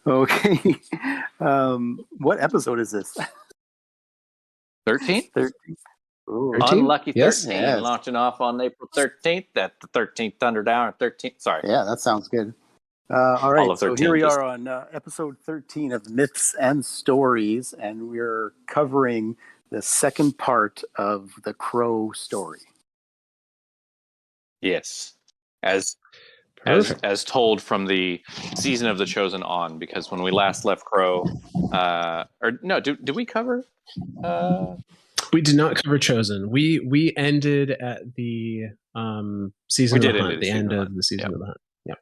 Okay. What episode is this? 13? 13. Ooh. 13? Unlucky Yes. 13, Yes. launching off on April 13th at the 13th Thunder Down. 13th, sorry. Yeah, that sounds good. All All right, of so 13. here we are on episode 13 of Myths and Stories, and we're covering the second part of the Crow story. Yes. As Perfect. as told from the season of The Chosen on, because when we last left Crow, did we cover? We did not cover Chosen. We ended at the season of the hunt, the end of the season of the hunt. Yeah.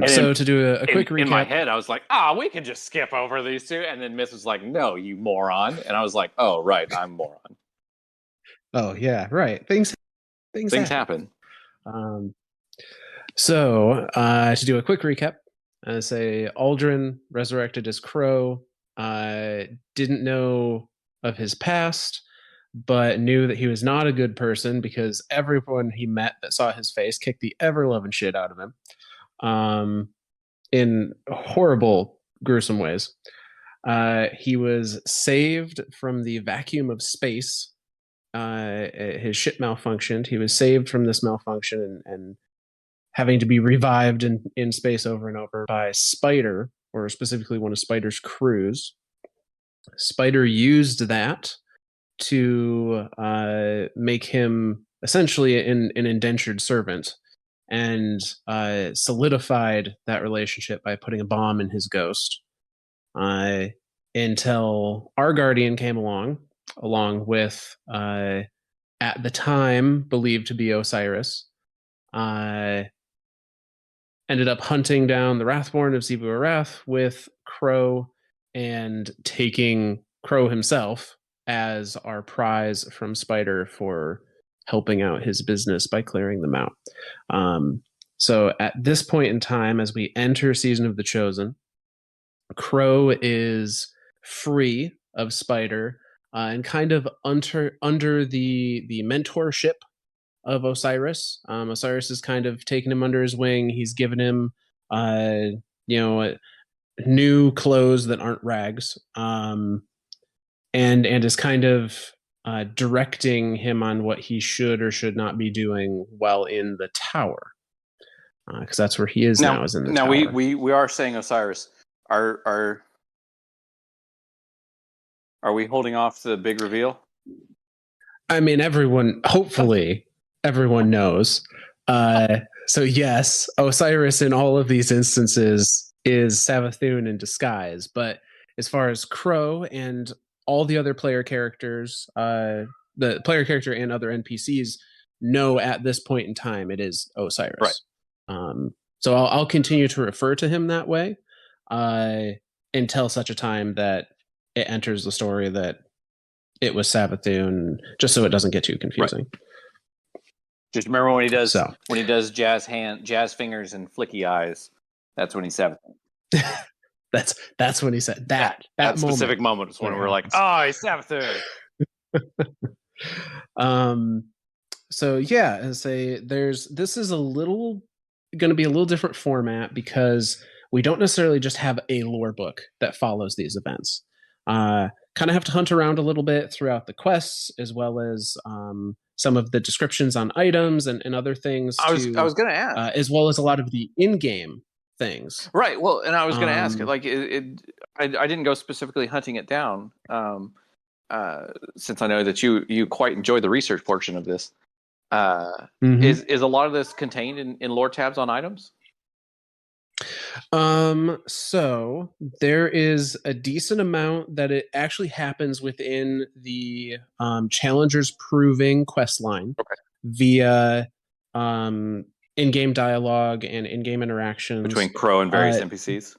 So to do a quick recap. In my head, I was like, we can just skip over these two. And then Myth was like, no, you moron. And I was like, oh, right, I'm moron. Oh, yeah, right. Things happen. So to do a quick recap, say Aldrin resurrected as Crow, didn't know of his past, but knew that he was not a good person because everyone he met that saw his face kicked the ever-loving shit out of him in horrible, gruesome ways. He was saved from the vacuum of space. His ship malfunctioned. He was saved from this malfunction and having to be revived in space over and over by Spider, or specifically one of Spider's crews. Spider used that to make him essentially an indentured servant, and solidified that relationship by putting a bomb in his ghost, until our Guardian came along with, at the time, believed to be Osiris. Ended up hunting down the Wrathborn of Zebu Arath with Crow and taking Crow himself as our prize from Spider for helping out his business by clearing them out. So at this point in time, as we enter Season of the Chosen, Crow is free of Spider and kind of under the mentorship of Osiris. Osiris has kind of taken him under his wing. He's given him, new clothes that aren't rags, and is kind of directing him on what he should or should not be doing while in the tower, because that's where he is now. Is in the tower. Now we are saying Osiris. Are we holding off the big reveal? I mean, hopefully everyone knows. So yes, Osiris in all of these instances is Savathun in disguise. But as far as Crow and all the other player characters, the player character and other NPCs know at this point in time, it is Osiris. Right. So I'll continue to refer to him that way until such a time that it enters the story that it was Savathun, just so it doesn't get too confusing. Right. Just remember when he does jazz fingers and flicky eyes. That's when he's Savathun. that's when he said that specific moment was when we're like, he's Savathun. So yeah, and say this is going to be a little different format because we don't necessarily just have a lore book that follows these events. Kind of have to hunt around a little bit throughout the quests, as well as some of the descriptions on items and other things. I was going to ask, as well as a lot of the in-game things. Right. Well, and I was going to ask, I didn't go specifically hunting it down, since I know that you quite enjoy the research portion of this. Is a lot of this contained in lore tabs on items? So there is a decent amount that it actually happens within the Challengers Proving quest line, via in-game dialogue and in-game interactions between Crow and various NPCs.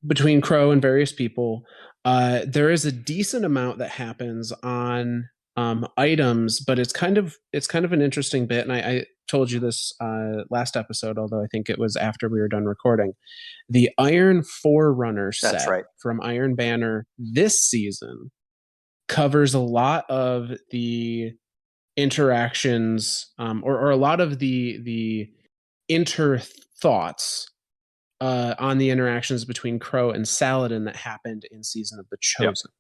Between Crow and various people, there is a decent amount that happens on items, but it's kind of an interesting bit, and I told you this last episode, although I think it was after we were done recording. The Iron Forerunner set from Iron Banner this season covers a lot of the interactions, or a lot of the inter thoughts on the interactions between Crow and Saladin that happened in Season of the Chosen.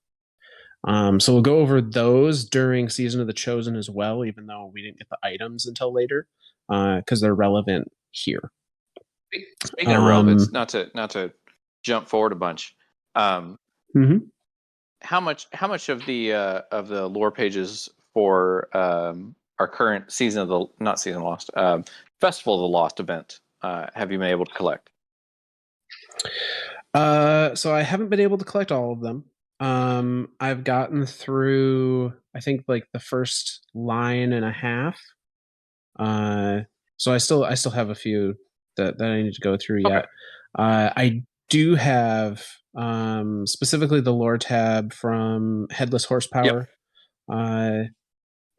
Yep. So we'll go over those during Season of the Chosen as well, even though we didn't get the items until later, because they're relevant here. Speaking of relevance, not to jump forward a bunch. Mm-hmm. How much of the lore pages for our current Season of the not Season Lost Festival of the Lost event have you been able to collect? So I haven't been able to collect all of them. I've gotten through, I think, like the first line and a half. So I still have a few that I need to go through yet. I do have specifically the lore tab from Headless Horsepower,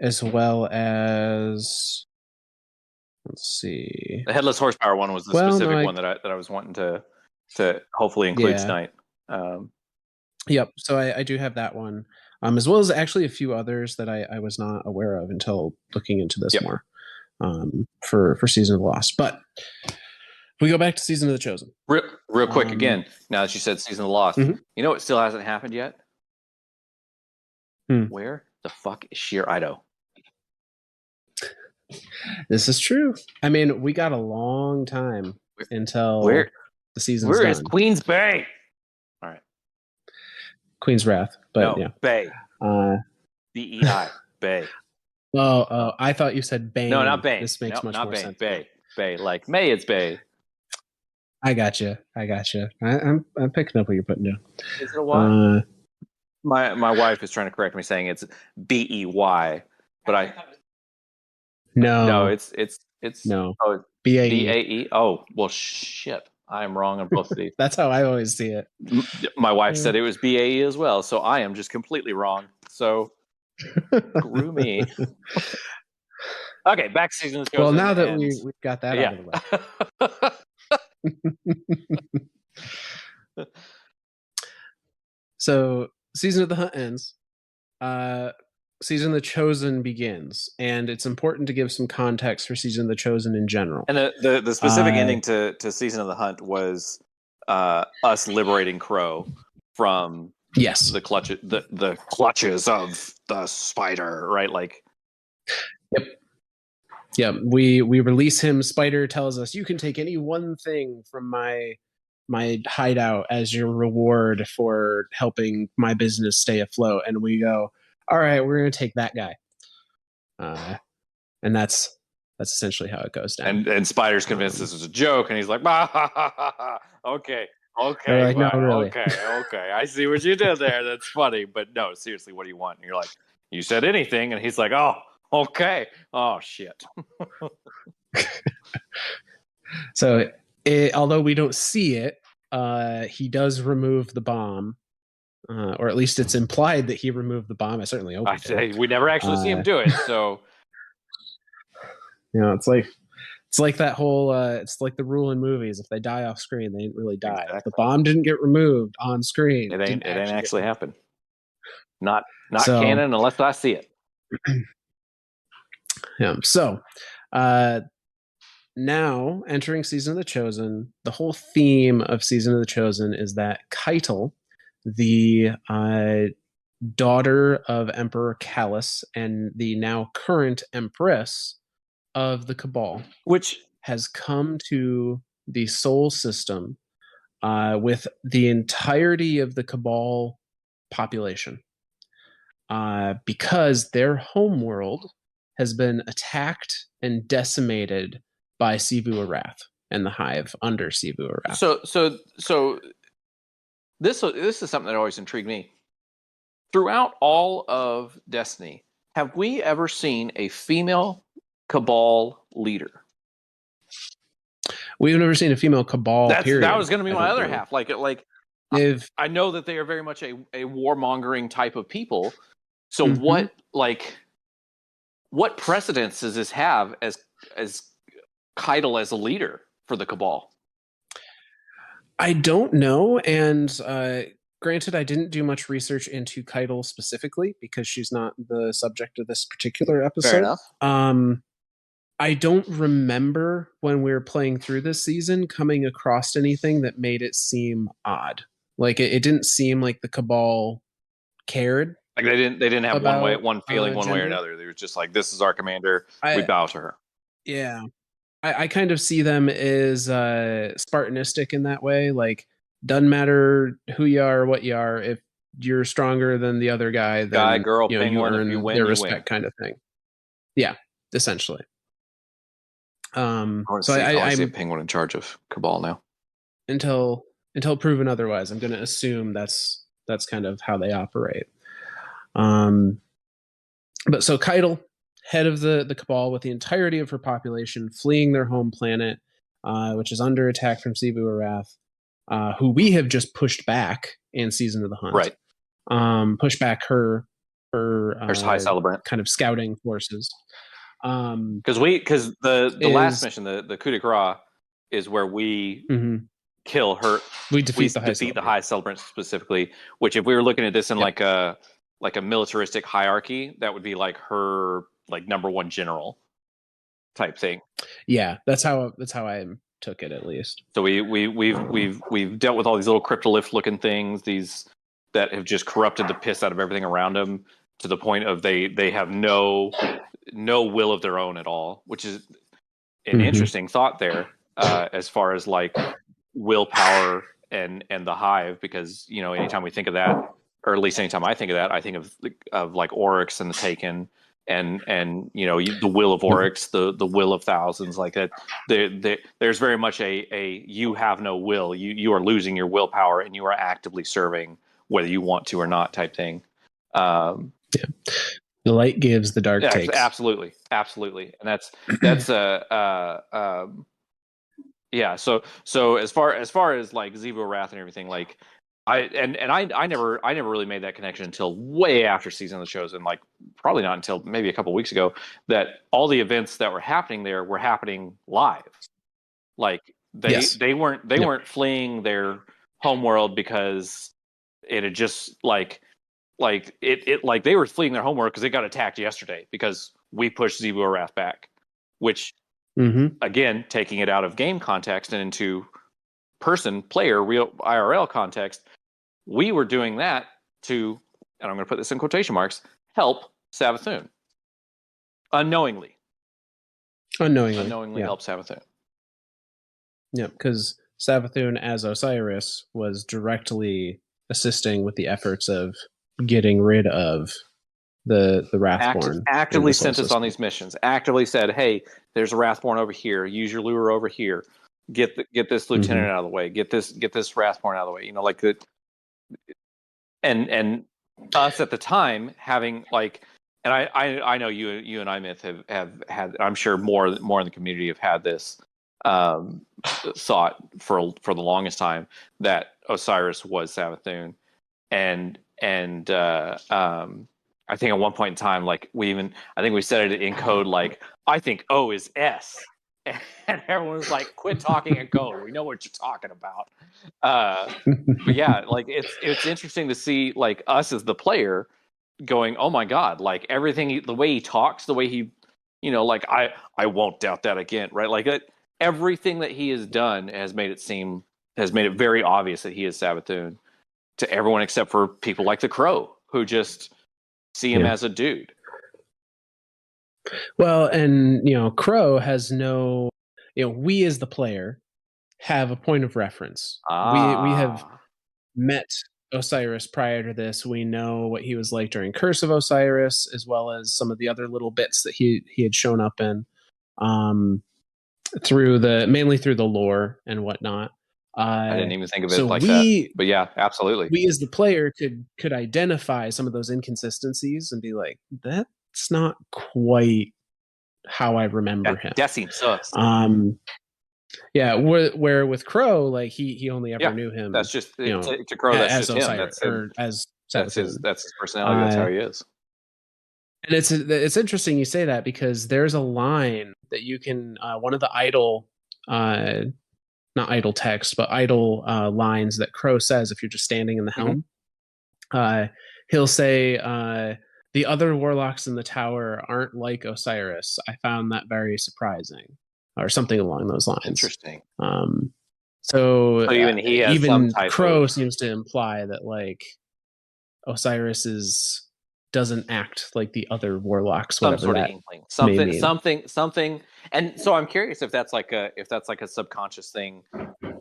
as well as, let's see, the Headless Horsepower one was the specific one that I was wanting to hopefully include tonight. Yep. So I do have that one, as well as actually a few others that I was not aware of until looking into this more for Season of the Lost. But we go back to Season of the Chosen. Real quick again, now that you said Season of the Lost, you know what still hasn't happened yet? Where the fuck is Sheer Ido? This is true. I mean, we got a long time until the season's done. Where is Queen's Bay? All right. Queen's Wrath, but no, Bay. BEI. Bay. Oh, I thought you said Bane. No, not Bane. This makes much more Bane. sense. Bay. Like May, it's Bay. I got you. I'm picking up what you're putting down. Is it a Y? My wife is trying to correct me, saying it's BEY, but no, it's no. Oh, BAE. Oh, well, shit. I'm wrong on both of these. That's how I always see it. My wife said it was BAE as well, so I am just completely wrong. So, screw me. Okay, back to Season of the Chosen. Well, now that we've got that out of the way. So, Season of the Hunt ends. Season of the Chosen begins, and it's important to give some context for Season of the Chosen in general. And the specific ending to Season of the Hunt was us liberating Crow from the clutches of the spider, right? Like, yep. We release him. Spider tells us, "You can take any one thing from my hideout as your reward for helping my business stay afloat." And we go, all right, we're going to take that guy. And that's essentially how it goes down. And Spider's convinced this is a joke, and he's like, bah, ha, ha, ha, ha. Okay, like, no, really. okay, I see what you did there. That's funny, but no, seriously, what do you want? And you're like, you said anything, and he's like, oh, okay, oh shit. So, although we don't see it, he does remove the bomb. Or at least it's implied that he removed the bomb. I certainly hope we never actually see him do it. So, it's like that whole. It's like the rule in movies: if they die off screen, they didn't really die. Exactly. If the bomb didn't get removed on screen, it ain't actually happen. Not canon unless I see it. Yeah. So, now entering Season of the Chosen, the whole theme of Season of the Chosen is that Keitel, the daughter of Emperor Callus and the now current Empress of the Cabal, which has come to the Sol system with the entirety of the Cabal population, because their homeworld has been attacked and decimated by Sivu Arath and the Hive under Sivu Arath. So this is something that always intrigued me. Throughout all of Destiny, have we ever seen a female Cabal leader? We've never seen a female Cabal. That was going to be my other half. I know that they are very much a warmongering type of people. So what precedence does this have as Keitel as a leader for the Cabal? I don't know, and granted, I didn't do much research into Keitel specifically because she's not the subject of this particular episode. Fair enough. I don't remember when we were playing through this season coming across anything that made it seem odd. Like it didn't seem like the Cabal cared. Like they didn't have about, one feeling one way or gender. another. They were just like, this is our commander. We I bow to her. yeah. I kind of see them as Spartanistic in that way. Like, doesn't matter who you are or what you are. If you're stronger than the other guy, then Guy, girl, you penguin, if earn you win, their you respect, win. kind of thing. Yeah, essentially. I want So to see a I'm penguin in charge of Cabal now. until proven otherwise, I'm going to assume that's kind of how they operate. But so Keitel, head of the Cabal, with the entirety of her population fleeing their home planet, which is under attack from Xivu Arath, who we have just pushed back in Season of the Hunt. Right. Pushed back her High Celebrant. kind of scouting forces. Because the last mission, the coup de grace, is where we kill her. We defeat the High Celebrant specifically. Which, if we were looking at this in like a militaristic hierarchy, that would be like her like number one general type thing. Yeah, that's how I took it, at least. So we've dealt with all these little cryptolyph looking things, these that have just corrupted the piss out of everything around them to the point of they have no will of their own at all, which is an interesting thought there, as far as like willpower and the hive, because anytime we think of that, or at least anytime I think of that, I think of like Oryx and the Taken, and the will of Oryx, the will of thousands, like that. There's very much a you have no will, you are losing your willpower, and you are actively serving whether you want to or not type thing. The light gives, the dark takes. Absolutely, and that's yeah. So as far as like Xivu Wrath and everything, like I never really made that connection until way after Season of the Chosen, like probably not until maybe a couple of weeks ago, that all the events that were happening there were happening live. Like they weren't fleeing their homeworld because it had just like they were fleeing their homeworld because they got attacked yesterday because we pushed Xivu Wrath back, which again, taking it out of game context and into player real IRL context, we were doing that to, and I'm going to put this in quotation marks, help Savathun unknowingly help Savathun. Yeah, because Savathun as Osiris was directly assisting with the efforts of getting rid of the Wrathborn. Actively sent us on these missions. Actively said, "Hey, there's a Wrathborn over here. Use your lure over here. Get this lieutenant out of the way. Get this Wrathborn out of the way." Like the, and us at the time having like, and I know you and I Myth have had. I'm sure more in the community have had this thought for the longest time that Osiris was Savathun, and I think at one point in time, like I think we said it in code, like, I think O is S. And everyone was like, quit talking in code. We know what you're talking about. But yeah, like it's interesting to see like us as the player going, oh my God, like everything, the way he talks, the way he, like I won't doubt that again. Right. Like everything that he has done has made it very obvious that he is Savathun to everyone except for people like the Crow, who just see him as a dude. Well, and Crow has no, we as the player have a point of reference. We have met Osiris prior to this. We know what he was like during Curse of Osiris, as well as some of the other little bits that he had shown up in, mainly through the lore and whatnot. I didn't even think of it like that. But yeah, absolutely. We as the player could identify some of those inconsistencies and be like, that's not quite how I remember him. That seems sus. Yeah, where with Crow, like he only ever knew him. That's just to Crow. That's just Osiris, him. As that's his personality. That's how he is. And it's interesting you say that, because there's a line that you can one of the idle not idle text, but idle lines that Crow says if you're just standing in the helm. He'll say, the other warlocks in the tower aren't like Osiris. I found that very surprising, or something along those lines. Interesting. So even he has some even type Crow of seems to imply that like Osiris doesn't act like the other warlocks, some whatever sort of that inkling, may mean. something. And so I'm curious if that's like a subconscious thing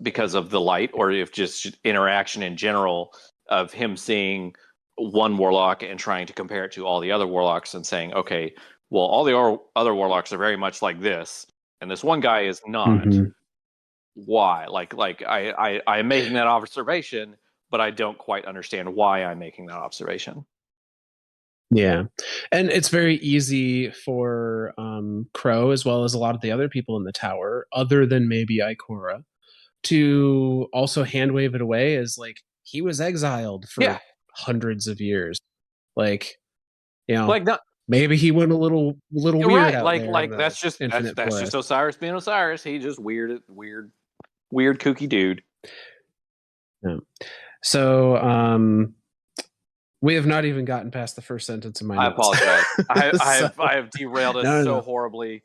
because of the light, or if just interaction in general of him seeing one warlock and trying to compare it to all the other warlocks and saying, okay, well, all the other warlocks are very much like this, and this one guy is not. Mm-hmm. Why? Like I am making that observation, but I don't quite understand why I'm making that observation. Yeah. And it's very easy for Crow, as well as a lot of the other people in the tower, other than maybe Ikora, to also hand wave it away as like he was exiled for hundreds of years. Like, you know, like not maybe he went a little weird right. out there. Like in that's the just Infinite that's just Forest. Osiris being Osiris. He just weird kooky dude. Yeah. So we have not even gotten past the first sentence of my notes. I apologize. So, I have derailed us so horribly,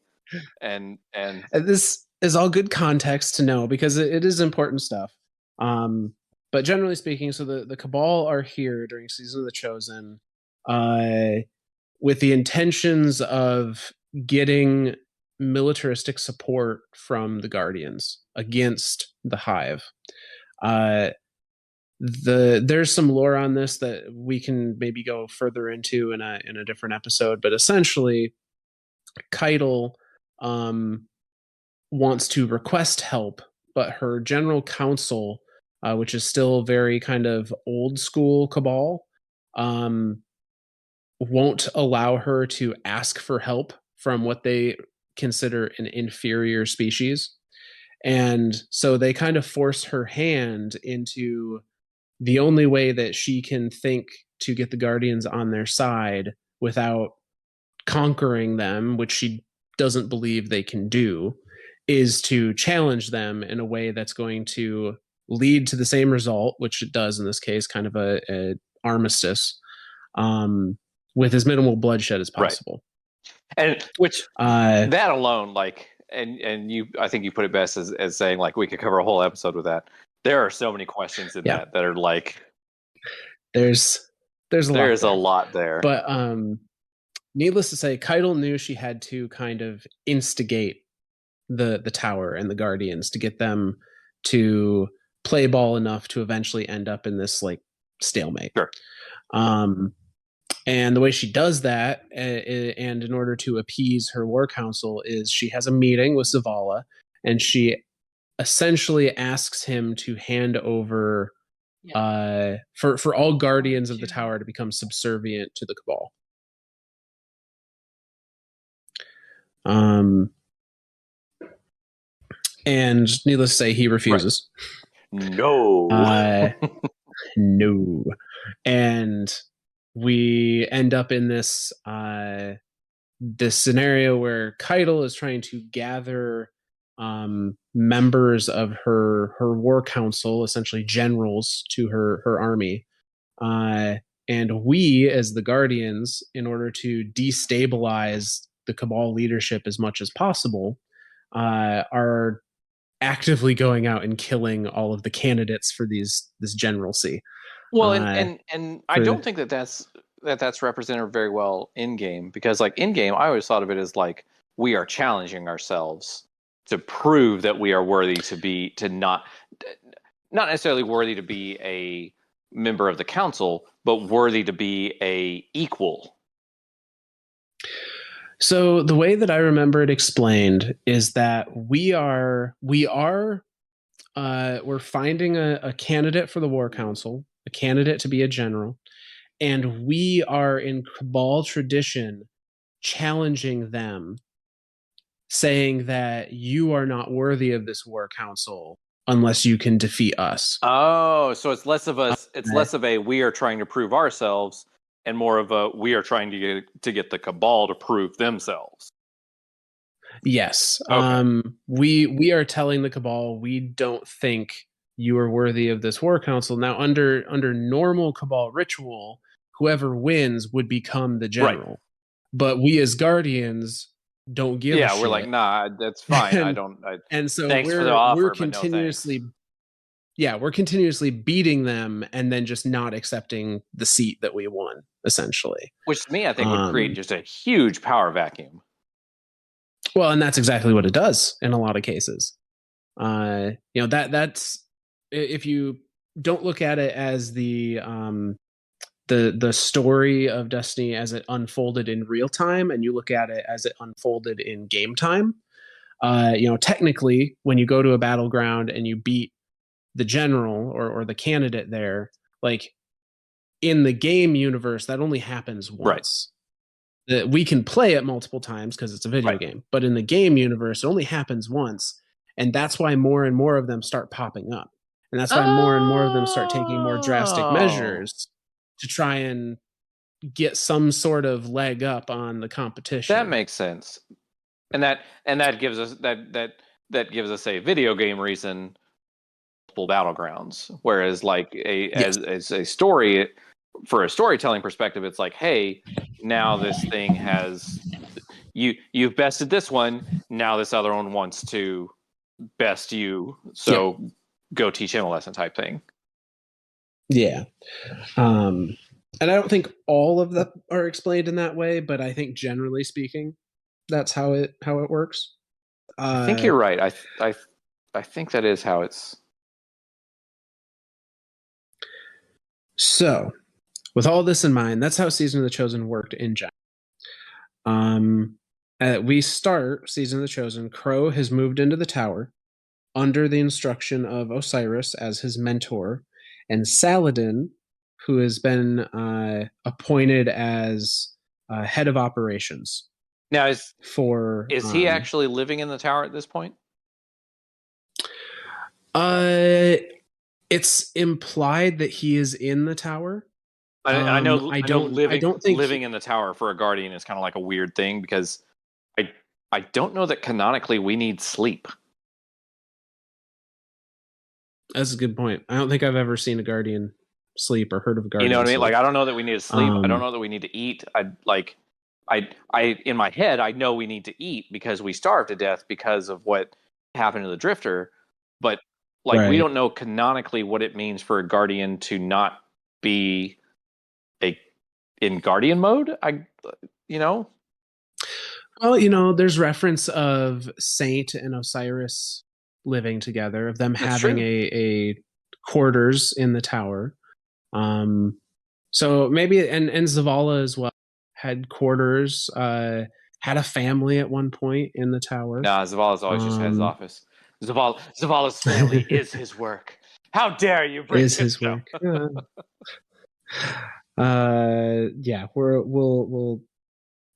and this is all good context to know because it is important stuff. But generally speaking, so the Cabal are here during Season of the Chosen, with the intentions of getting militaristic support from the Guardians against the Hive. There's some lore on this that we can maybe go further into in a different episode, but essentially, Keitel wants to request help, but her general council, which is still very kind of old school Cabal, won't allow her to ask for help from what they consider an inferior species. And so they kind of force her hand into the only way that she can think to get the Guardians on their side without conquering them, which she doesn't believe they can do, is to challenge them in a way that's going to lead to the same result, which it does in this case, kind of a armistice, with as minimal bloodshed as possible. Right. And which that alone, like, and you, I think you put it best as saying like we could cover a whole episode with that. There are so many questions in that are like there's a lot there. But needless to say, Keitel knew she had to kind of instigate the tower and the Guardians to get them to play ball enough to eventually end up in this like stalemate. Sure. And the way she does that, and in order to appease her war council, is she has a meeting with Zavala, and she essentially asks him to hand over for all Guardians of the tower to become subservient to the Cabal. And needless to say, he refuses. Right. No. No. And we end up in this this scenario where Keitel is trying to gather members of her war council, essentially generals, to her army. And we, as the Guardians, in order to destabilize the Cabal leadership as much as possible, are actively going out and killing all of the candidates for this generalcy. Well, and I don't think that's represented very well in game, because like in game, I always thought of it as like we are challenging ourselves to prove that we are worthy to not necessarily worthy to be a member of the council, but worthy to be a equal. So the way that I remember it explained is that we're finding a candidate for the war council, a candidate to be a general, and we are in Cabal tradition challenging them, saying that you are not worthy of this war council unless you can defeat us. Oh, so it's less of a we are trying to prove ourselves, and more of a we are trying to get the Cabal to prove themselves. Yes. Okay. We are telling the Cabal we don't think you are worthy of this war council. Now, under normal Cabal ritual, whoever wins would become the general. But we as guardians don't give a shit. We're like, nah, that's fine. And so thanks for the offer, we're but no thanks. we're continuously beating them and then just not accepting the seat that we won, essentially. Which to me, I think would create just a huge power vacuum. Well, and that's exactly what it does in a lot of cases. That's if you don't look at it as the story of Destiny as it unfolded in real time, and you look at it as it unfolded in game time. Technically, when you go to a battleground and you beat the general or the candidate there, like in the game universe, that only happens once. That we can play it multiple times because it's a video game, but in the game universe, it only happens once, and that's why more and more of them start popping up, and that's why more and more of them start taking more drastic measures to try and get some sort of leg up on the competition. That makes sense, and that gives us that gives us a video game reason. Battlegrounds, whereas like as a story, for a storytelling perspective, it's like, hey, now this thing has you've bested this one, now this other one wants to best you, so go teach him a lesson type thing. And I don't think all of them are explained in that way, but I think generally speaking, that's how it works. I think you're right. I think that is how it's. So, with all this in mind, that's how Season of the Chosen worked in general. We start Season of the Chosen. Crow has moved into the tower under the instruction of Osiris as his mentor, and Saladin, who has been appointed as head of operations. Now, is he actually living in the tower at this point? It's implied that he is in the tower. I know living in the tower for a guardian is kind of like a weird thing, because I don't know that canonically we need sleep. That's a good point. I don't think I've ever seen a guardian sleep or heard of a guardian. You know what I mean? Sleep. Like, I don't know that we need to sleep. I don't know that we need to eat. I in my head, I know we need to eat because we starved to death because of what happened to the Drifter. But we don't know canonically what it means for a guardian to not be in guardian mode. Well, there's reference of Saint and Osiris living together, of them having a quarters in the tower. So maybe and Zavala as well had quarters, had a family at one point in the tower. Nah, Zavala's always just had his office. Zavala's family is his work. How dare you bring his work? We'll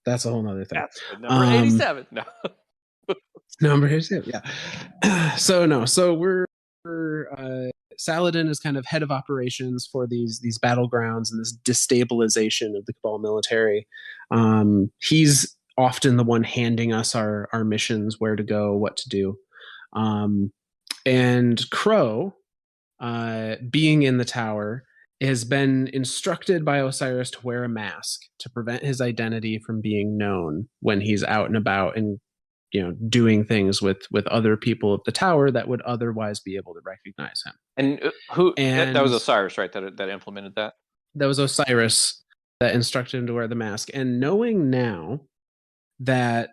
that's a whole nother thing. That's number 87. No. Number 87, yeah. So we're Saladin is kind of head of operations for these battlegrounds and this destabilization of the Cabal military. He's often the one handing us our missions, where to go, what to do. And Crow, being in the tower, has been instructed by Osiris to wear a mask to prevent his identity from being known when he's out and about and doing things with other people of the tower that would otherwise be able to recognize him. And that was Osiris, right? That implemented that. That was Osiris that instructed him to wear the mask. And knowing now that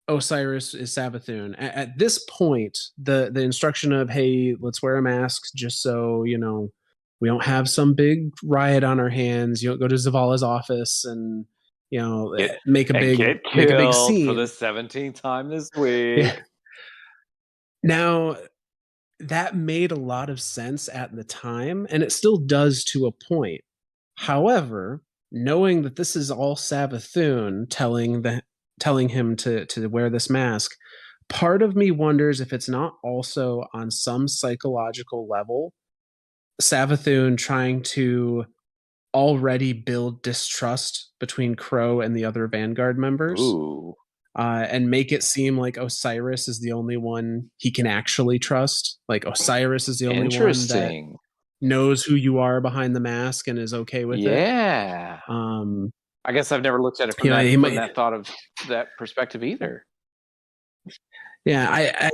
Osiris is Savathun, at this point, the instruction of, hey, let's wear a mask just so we don't have some big riot on our hands. You don't go to Zavala's office and make a big scene for the 17th time this week. Yeah. Now, that made a lot of sense at the time, and it still does to a point. However, knowing that this is all Savathun telling him to wear this mask, part of me wonders if it's not also on some psychological level Savathun trying to already build distrust between Crow and the other Vanguard members. Ooh. And make it seem like Osiris is the only one he can actually trust. Like Osiris is the only one that knows who you are behind the mask and is okay with it. Yeah. I guess I've never looked at it from that thought of that perspective either. Yeah, I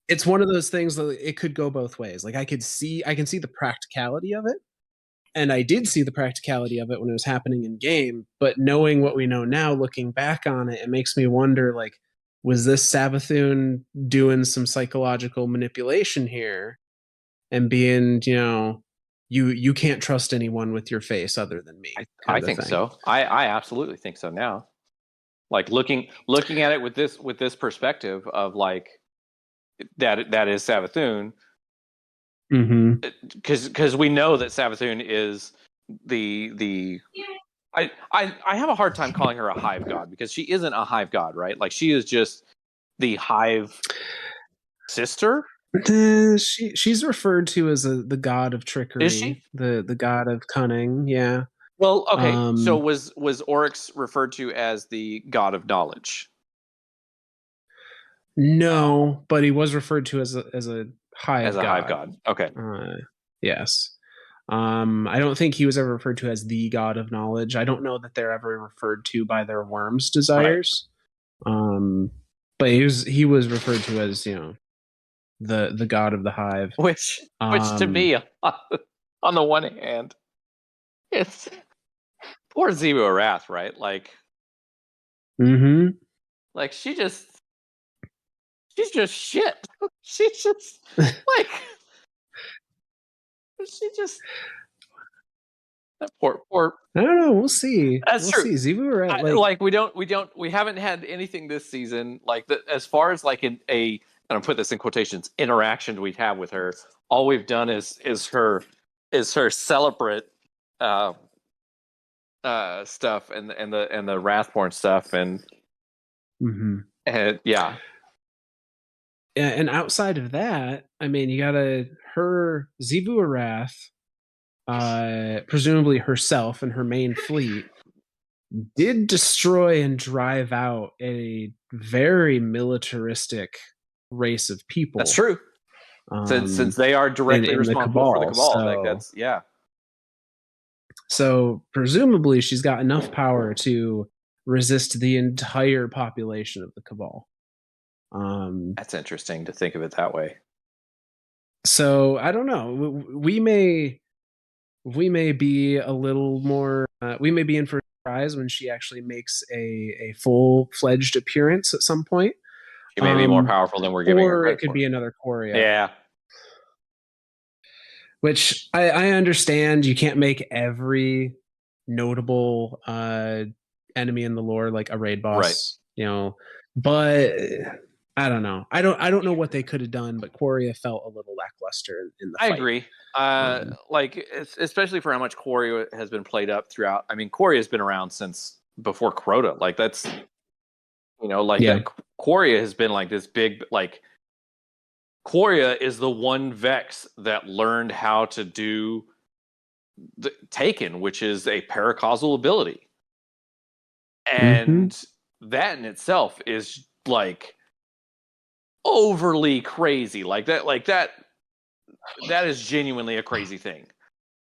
it's one of those things that it could go both ways. Like I can see the practicality of it, and I did see the practicality of it when it was happening in game. But knowing what we know now, looking back on it, it makes me wonder: like, was this Savathun doing some psychological manipulation here, and being, you can't trust anyone with your face other than me? I think so. I absolutely think so now. Like looking at it with this perspective of like that is Savathun, because we know that Savathun is the I have a hard time calling her a hive god, because she isn't a hive god, right? Like she is just the hive sister. She's referred to as the god of trickery. Is she? The god of cunning? Yeah. Well, okay. So was Oryx referred to as the god of knowledge? No, but he was referred to as a hive god. Hive god. Okay. Yes. I don't think he was ever referred to as the god of knowledge. I don't know that they're ever referred to by their worm's desires. Right. But he was referred to as, the god of the hive. Which to me, on the one hand, it's poor Zebu Arath, right? Like, like she's just shit. She's just like, that poor. I don't know. We'll see. That's true. See. Zebu Arath, we haven't had anything this season like that as far as like and I put this in quotations, interaction we've had with her. All we've done is her celebrate stuff and the Wrathborn stuff and yeah. And outside of that, I mean, you got her Zebu Arath, presumably herself and her main fleet, did destroy and drive out a very militaristic race of people. That's true. Since they are directly responsible for the Cabal, like that's yeah. So presumably she's got enough power to resist the entire population of the Cabal. That's interesting to think of it that way. So I don't know. We may be a little more. We may be in for a surprise when she actually makes a full-fledged appearance at some point. She may be more powerful than we're giving her. Or it could be another Quria. Yeah. Which I understand. You can't make every notable enemy in the lore like a raid boss, right? But I don't know. I don't know what they could have done, but Quria felt a little lackluster in the fight. I agree. Like especially for how much Quria has been played up throughout. I mean, Quria has been around since before Crota. Like that's that Quria has been like this big like. Quria is the one Vex that learned how to do the Taken, which is a paracausal ability. And that in itself is like overly crazy. Like that is genuinely a crazy thing.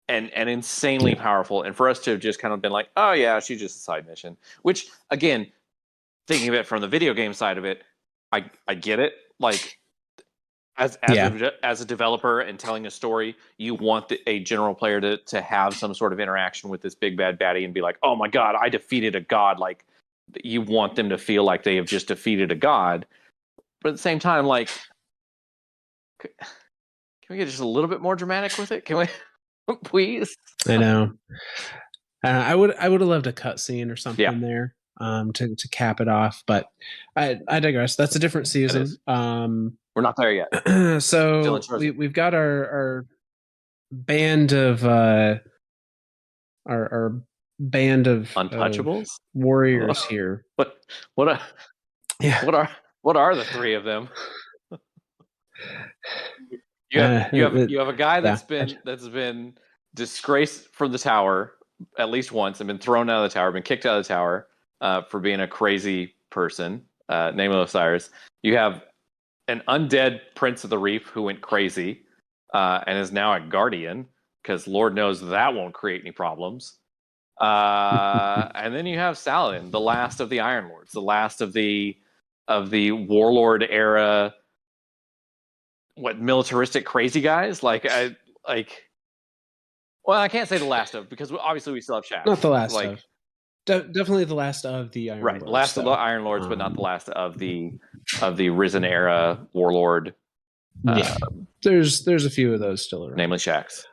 And insanely powerful. And for us to have just kind of been like, oh yeah, she's just a side mission. Which again, thinking of it from the video game side of it, I get it. Like as a developer and telling a story, you want a general player to have some sort of interaction with this big bad baddie and be like, oh my god, I defeated a god. Like you want them to feel like they have just defeated a god. But at the same time, like, can we get just a little bit more dramatic with it? Can we, please? I know. I would have loved a cutscene or something there to cap it off. But I digress. That's a different season. We're not there yet. So we've got our band of our band of untouchables warriors here. What are the three of them? You have a guy that's been disgraced from the tower at least once and been thrown out of the tower, been kicked out of the tower for being a crazy person. Name of Osiris. You have an undead Prince of the Reef who went crazy and is now a guardian. because Lord knows that won't create any problems. And then you have Saladin, the last of the Iron Lords, the last of the warlord era, militaristic crazy guys. Well, I can't say the last of, because obviously we still have Shax. Not the last of. Definitely the last of the Iron Lords. Right, last of the Iron Lords, but not the last of the Risen era warlord. Yeah, there's a few of those still around, namely Shax.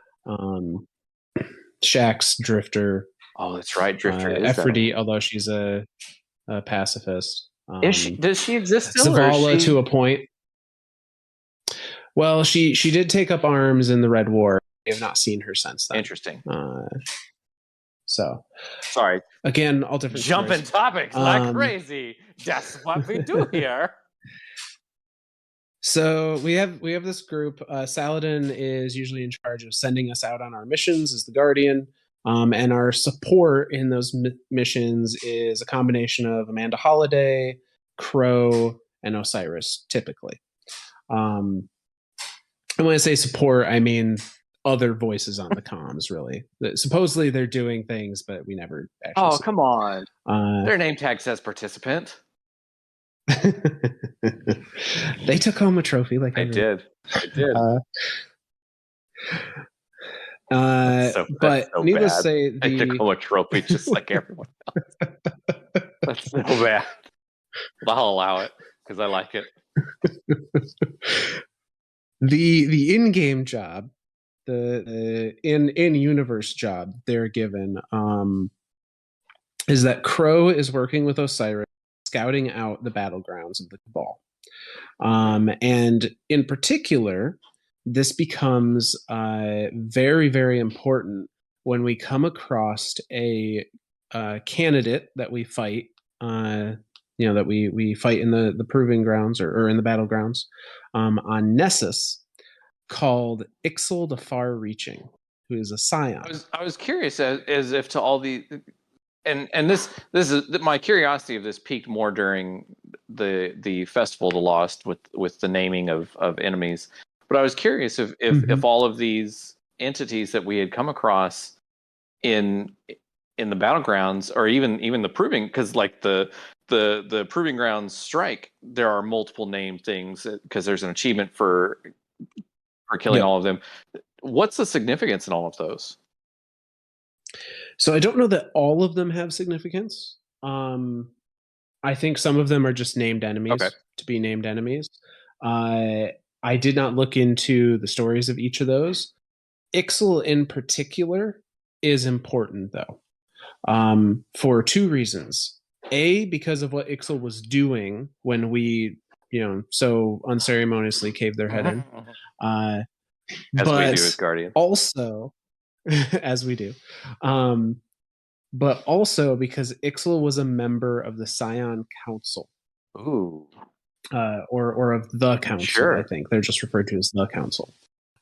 Shax, Drifter. Oh, that's right, Drifter. Ephrodite, although she's a pacifist. Does she exist still? Zavala to a point. Well, she did take up arms in the Red War. We have not seen her since then. Interesting. So, sorry. Again, all different jumping topics like crazy. That's what we do here. So we have this group. Saladin is usually in charge of sending us out on our missions as the Guardian, and our support in those missions is a combination of Amanda Holiday, Crow, and Osiris, typically. And when I say support, I mean other voices on the comms, really. Supposedly they're doing things, but we never actually see come on. Their name tag says participant. They took home a trophy. They did. But needless to say, they took home a trophy just like everyone else. That's so bad. But I'll allow it because I like it. The in-game job, the in-universe job they're given, is that Crow is working with Osiris, scouting out the battlegrounds of the Cabal. And in particular, this becomes very, very important when we come across a candidate that we fight, that we fight in the proving grounds or in the battlegrounds on Nessus, called Ixal the Far-Reaching, who is a scion. I was curious as if to all the... And this is my curiosity of this peaked more during the Festival of the Lost with the naming of enemies. But I was curious if all of these entities that we had come across in the battlegrounds, or even the proving, because like the proving grounds strike, there are multiple named things because there's an achievement for killing all of them. What's the significance in all of those? So I don't know that all of them have significance. I think some of them are just named enemies to be named enemies. I did not look into the stories of each of those. Ixal in particular is important, though, for two reasons. A, because of what Ixal was doing when we, so unceremoniously caved their head in. As we do as Guardians. Also, as we do. But also because Ixal was a member of the Scion Council. Ooh. Or of the Council, sure. I think. They're just referred to as the Council.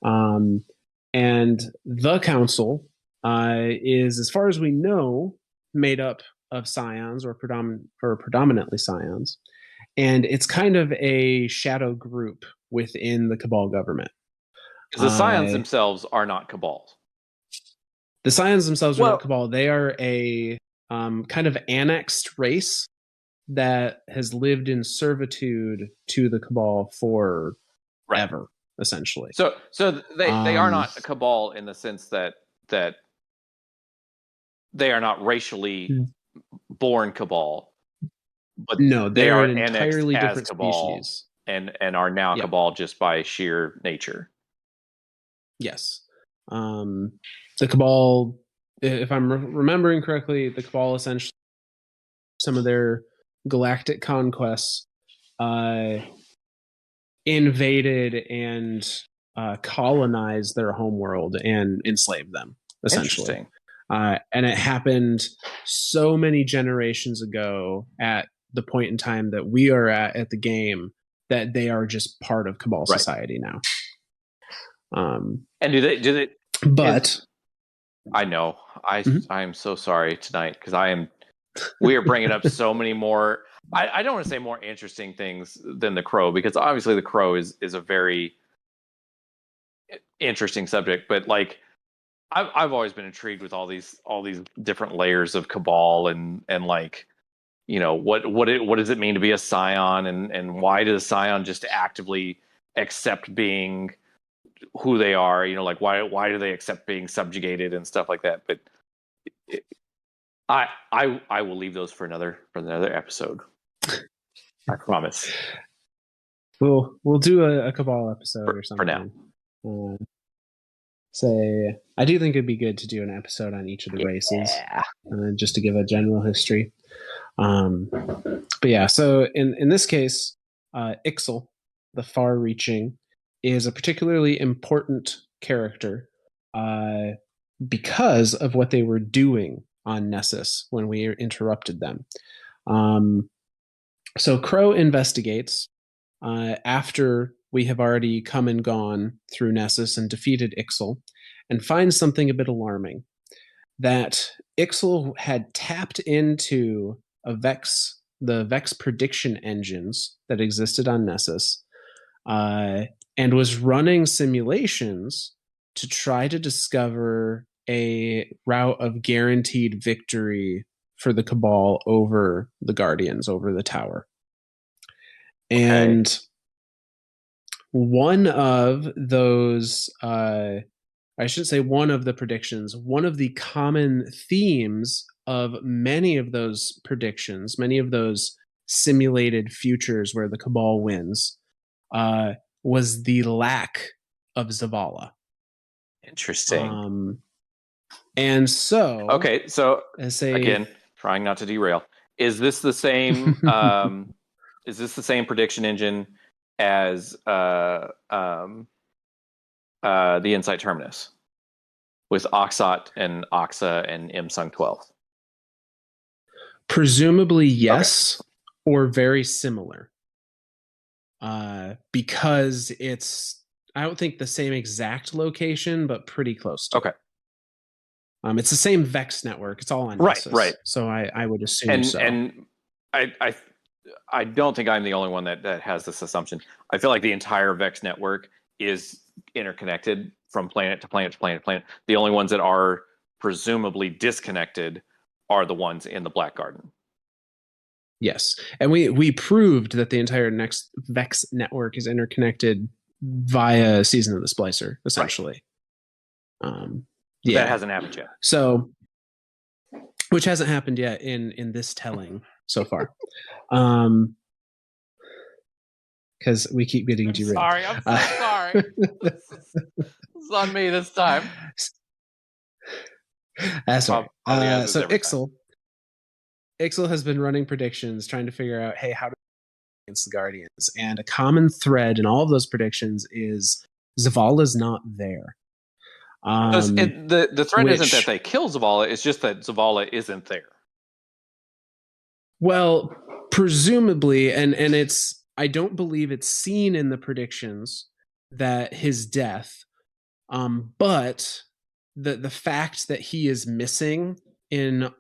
And the Council is, as far as we know, made up of Scions or predominantly Scions. And it's kind of a shadow group within the Cabal government. Because the Scions themselves are not Cabal. The Scions themselves are not Cabal. They are a kind of annexed race that has lived in servitude to the Cabal forever, essentially. So they are not a Cabal in the sense that they are not racially born Cabal, but no, they are an entirely different Cabal species and are now Cabal just by sheer nature. Yes. The Cabal, if I'm remembering correctly, the Cabal essentially, some of their galactic conquests, invaded and colonized their homeworld and enslaved them, essentially. Interesting. And it happened so many generations ago at the point in time that we are at the game that they are just part of Cabal society now. And do they? But I know I am so sorry tonight because we are bringing up so many more. I don't want to say more interesting things than the Crow, because obviously the Crow is a very interesting subject. But like I've always been intrigued with all these different layers of cabal and like, you know, what does it mean to be a scion, and why does a scion just actively accept being who they are? You know, like why do they accept being subjugated and stuff like that? But it, I will leave those for another episode. I promise. We'll do a cabal episode or something. For now. Say, I do think it'd be good to do an episode on each of the races, just to give a general history. But yeah, so in this case, Ixal, the far-reaching, is a particularly important character because of what they were doing on Nessus when we interrupted them. So Crow investigates after we have already come and gone through Nessus and defeated Ixal, and finds something a bit alarming. That Ixal had tapped into the Vex prediction engines that existed on Nessus, and was running simulations to try to discover a route of guaranteed victory for the Cabal over the Guardians, over the Tower. And one of those, I should say one of the predictions, one of the common themes of many of those predictions, many of those simulated futures where the Cabal wins, was the lack of Zavala. Interesting. And so, okay, so again, trying not to derail. Is this the same? Is this the same prediction engine as the Insight Terminus with Oxot and Oxa and Imsung 12? Presumably, yes, or very similar. Because it's, I don't think the same exact location, but pretty close to. Okay. It's the same Vex network. It's all on Nessus. Right. So I would assume so. And I don't think I'm the only one that has this assumption. I feel like the entire Vex network is interconnected from planet to planet to planet to planet. The only ones that are presumably disconnected are the ones in the Black Garden. Yes. And we proved that the entire next Vex network is interconnected via Season of the Splicer, essentially. Right. That hasn't happened yet. So, which hasn't happened yet in this telling so far. Because we keep getting derailed. I'm so sorry. It's on me this time. That's right. So Ixal has been running predictions, trying to figure out, hey, how to against the Guardians. And a common thread in all of those predictions is Zavala's not there. The threat isn't that they kill Zavala, it's just that Zavala isn't there. Well, presumably, and it's, I don't believe it's seen in the predictions that his death, but the fact that he is missing in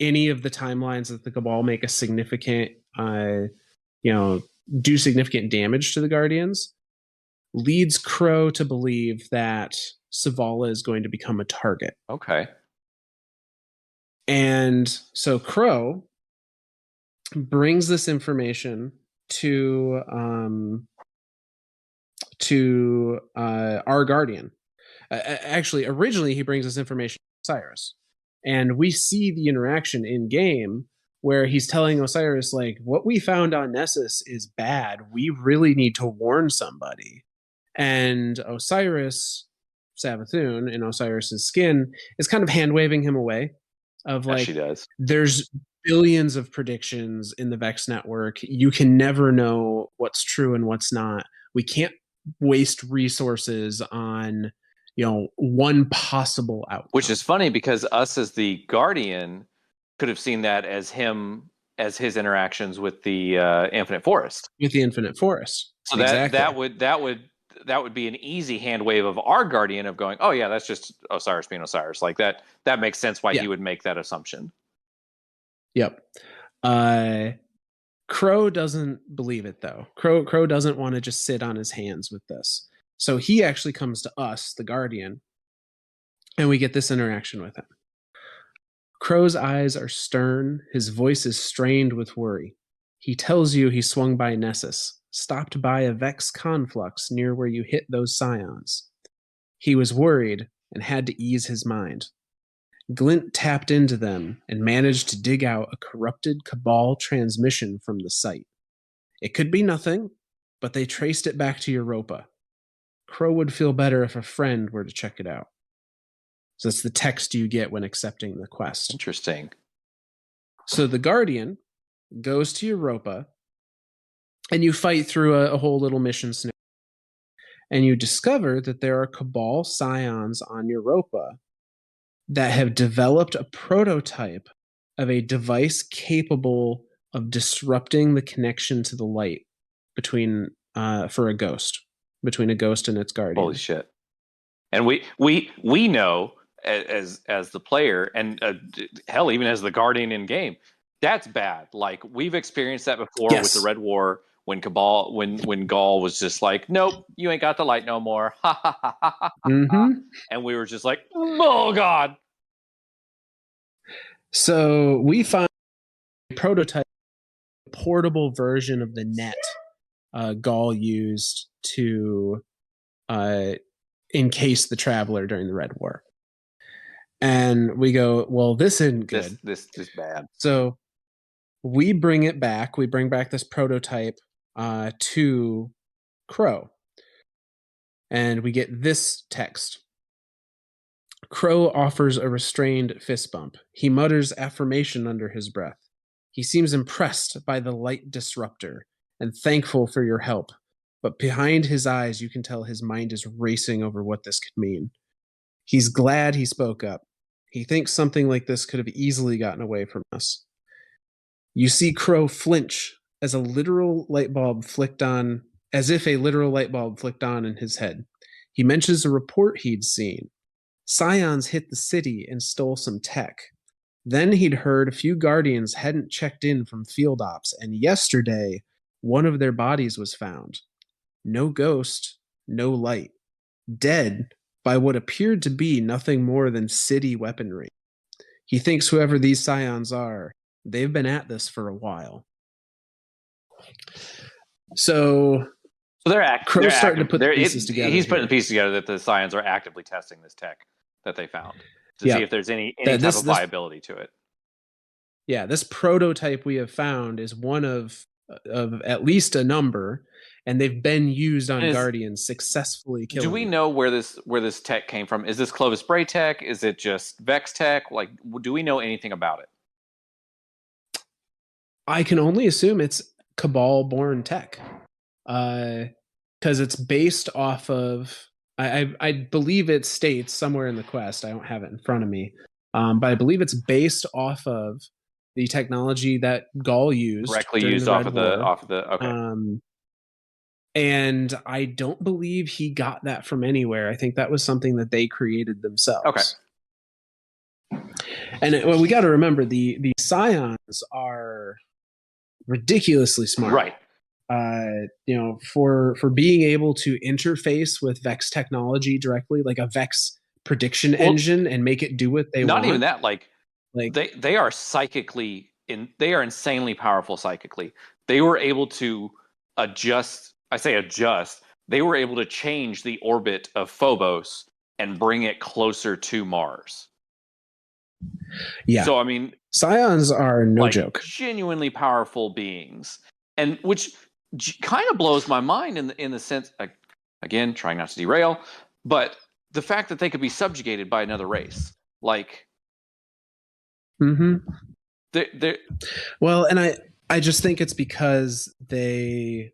any of the timelines that the Cabal make a significant, do significant damage to the Guardians, leads Crow to believe that Zavala is going to become a target. Okay. And so Crow brings this information to our Guardian. Actually, originally he brings this information to Osiris. And we see the interaction in game where he's telling Osiris, like, what we found on Nessus is bad. We really need to warn somebody. And Osiris, Savathun, in Osiris's skin, is kind of hand-waving him away. Of like, she does. There's billions of predictions in the Vex network. You can never know what's true and what's not. We can't waste resources on, one possible outcome. Which is funny because us as the Guardian could have seen that as him, as his interactions with the Infinite Forest. With the Infinite Forest. So that would be an easy hand wave of our Guardian of going, oh yeah, that's just Osiris being Osiris. Like that makes sense why he would make that assumption. Yep. Crow doesn't believe it though. Crow doesn't want to just sit on his hands with this. So he actually comes to us, the Guardian, And we get this interaction with him. Crow's eyes are stern, his voice is strained with worry. He tells you he swung by Nessus, stopped by a Vex conflux near where you hit those scions. He was worried and had to ease his mind. Glint tapped into them and managed to dig out a corrupted Cabal transmission from the site. It could be nothing, but they traced it back to Europa. Crow would feel better if a friend were to check it out. So that's the text you get when accepting the quest. Interesting. So the Guardian goes to Europa, and you fight through a whole little mission scenario. And you discover that there are Cabal scions on Europa that have developed a prototype of a device capable of disrupting the connection to the light between for a ghost, between a ghost and its guardian. Holy shit! And we know as the player, and hell, even as the guardian in game, that's bad. Like, we've experienced that before with the Red War, when Cabal, when Gaul was just like, nope, you ain't got the light no more. Ha ha ha ha ha. And we were just like, oh god. So we find a prototype, portable version of the net Gaul used to encase the Traveler during the Red War. And we go, well, this isn't good. This is bad. So we bring it back. We bring back this prototype to Crow. And we get this text. Crow offers a restrained fist bump. He mutters affirmation under his breath. He seems impressed by the light disruptor and thankful for your help. But behind his eyes, you can tell his mind is racing over what this could mean. He's glad he spoke up. He thinks something like this could have easily gotten away from us. You see Crow flinch as a literal light bulb flicked on, as if a literal light bulb flicked on in his head. He mentions a report he'd seen. Scions hit the city and stole some tech. Then he'd heard a few Guardians hadn't checked in from field ops, and yesterday, one of their bodies was found. No ghost, no light. Dead by what appeared to be nothing more than city weaponry. He thinks whoever these scions are, they've been at this for a while. So they're starting to put the pieces together. He's putting the pieces together that the scions are actively testing this tech that they found to see if there's any type of viability to it. Yeah, this prototype we have found is one of at least a number, and they've been used on Guardians successfully killing. Do we know where this tech came from? Is this Clovis Bray tech? Is it just Vex tech? Like, do we know anything about it? I can only assume it's Cabal-born tech, because it's based off of. I believe it states somewhere in the quest. I don't have it in front of me, but I believe it's based off of the technology that Gaul used, directly used off of the. Okay. And I don't believe he got that from anywhere. I think that was something that they created themselves. Okay. And we got to remember the scions are ridiculously smart, right? For being able to interface with Vex technology directly, like a Vex prediction engine, and make it do what they want. Not even that, like they are psychically they are insanely powerful psychically. They were able to adjust. I say adjust. They were able to change the orbit of Phobos and bring it closer to Mars. Yeah. So I mean, scions are no joke. Genuinely powerful beings, and which kind of blows my mind in the sense, again, trying not to derail, but the fact that they could be subjugated by another race, like. Well, and I just think it's because they,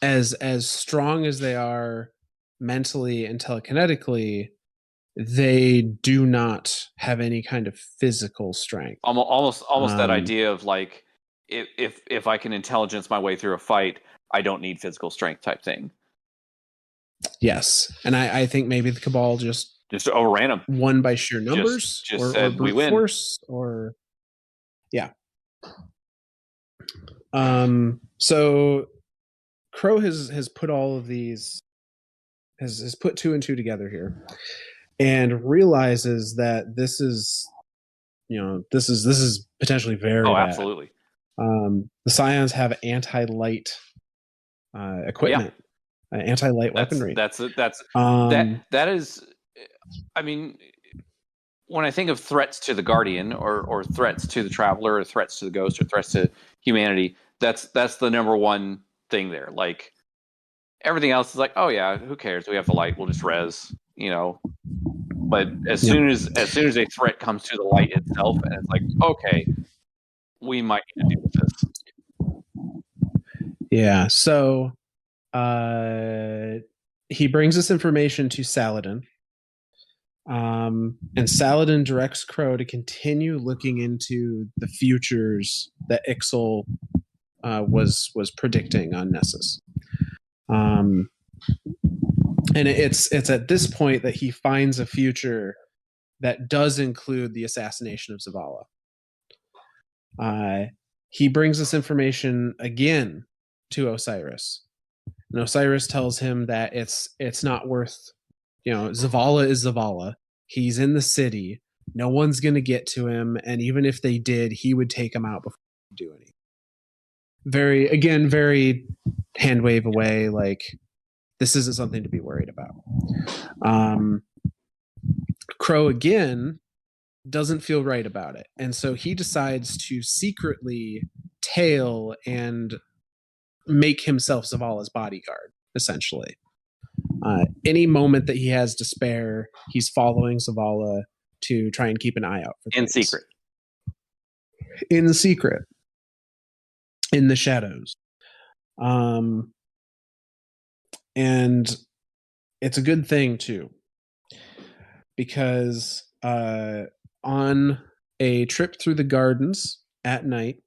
as strong as they are mentally and telekinetically, they do not have any kind of physical strength. Almost that idea of like, if I can intelligence my way through a fight, I don't need physical strength type thing. Yes, and I think maybe the Cabal just overran them, won by sheer numbers, just or brute force, or yeah. So Crow has put all of these has put two and two together here, and realizes that this is potentially very bad. Absolutely. The Scions have anti-light equipment, anti-light weaponry. That is. I mean, when I think of threats to the Guardian, or threats to the Traveler, or threats to the Ghost, or threats to humanity, that's the number one thing there. Like, everything else is like, oh yeah, who cares? We have the light. We'll just res, But as soon as a threat comes to the light itself, and it's like, okay, we might need to deal with this. Yeah. So he brings this information to Saladin. And Saladin directs Crow to continue looking into the futures that Ixal was predicting on Nessus. And it's at this point that he finds a future that does include the assassination of Zavala. He brings this information again to Osiris, and Osiris tells him that it's not worth. Zavala is Zavala. He's in the city. No one's going to get to him, and even if they did, he would take him out before he do anything. Very hand wave away, like this isn't something to be worried about. Crow again doesn't feel right about it, and so he decides to secretly tail and make himself Zavala's bodyguard, essentially. Any moment that he has to spare, he's following Zavala to try and keep an eye out for things. In secret. In the shadows. And it's a good thing, too. Because on a trip through the gardens at night,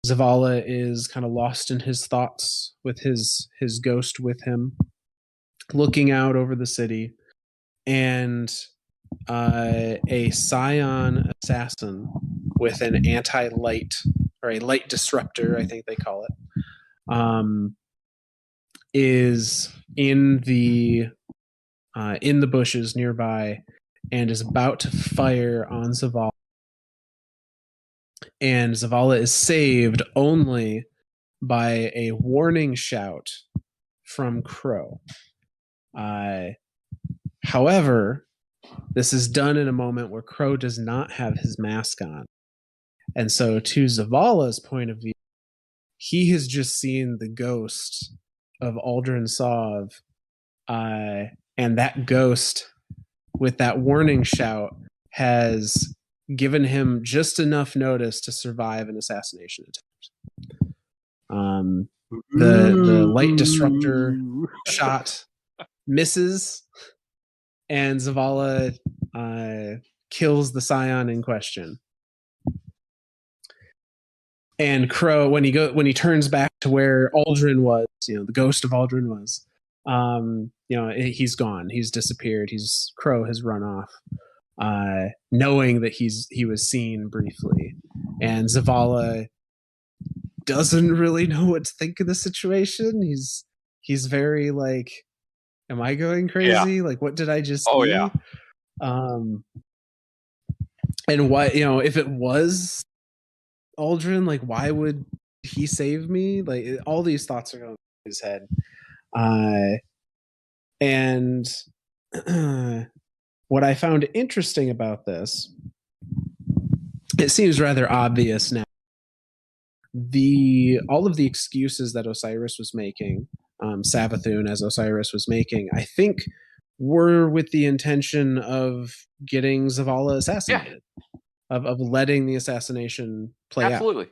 Zavala is kind of lost in his thoughts with his ghost with him, looking out over the city, and a Scion assassin with an anti-light, or a light disruptor, I think they call it, is in the bushes nearby and is about to fire on Zavala. And Zavala is saved only by a warning shout from Crow. However, this is done in a moment where Crow does not have his mask on. And so to Zavala's point of view, he has just seen the ghost of Aldrin Sov, and that ghost, with that warning shout, has given him just enough notice to survive an assassination attempt. The light disruptor shot misses, and Zavala kills the Scion in question. And Crow, when he turns back to where Aldrin was, the ghost of Aldrin was, he's gone. He's disappeared. Crow has run off, knowing that he was seen briefly. And Zavala doesn't really know what to think of the situation. He's very like, am I going crazy? Like, what did I just do? Yeah. And what, if it was Aldrin, like, why would he save me? Like, all these thoughts are going through his head. And what I found interesting about this, it seems rather obvious now. All of the excuses that Osiris was making, Savathun as Osiris was making, I think were with the intention of getting Zavala assassinated, of letting the assassination play out. Absolutely.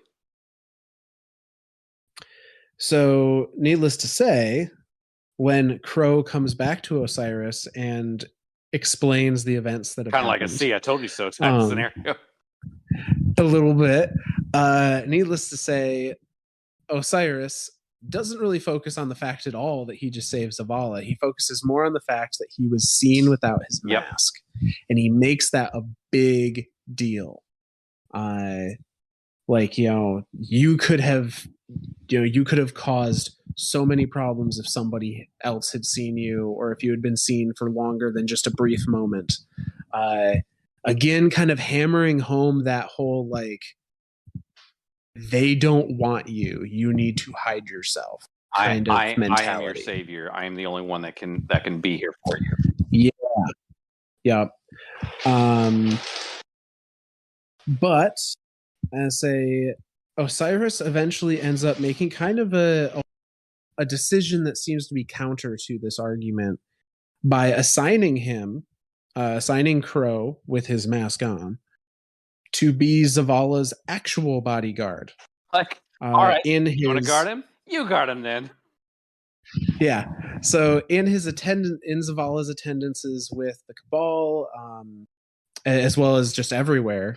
So, needless to say, when Crow comes back to Osiris and explains the events that have kind of happened, like a "see, I told you so" type scenario. A little bit. Needless to say, Osiris doesn't really focus on the fact at all that he just saved Zavala. He focuses more on the fact that he was seen without his mask. And he makes that a big deal. You could have you could have caused so many problems if somebody else had seen you, or if you had been seen for longer than just a brief moment. Again, kind of hammering home that whole like, they don't want you, you need to hide yourself kind of mentality. I am your savior. I am the only one that can be here for you. Yeah. But as Osiris eventually ends up making kind of a decision that seems to be counter to this argument by assigning Crow with his mask on to be Zavala's actual bodyguard. Like, all right, you want to guard him? You guard him then. Yeah. So in Zavala's attendances with the Cabal, as well as just everywhere,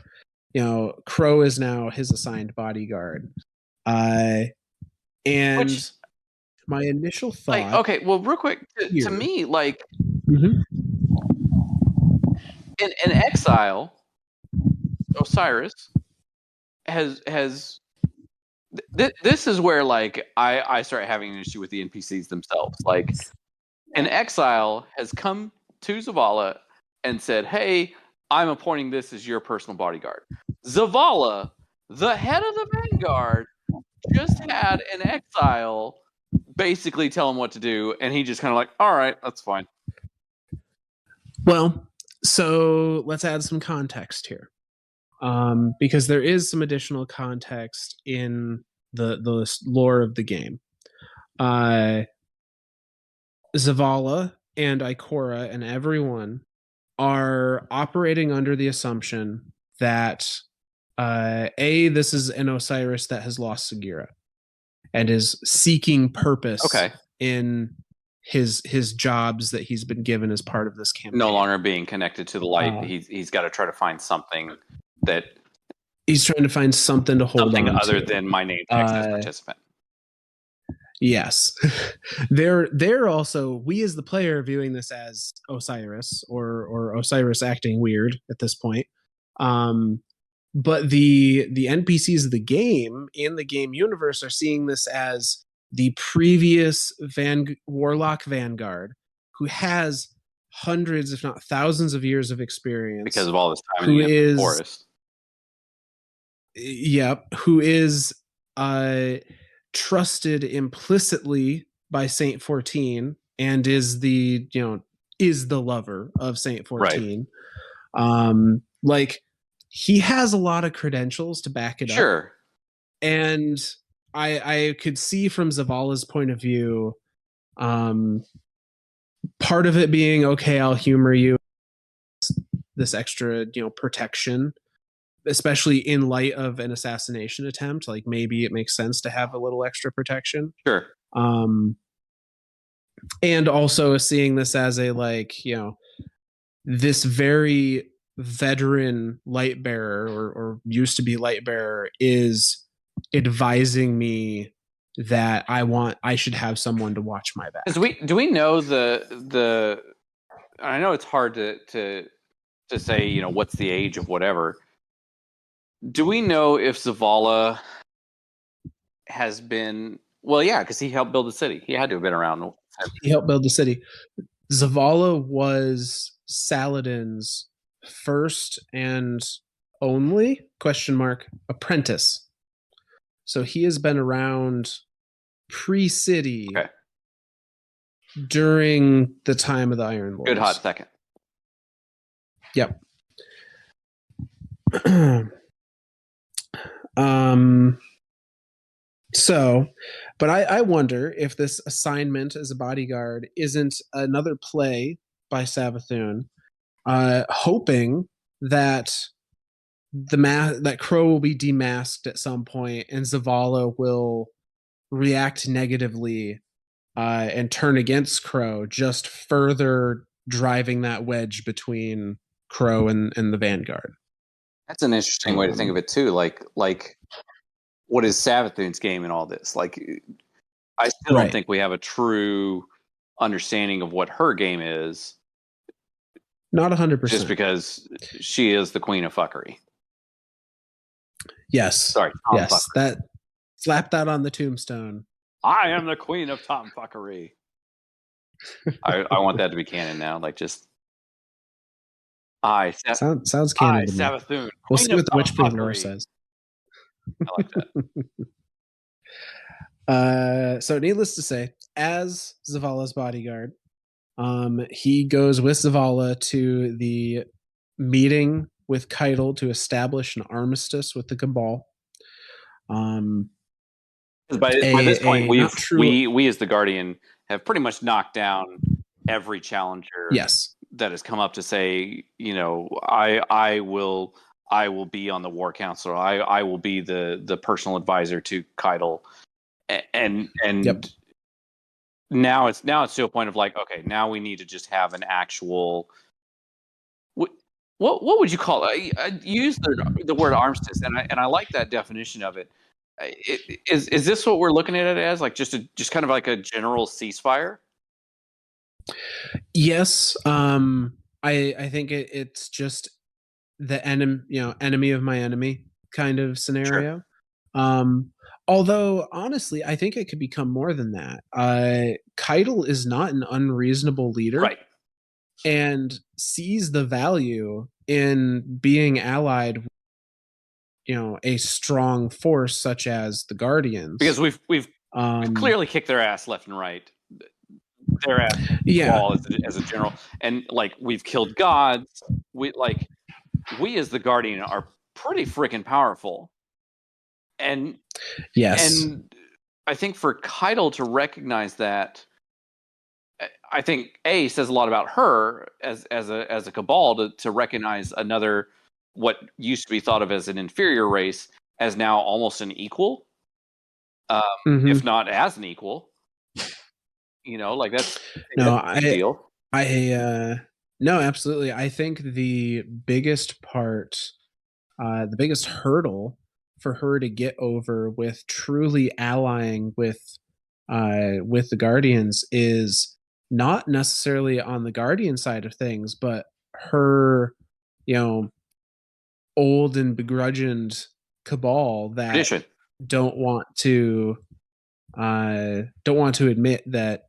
Crow is now his assigned bodyguard. And my initial thought, like, okay, well, real quick, to me, like, mm-hmm. in Exile, Osiris has this is where like I start having an issue with the NPCs themselves. Like, in Exile has come to Zavala and said, "Hey, I'm appointing this as your personal bodyguard." Zavala, the head of the Vanguard, just had an Exile basically tell him what to do, and he just kind of like, all right, that's fine. Well, so let's add some context here, because there is some additional context in the lore of the game. Zavala and Ikora and everyone are operating under the assumption that this is an Osiris that has lost Sagira and is seeking purpose in his jobs that he's been given as part of this campaign. No longer being connected to the light. He's got to try to find something that he's trying to find something to hold something on other to. than my name text as participant. Yes. they're also, we as the player viewing this as Osiris or Osiris acting weird at this point. But the NPCs of the game in the game universe are seeing this as the previous Warlock Vanguard who has hundreds, if not thousands of years of experience. Because of all this time in the forest. Yep. Who is trusted implicitly by Saint 14 and is the lover of Saint 14. Right. Like, he has a lot of credentials to back it up. Sure. And I could see from Zavala's point of view, part of it being, okay, I'll humor you, this extra, protection, especially in light of an assassination attempt. Like, maybe it makes sense to have a little extra protection. Sure. And also seeing this as a, like, this very veteran light bearer or used to be light bearer is advising me that I should have someone to watch my back. Do we know the I know it's hard to say, what's the age of whatever. Do we know if Zavala has been, well, yeah, because he helped build the city. He had to have been around. He helped build the city. Zavala was Saladin's first and only apprentice. So he has been around pre-city during the time of the Iron Lords. Good hot second. Yep. So, but I wonder if this assignment as a bodyguard isn't another play by Savathun, hoping that that Crow will be demasked at some point and Zavala will react negatively and turn against Crow, just further driving that wedge between Crow and the Vanguard. That's an interesting way to think of it too. Like what is Savathun's game in all this? Like, I still don't think we have a true understanding of what her game is. Not 100%. Just because she is the queen of fuckery. Yes. Sorry. Yes. Fuckery. Slap that on the tombstone. I am the queen of tomfuckery. I want that to be canon now. Like just Sounds canon to me. Savathun. We'll see what the Witchblade lore says. I like that. So needless to say, as Zavala's bodyguard, he goes with Zavala to the meeting with Keitel to establish an armistice with the Cabal. By this point, we as the Guardian have pretty much knocked down every challenger. Yes, that has come up to say, I will be on the War Council. I will be the personal advisor to Keitel, and Yep. now it's to a point of like, okay, now we need to just have an actual. What would you call it? I use the word armistice, and I like that definition of it. Is this what we're looking at it as? Like just kind of like a general ceasefire? Yes. I think it's just the enemy of my enemy kind of scenario. Sure. Although honestly, I think it could become more than that. Keitel is not an unreasonable leader, right? And sees the value in being allied with, a strong force such as the Guardians. Because we've clearly kicked their ass left and right. Their ass as a general, and like we've killed gods. We as the Guardian are pretty freaking powerful. And yes, and I think for Keitel to recognize that, I think says a lot about her as a Cabal to recognize another what used to be thought of as an inferior race as now almost an equal, if not as an equal. Like that's a big deal. No, absolutely. I think the biggest part, the biggest hurdle for her to get over with truly allying with the Guardians is not necessarily on the Guardian side of things, but her, old and begrudged Cabal that Tradition. don't want to admit that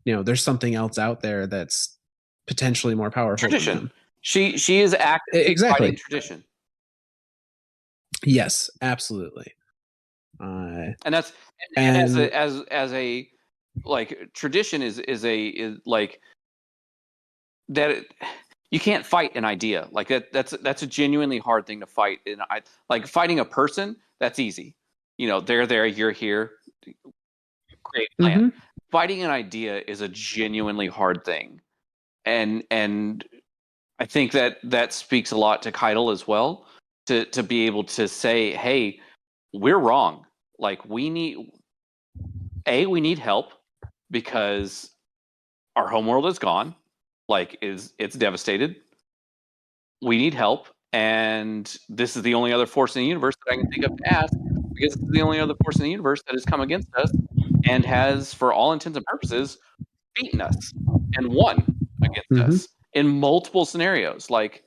there's something else out there that's potentially more powerful. Tradition. Than them. She is actively exactly fighting tradition. Yes, absolutely. And that's as a like tradition is like that. You can't fight an idea like that. That's a genuinely hard thing to fight. And like fighting a person, that's easy. They're there, you're here. Great plan. Mm-hmm. Fighting an idea is a genuinely hard thing, and I think that speaks a lot to Keitel as well to be able to say, hey, we're wrong. Like we need help because our homeworld is gone. Like it's devastated. We need help, and this is the only other force in the universe that I can think of to ask, because it's the only other force in the universe that has come against us and has, for all intents and purposes, beaten us and won against us in multiple scenarios. Like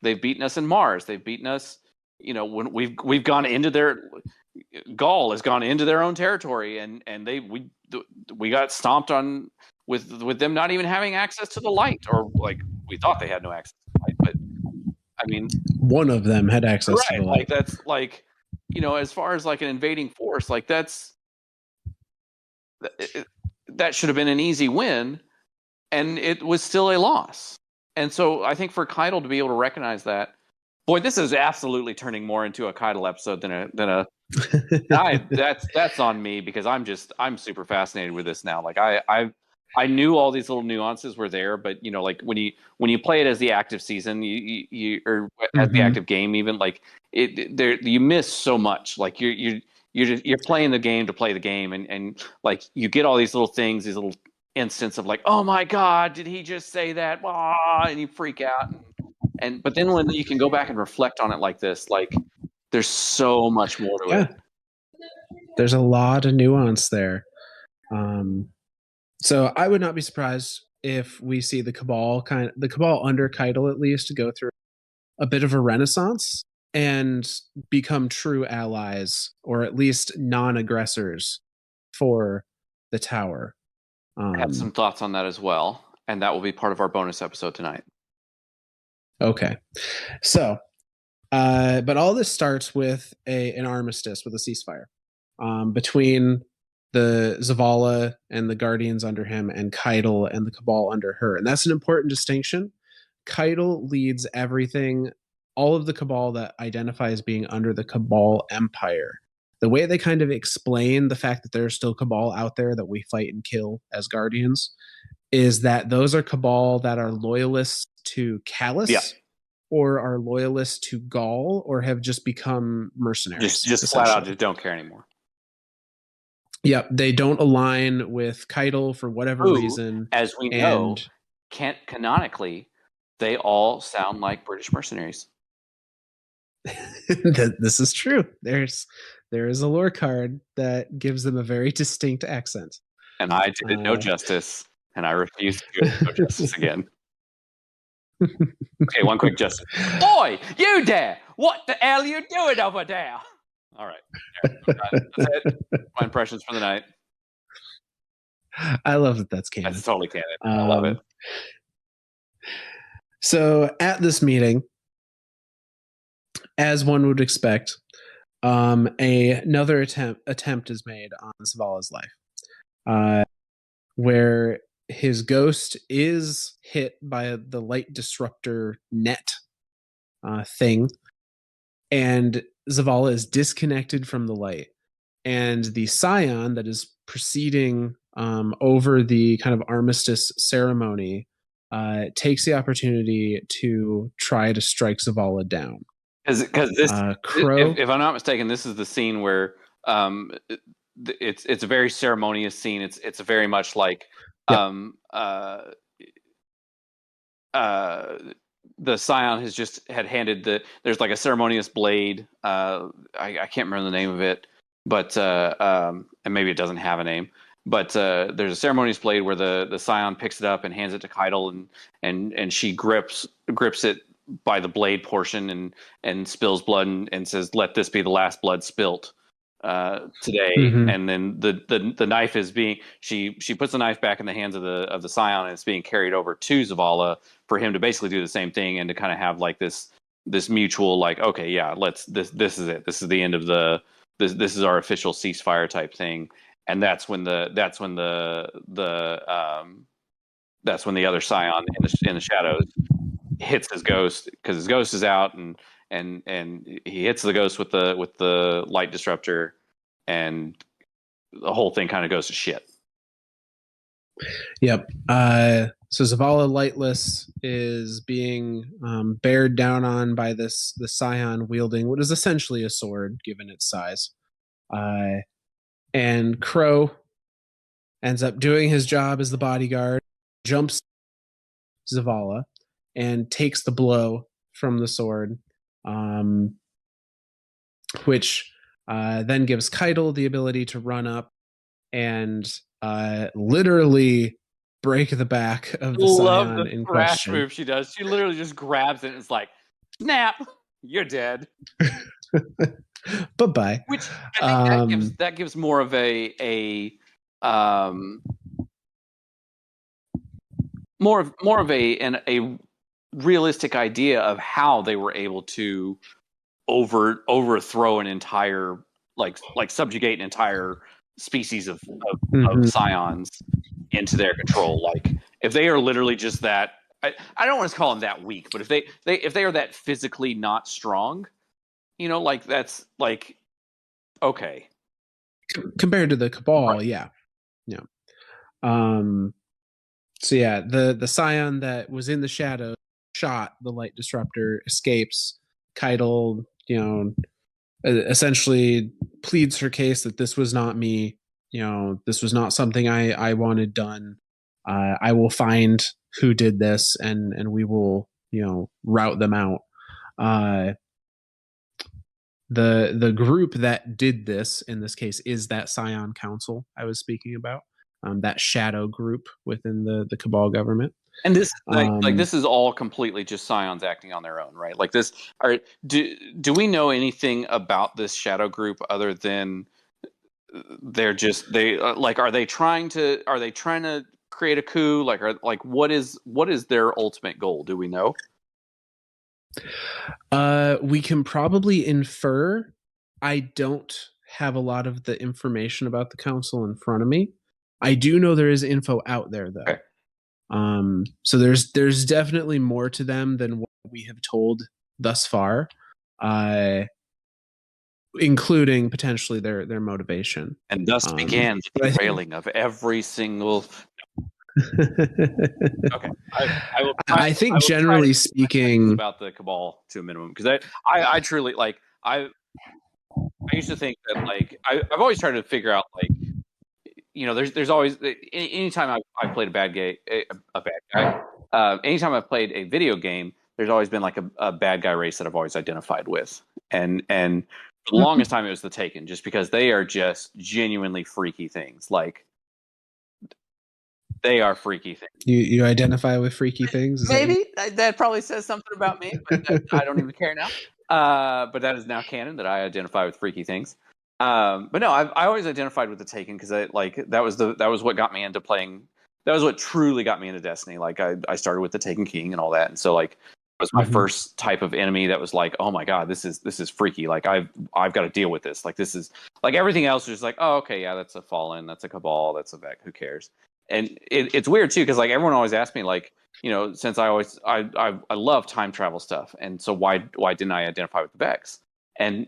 they've beaten us in Mars, they've beaten us. When we've gone into their Gaul has gone into their own territory, and we got stomped on with them not even having access to the light, or like we thought they had no access to the light, but I mean, one of them had access to the light. Like that's like, as far as like an invading force, like that should have been an easy win, and it was still a loss. And so I think for Keitel to be able to recognize that, boy, this is absolutely turning more into a Keitel episode than a. That's on me, because I'm super fascinated with this now. Like I knew all these little nuances were there, but like when you play it as the active season, you or as the active game, even like you miss so much. Like you're playing the game to play the game, and like you get all these little things, these little instances of like, oh my god, did he just say that? And you freak out, but then when you can go back and reflect on it like this, like there's so much more to it. There's a lot of nuance there. So I would not be surprised if we see the Cabal under Keitel at least go through a bit of a renaissance. and become true allies, or at least non-aggressors for the tower. I have some thoughts on that as well, and that will be part of our bonus episode tonight. Okay. So, but all this starts with an armistice, with a ceasefire between the Zavala and the Guardians under him, and Keitel and the Cabal under her. And that's an important distinction. Keitel leads everything, all of the Cabal that identify as being under the Cabal Empire. The way they kind of explain the fact that there are still Cabal out there that we fight and kill as Guardians is that those are Cabal that are loyalists to Callus, or are loyalists to Gaul, or have just become mercenaries. Just flat out just don't care anymore. Yep, they don't align with Keitel for whatever reason. As we know, canonically, they all sound like British mercenaries. This is true. There is a lore card that gives them a very distinct accent. And I did it no justice, and I refuse to do it no justice again. Okay, one quick justice. Oi, you there! What the hell are you doing over there? All right. That's it. My impressions for the night. I love that that's canon. That's totally canon. I love it. So at this meeting, as one would expect, another attempt is made on Zavala's life, where his ghost is hit by the light disruptor net thing, and Zavala is disconnected from the light. And the scion that is proceeding over the kind of armistice ceremony takes the opportunity to try to strike Zavala down. Because this, Crow, if I'm not mistaken, this is the scene where it's a very ceremonious scene. It's very much like the scion had handed there's like a ceremonious blade. I can't remember the name of it, but and maybe it doesn't have a name. But there's a ceremonious blade where the scion picks it up and hands it to Keitel, and she grips it by the blade portion and spills blood and says, "Let this be the last blood spilt today." Mm-hmm. And then the knife is being she puts the knife back in the hands of the scion, and it's being carried over to Zavala for him to basically do the same thing and to kind of have like this mutual like, okay, yeah, this is it. This is the end of this is our official ceasefire type thing. And that's when the other scion in the shadows hits his ghost, because his ghost is out, and he hits the ghost with the light disruptor, and the whole thing kind of goes to shit. Yep. So Zavala Lightless is being bared down on by the scion wielding what is essentially a sword, given its size. And Crow ends up doing his job as the bodyguard, jumps Zavala, and takes the blow from the sword, which then gives Keitel the ability to run up and literally break the back of the scion in question. Move she does. She literally just grabs it and it's like, snap, you're dead. Bye-bye. Which I think that gives more of a realistic idea of how they were able to overthrow an entire like subjugate an entire species of scions into their control. Like if they are literally just that, I don't want to call them that weak, but if they are that physically not strong, like that's like okay compared to the Cabal, right. yeah. So yeah, the scion that was in the shadow shot the light disruptor, escapes. Keitel, essentially pleads her case that this was not me. This was not something I wanted done. I will find who did this, and we will, rout them out. The group that did this in this case is that Scion Council I was speaking about. that shadow group within the Cabal government. And this this is all completely just Scions acting on their own, right? Like this. Do we know anything about this shadow group other than they're just are they trying to create a coup? What is their ultimate goal? Do we know? We can probably infer. I don't have a lot of the information about the council in front of me. I do know there is info out there, though. Okay. So there's definitely more to them than what we have told thus far, including potentially their motivation. And thus began the derailing of every single. Okay, I think generally speaking about the Cabal to a minimum, because I truly I used to think that I've always tried to figure out there's always anytime I've played a bad guy, anytime I've played a video game, there's always been a bad guy race that I've always identified with, and for the longest time it was the Taken, just because they are just genuinely freaky things. They are freaky things. You identify with freaky things? Maybe that probably says something about me, but I don't even care now. But that is now canon that I identify with freaky things. But no, I always identified with the Taken because that was what got me into playing. That was what truly got me into Destiny. I started with the Taken King and all that, and so it was my first type of enemy that was oh my god, this is freaky. I've got to deal with this. This is everything else is just oh okay, yeah, that's a Fallen, that's a Cabal, that's a Vec. Who cares? And it's weird too because everyone always asks me since I love time travel stuff, and so why didn't I identify with the Vex? And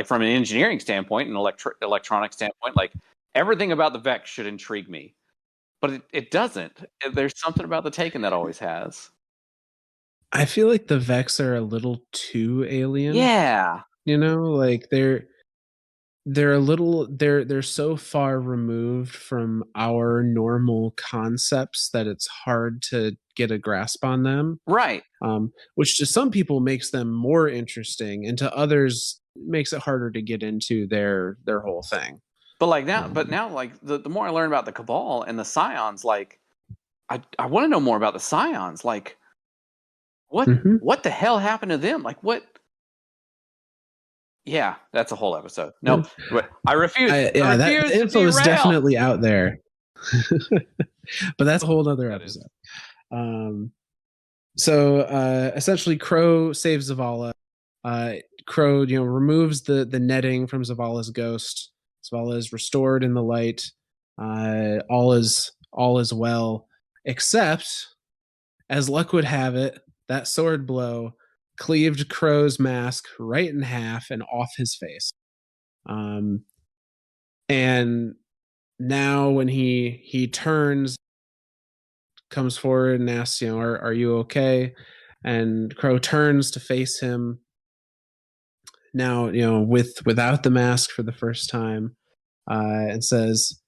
from an engineering standpoint and electronic standpoint, everything about the Vex should intrigue me, but it doesn't. There's something about the Taken that always has. I feel like the Vex are a little too alien. Yeah, they're a little they're so far removed from our normal concepts that it's hard to get a grasp on them, right? Which to some people makes them more interesting, and to others makes it harder to get into their whole thing. But now the more I learn about the Cabal and the Scions, I want to know more about the Scions. What the hell happened to them? What? Yeah, that's a whole episode. No, I refuse. That info is definitely out there, but that's a whole other episode. So essentially, Crow saves Zavala. Crow, removes the netting from Zavala's ghost. Zavala is restored in the light. All is well, except, as luck would have it, that sword blow cleaved Crow's mask right in half and off his face. And now when he turns, comes forward and asks, are you okay? And Crow turns to face him. Now, without the mask for the first time, and says,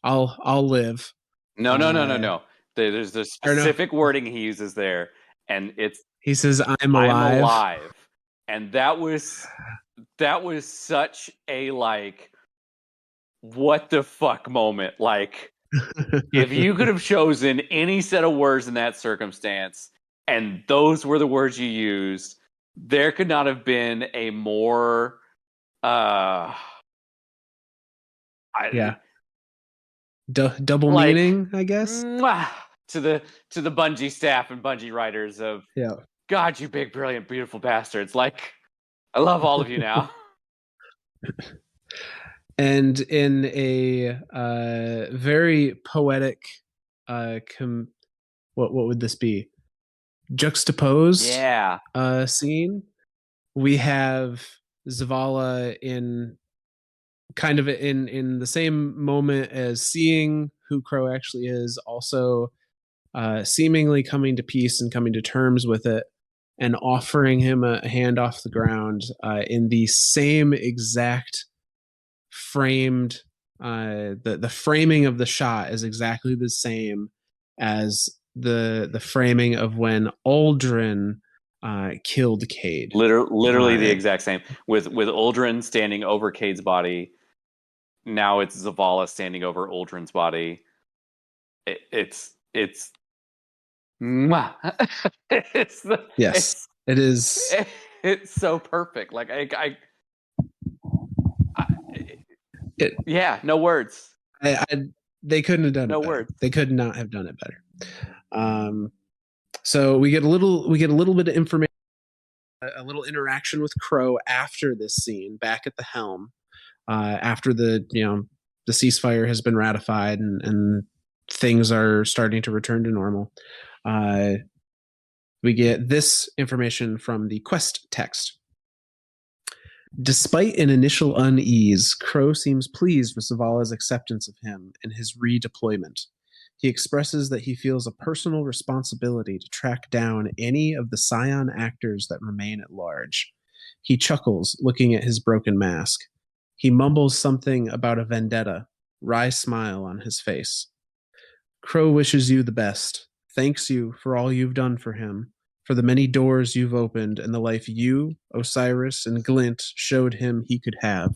I'll live. No. There's the specific wording he uses there, and he says, I'm alive. And that was such a what the fuck moment. If you could have chosen any set of words in that circumstance, and those were the words you used, there could not have been a more double meaning, I guess, to the Bungie staff and Bungie writers of God, you big, brilliant, beautiful bastards. I love all of you now. And in a very poetic, what would this be? Juxtaposed scene. We have Zavala in kind of in the same moment as seeing who Crow actually is, also seemingly coming to peace and coming to terms with it, and offering him a hand off the ground in the same exact framed. The framing of the shot is exactly the same as the framing of when Aldrin killed Cade. Literally the exact same. With Aldrin standing over Cade's body. Now it's Zavala standing over Aldrin's body. it's mwah. it's the, Yes, it is. it's so perfect. Like yeah, no words. They couldn't have done No it better. words. They could not have done it better. So we get a little bit of information, a little interaction with Crow after this scene, back at the helm, after the ceasefire has been ratified and things are starting to return to normal. We get this information from the quest text. Despite an initial unease, Crow seems pleased with Zavala's acceptance of him and his redeployment. He expresses that he feels a personal responsibility to track down any of the Scion actors that remain at large. He chuckles, looking at his broken mask. He mumbles something about a vendetta, wry smile on his face. Crow wishes you the best, thanks you for all you've done for him, for the many doors you've opened and the life you, Osiris, and Glint showed him he could have.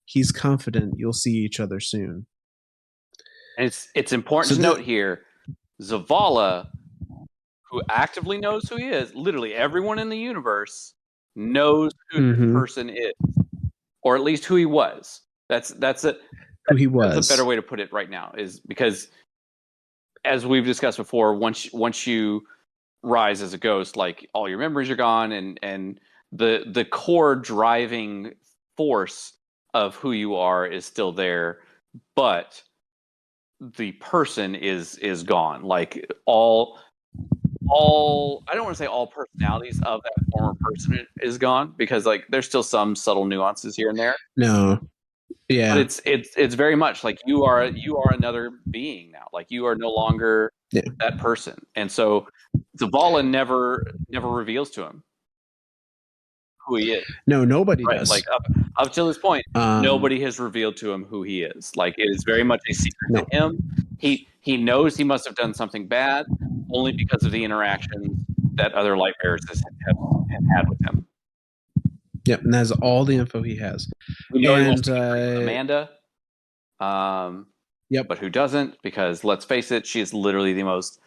He's confident you'll see each other soon. And it's important to note here, Zavala, who actively knows who he is, literally everyone in the universe knows who this person is, or at least who he was. That's who he was. That's a better way to put it right now, is because, as we've discussed before, once you rise as a ghost, like all your memories are gone, and the core driving force of who you are is still there, but the person is gone. Like all I don't want to say all personalities of that former person is gone, because like there's still some subtle nuances here and there. No. Yeah. But it's very much like you are another being now. Like you are no longer that person. And so Zavala never reveals to him who he is. No, nobody does. Like up till this point, nobody has revealed to him who he is. Like it is very much a secret to him. He knows he must have done something bad only because of the interactions that other light bearers have had with him. Yep, and that's all the info he has. We know he wants to get with Amanda. Yep. But who doesn't? Because let's face it, she is literally the most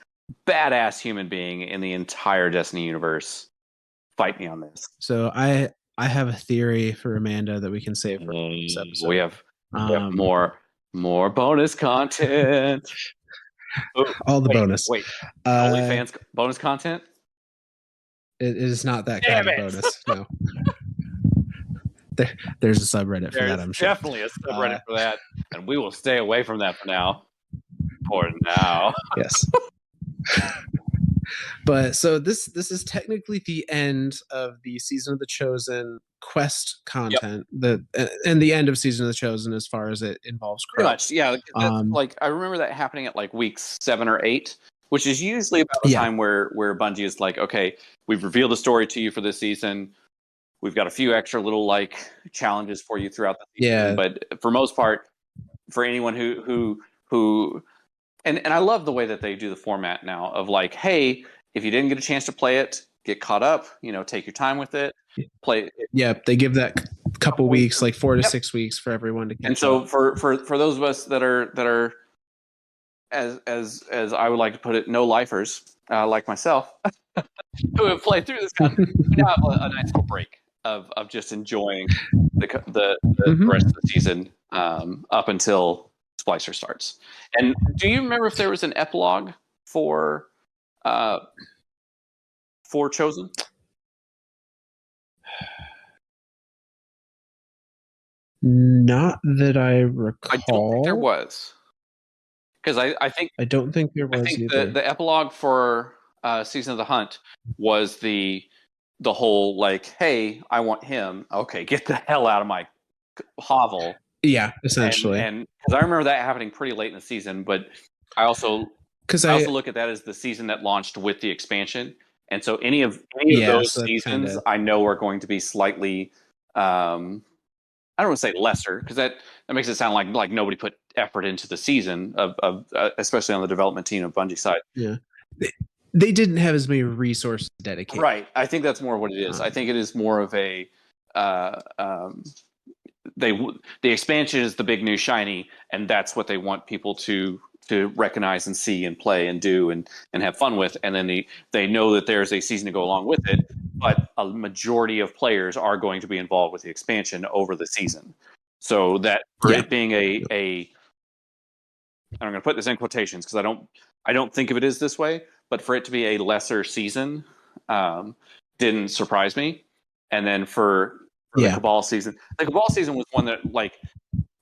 badass human being in the entire Destiny universe. Fight me on this. So I have a theory for Amanda that we can save for this episode. We have more bonus content. All the bonus. Wait, OnlyFans bonus content? It is not that kind of bonus. No. There's a subreddit for that, I'm sure. Definitely a subreddit for that, and we will stay away from that for now. For now. Yes. But so this is technically the end of the Season of the Chosen quest content, and the end of Season of the Chosen as far as it involves Crow. Pretty much, yeah. Like I remember that happening at like week 7 or 8, which is usually about the time where Bungie is like, okay, we've revealed a story to you for this season. We've got a few extra little like challenges for you throughout the season. Yeah. But for most part, for anyone who and I love the way that they do the format now of like, hey, if you didn't get a chance to play it, get caught up, take your time with it, play it. Yeah, they give that couple weeks, like 4 to 6 weeks for everyone to catch up. And so for those of us that are as I would like to put it, no lifers, like myself, who have played through this content, we now have a nice little break of just enjoying the rest of the season up until Splicer starts. And do you remember if there was an epilogue for Chosen? Not that I recall. I don't think there was, because I don't think there was. I think either. The epilogue for Season of the Hunt was the whole like, hey, I want him. Okay, get the hell out of my hovel. Yeah, essentially. And because I remember that happening pretty late in the season, but I also look at that as the season that launched with the expansion. And so any of those seasons, I know are going to be slightly, I don't want to say lesser, because that makes it sound like nobody put effort into the season of especially on the development team of Bungie side. Yeah, they didn't have as many resources dedicated. Right. I think that's more what it is. I think it is more of a the expansion is the big new shiny, and that's what they want people to to recognize and see and play and do and have fun with, and then they know that there's a season to go along with it, but a majority of players are going to be involved with the expansion over the season. So that for it being a I'm going to put this in quotations because I don't think of it as this way, but for it to be a lesser season didn't surprise me. And then for the Cabal season was one that, like,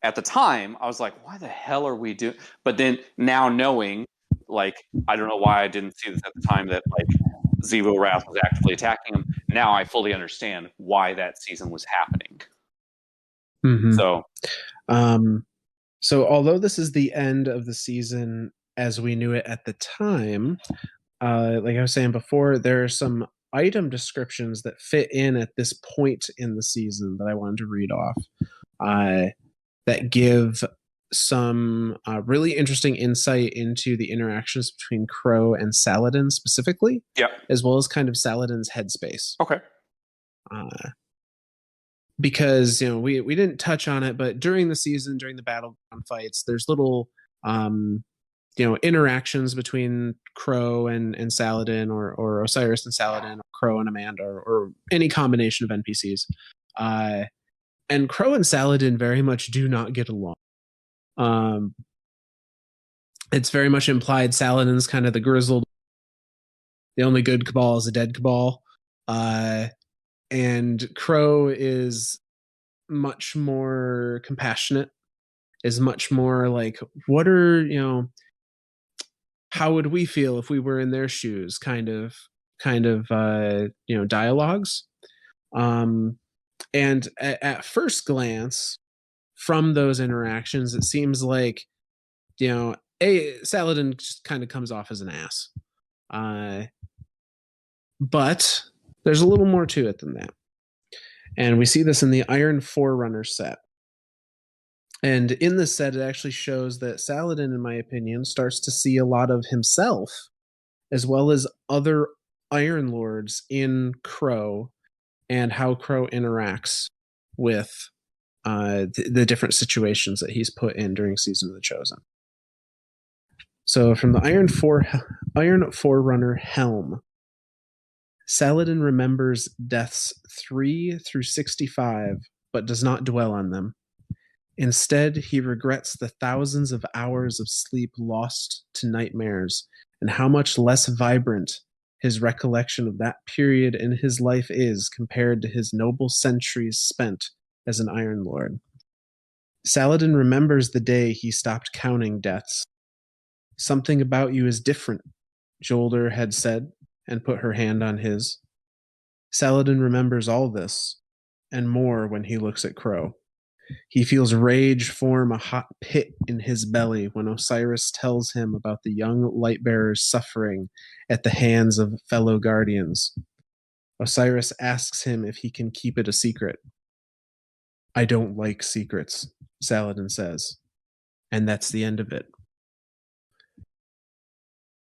at the time I was like, why the hell are we doing? But then now knowing, like, I don't know why I didn't see this at the time, that like Zevo Wrath was actively attacking him. Now I fully understand why that season was happening. Mm-hmm. So although this is the end of the season as we knew it at the time, like I was saying before, there are some item descriptions that fit in at this point in the season that I wanted to read off, that give some really interesting insight into the interactions between Crow and Saladin specifically, as well as kind of Saladin's headspace. Okay. Because, you know, we didn't touch on it, but during the season, during the battleground fights, there's little you know, interactions between Crow and Saladin, or Osiris and Saladin, or Crow and Amanda, or any combination of NPCs. And Crow and Saladin very much do not get along. It's very much implied Saladin's kind of the grizzled, the only good Cabal is a dead Cabal. And Crow is much more compassionate, is much more like, what are, you know, how would we feel if we were in their shoes, kind of you know, dialogues. And at first glance from those interactions, it seems like, you know, Saladin just kind of comes off as an ass. But there's a little more to it than that. And we see this in the Iron Forerunner set. And in this set, it actually shows that Saladin, in my opinion, starts to see a lot of himself, as well as other Iron Lords in Crow, and how Crow interacts with the different situations that he's put in during Season of the Chosen. So from the Iron Forerunner Helm, Saladin remembers deaths 3 through 65, but does not dwell on them. Instead, he regrets the thousands of hours of sleep lost to nightmares, and how much less vibrant his recollection of that period in his life is compared to his noble centuries spent as an Iron Lord. Saladin remembers the day he stopped counting deaths. Something about you is different, Jolder had said, and put her hand on his. Saladin remembers all this, and more when he looks at Crow. He feels rage form a hot pit in his belly when Osiris tells him about the young Lightbearer's suffering at the hands of fellow guardians. Osiris asks him if he can keep it a secret. I don't like secrets, Saladin says. And that's the end of it.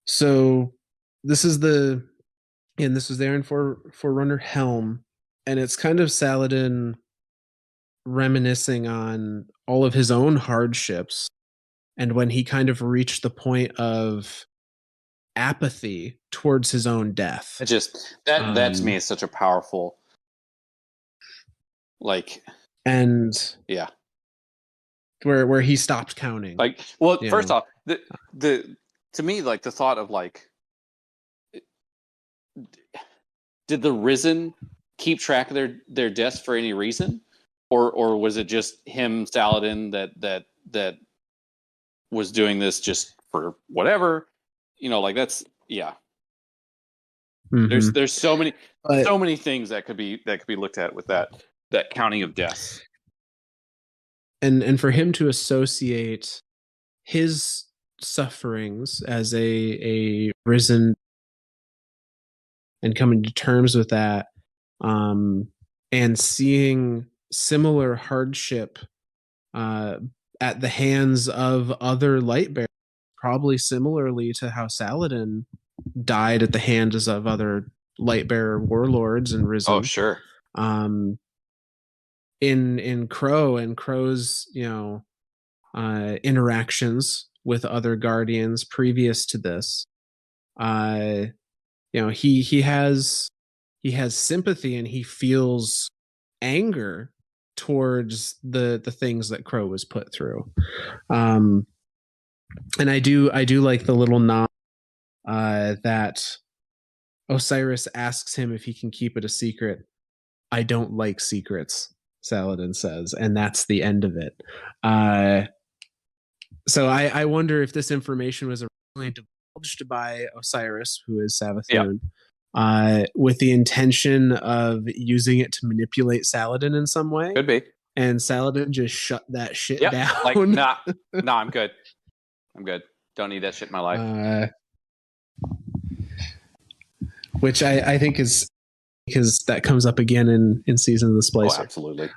So this is the Iron Forerunner Helm, and it's kind of Saladin reminiscing on all of his own hardships, and when he kind of reached the point of apathy towards his own death. It just that to me is such a powerful, like, and yeah, where he stopped counting. Like, well, first off, the to me, like, the thought of, like, did the Risen keep track of their deaths for any reason? Or was it just him, Saladin, that was doing this just for whatever? You know, like, that's, yeah. Mm-hmm. There's so many things that could be looked at with that counting of deaths. And for him to associate his sufferings as a Risen and coming to terms with that, and seeing similar hardship at the hands of other Lightbearers, probably similarly to how Saladin died at the hands of other Lightbearer warlords and Risen. Oh, sure. In Crow and Crow's, interactions with other guardians previous to this. He has sympathy and he feels anger towards the things that Crow was put through. And I do like the little nod that Osiris asks him if he can keep it a secret. I don't like secrets, Saladin says, and that's the end of it. So I wonder if this information was originally divulged by Osiris, who is Savathun, with the intention of using it to manipulate Saladin in some way. Could be. And Saladin just shut that shit down. Like, nah, I'm good. I'm good. Don't need that shit in my life. Which I think is because that comes up again in Season of the Splicer. Oh, absolutely.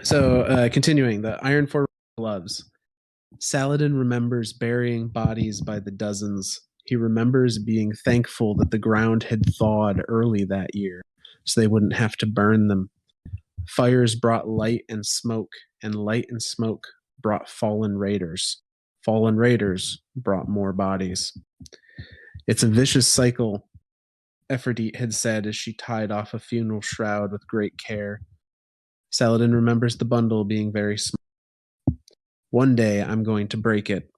So continuing, the Iron Four gloves. Saladin remembers burying bodies by the dozens. He remembers being thankful that the ground had thawed early that year, so they wouldn't have to burn them. Fires brought light and smoke, and light and smoke brought fallen raiders. Fallen raiders brought more bodies. It's a vicious cycle, Ephrodite had said as she tied off a funeral shroud with great care. Saladin remembers the bundle being very small. One day I'm going to break it.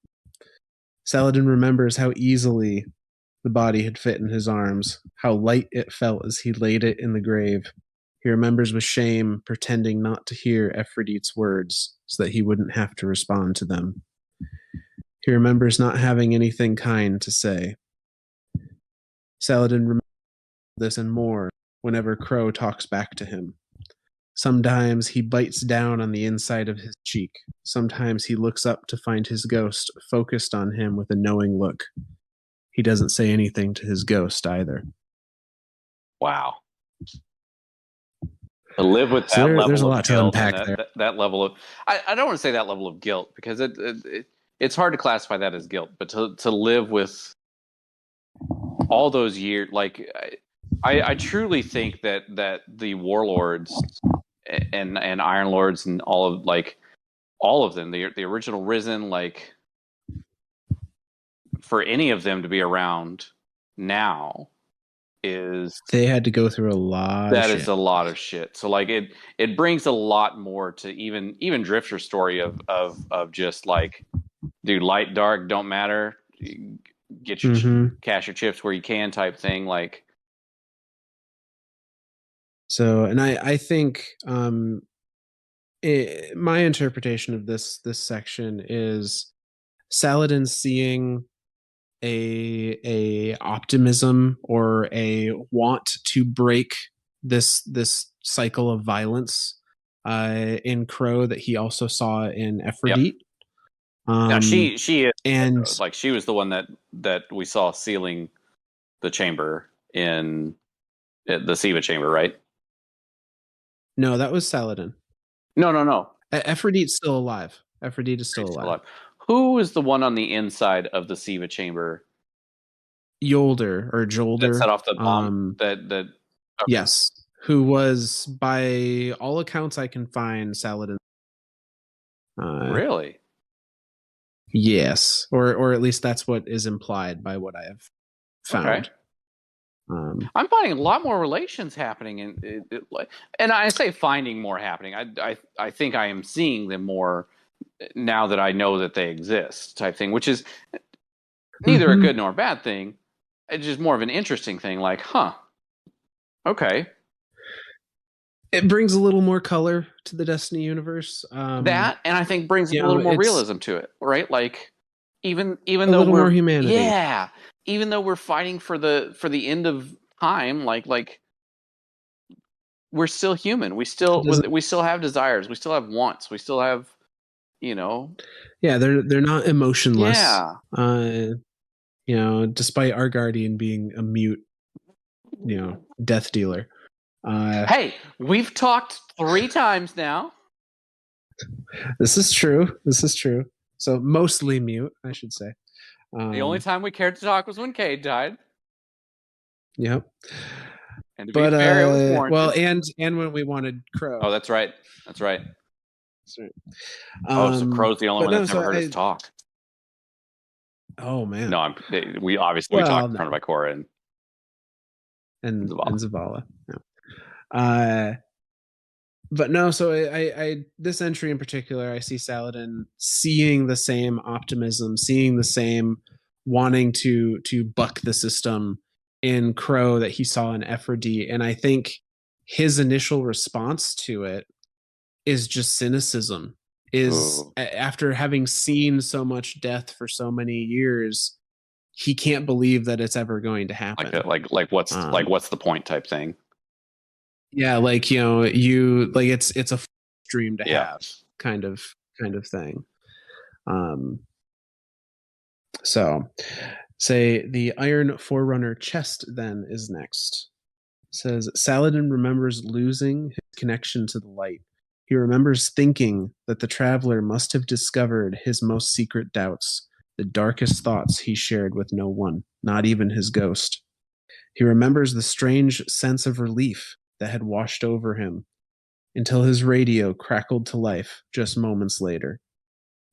Saladin remembers how easily the body had fit in his arms, how light it felt as he laid it in the grave. He remembers with shame, pretending not to hear Ephrodite's words so that he wouldn't have to respond to them. He remembers not having anything kind to say. Saladin remembers this and more whenever Crow talks back to him. Sometimes he bites down on the inside of his cheek. Sometimes he looks up to find his ghost focused on him with a knowing look. He doesn't say anything to his ghost either. Wow. To live with that level there's a of lot to guilt unpack and there. that level of, I don't want to say that level of guilt because it's hard to classify that as guilt, but to live with all those years, like I truly think that the warlords and Iron Lords and all of them, the original Risen, like for any of them to be around now is they had to go through a lot that of is shit. a lot of shit. So like it brings a lot more to even Drifter's story of just like, dude, light, dark, don't matter. Get your cash your chips where you can type thing. Like, so, and I think my interpretation of this section is Saladin seeing a optimism or a want to break this cycle of violence in Crow that he also saw in Ephrodite. Yep. Now she is, and like she was the one that we saw sealing the chamber in the Siva chamber, right? No, that was Saladin. No. Ephrodite's still alive. Ephrodite is still alive. Who is the one on the inside of the Siva chamber? Yolder or Jolder. That set off the bomb. Okay. Yes. Who was, by all accounts I can find, Saladin. Really? Yes. Or at least that's what is implied by what I have found. Okay. I'm finding a lot more relations happening, and I say finding more happening. I think I am seeing them more now that I know that they exist, type thing, which is neither a good nor a bad thing. It's just more of an interesting thing. Like, huh? Okay. It brings a little more color to the Destiny universe. That, and I think brings a little more realism to it, right? Like, even though a little more humanity. Yeah. Even though we're fighting for the end of time, like we're still human. We still have desires. We still have wants. We still have, Yeah, they're not emotionless. Yeah. Despite our guardian being a mute, death dealer. Hey, we've talked 3 times now. This is true. So mostly mute, I should say. The only time we cared to talk was when Cade died. Yep. And to be fair, it was warranted. Well, and when we wanted Crow. Oh, that's right. That's right. So Crow's the only one that's never heard us talk. Oh man. No, we talked in front of Ikora and Zavala. No. But no, so I this entry in particular, I see Saladin seeing the same optimism, seeing the same wanting to buck the system in Crow that he saw in Ephrodite, and I think his initial response to it is just cynicism. After having seen so much death for so many years, he can't believe that it's ever going to happen. Like what's the point type thing. Yeah, like it's a dream to have kind of thing. So say the Iron Forerunner chest then is next. It says Saladin remembers losing his connection to the light. He remembers thinking that the traveler must have discovered his most secret doubts, the darkest thoughts he shared with no one, not even his ghost. He remembers the strange sense of relief that had washed over him until his radio crackled to life just moments later.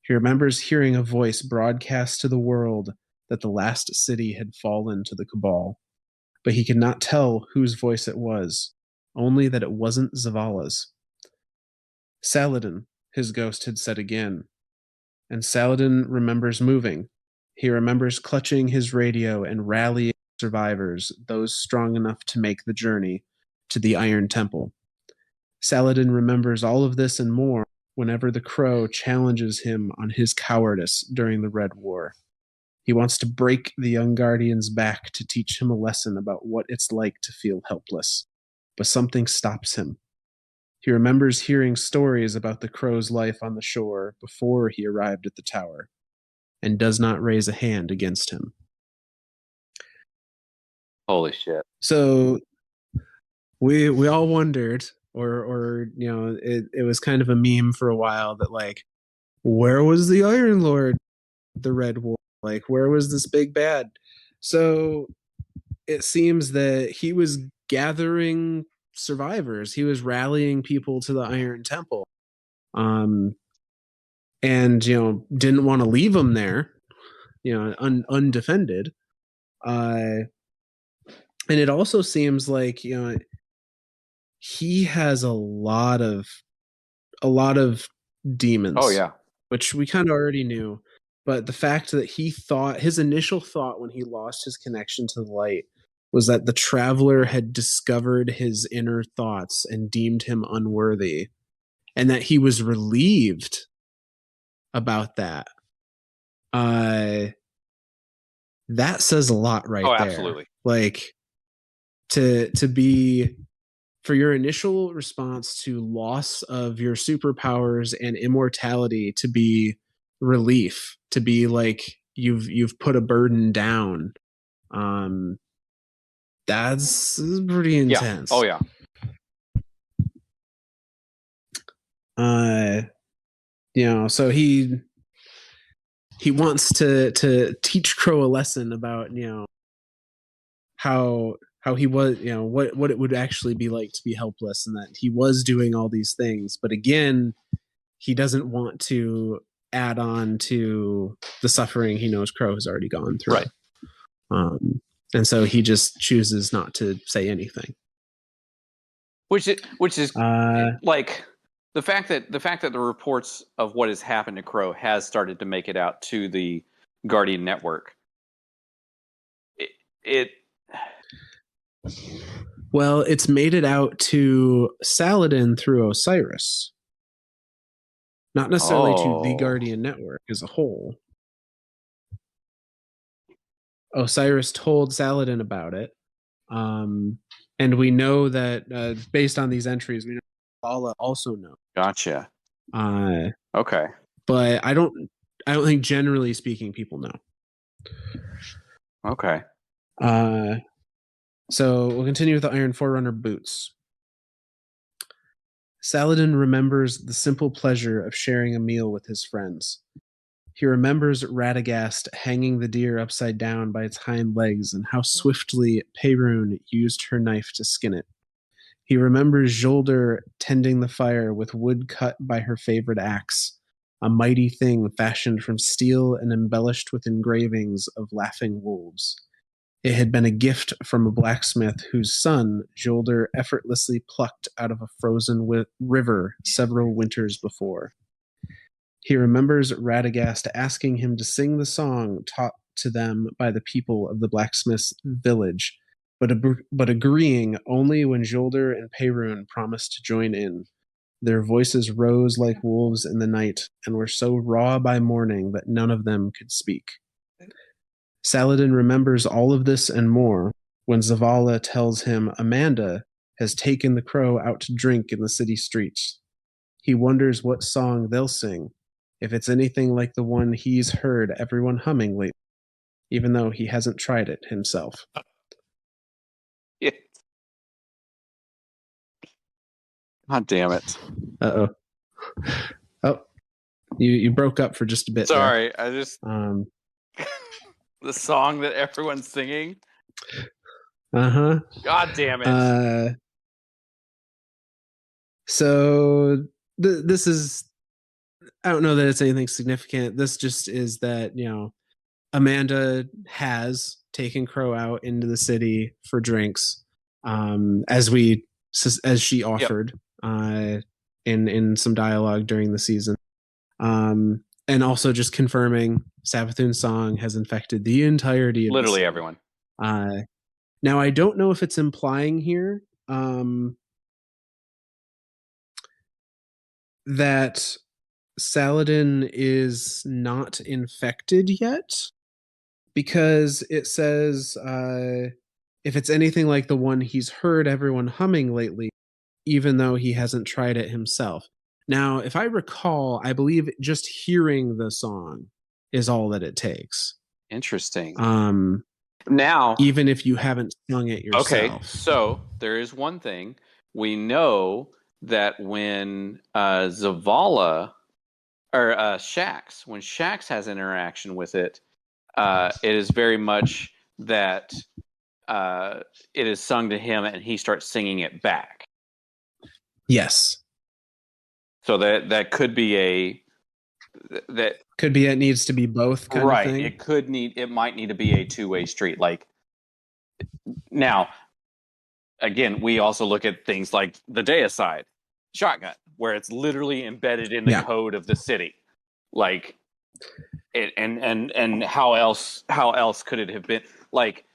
He remembers hearing a voice broadcast to the world that the last city had fallen to the Cabal, but he could not tell whose voice it was, only that it wasn't Zavala's. Saladin, his ghost had said again, and Saladin remembers moving. He remembers clutching his radio and rallying survivors, those strong enough to make the journey to the Iron Temple. Saladin remembers all of this and more whenever the Crow challenges him on his cowardice during the Red War. He wants to break the young Guardian's back to teach him a lesson about what it's like to feel helpless, but something stops him. He remembers hearing stories about the Crow's life on the shore before he arrived at the tower, and does not raise a hand against him. Holy shit. So we all wondered, or it was kind of a meme for a while that, like, where was the Iron Lord, the Red War? Like, where was this big bad? So it seems that he was gathering survivors. He was rallying people to the Iron Temple. And didn't want to leave them there, undefended. And it also seems like, he has a lot of demons. Oh yeah. Which we kind of already knew. But the fact that his initial thought when he lost his connection to the light was that the traveler had discovered his inner thoughts and deemed him unworthy, and that he was relieved about that. That says a lot right there. Absolutely. Like, to be, for your initial response to loss of your superpowers and immortality to be relief, to be like you've put a burden down. That's pretty intense. Yeah. Oh yeah. So he wants to teach Crow a lesson about, how he was, what it would actually be like to be helpless, and that he was doing all these things, but again, he doesn't want to add on to the suffering he knows Crow has already gone through. Right. And so he just chooses not to say anything. Which is like the fact that the reports of what has happened to Crow has started to make it out to the Guardian network. Well, it's made it out to Saladin through Osiris. Not necessarily to the Guardian network as a whole. Osiris told Saladin about it. And we know that based on these entries, we know Allah also knows. Gotcha. Okay. But I don't think, generally speaking, people know. Okay. So we'll continue with the Iron Forerunner boots. Saladin remembers the simple pleasure of sharing a meal with his friends. He remembers Radagast hanging the deer upside down by its hind legs, and how swiftly Perun used her knife to skin it. He remembers Jolder tending the fire with wood cut by her favorite axe, a mighty thing fashioned from steel and embellished with engravings of laughing wolves. It had been a gift from a blacksmith whose son Jolder effortlessly plucked out of a frozen river several winters before. He remembers Radagast asking him to sing the song taught to them by the people of the blacksmith's village, but agreeing only when Jolder and Perun promised to join in. Their voices rose like wolves in the night and were so raw by morning that none of them could speak. Saladin remembers all of this and more when Zavala tells him Amanda has taken the crow out to drink in the city streets. He wonders what song they'll sing, if it's anything like the one he's heard everyone humming lately, even though he hasn't tried it himself. Yeah. God damn it. Uh-oh. Oh, you broke up for just a bit. Sorry, there. I just the song that everyone's singing. Uh-huh. God damn it. So this is, I don't know that it's anything significant. This just is that, you know, Amanda has taken Crow out into the city for drinks, as she offered in some dialogue during the season, and also just confirming Savathun's song has infected the entirety of literally the city. everyone. Now I don't know if it's implying here that Saladin is not infected yet, because it says if it's anything like the one he's heard everyone humming lately, even though he hasn't tried it himself. Now, if I recall, I believe just hearing the song is all that it takes. Interesting. Now, even if you haven't sung it yourself. Okay, so there is one thing. We know that when Zavala or Shax, when Shax has interaction with it, it is very much that it is sung to him and he starts singing it back. Yes. So that could be it needs to be both kind of thing. It might need to be a two-way street. Like, now, again, we also look at things like the deicide shotgun, where it's literally embedded in the code of the city. Like, it and how else could it have been? Like,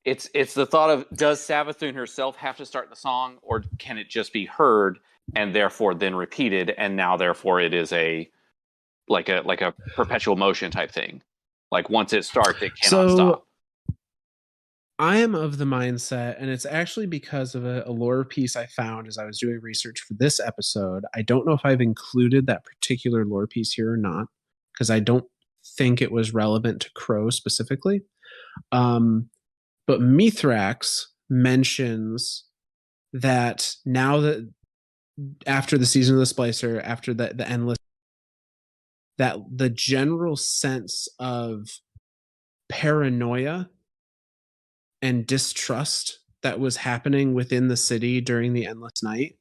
it's the thought of, does Savathun herself have to start the song, or can it just be heard and therefore then repeated, and now therefore it is a perpetual motion type thing? Like, once it starts, it cannot stop. I am of the mindset, and it's actually because of a lore piece I found as I was doing research for this episode. I don't know if I've included that particular lore piece here or not, because I don't think it was relevant to Crow specifically. But Mithrax mentions that now that after the season of the Splicer, after the endless, that the general sense of paranoia and distrust that was happening within the city during the Endless Night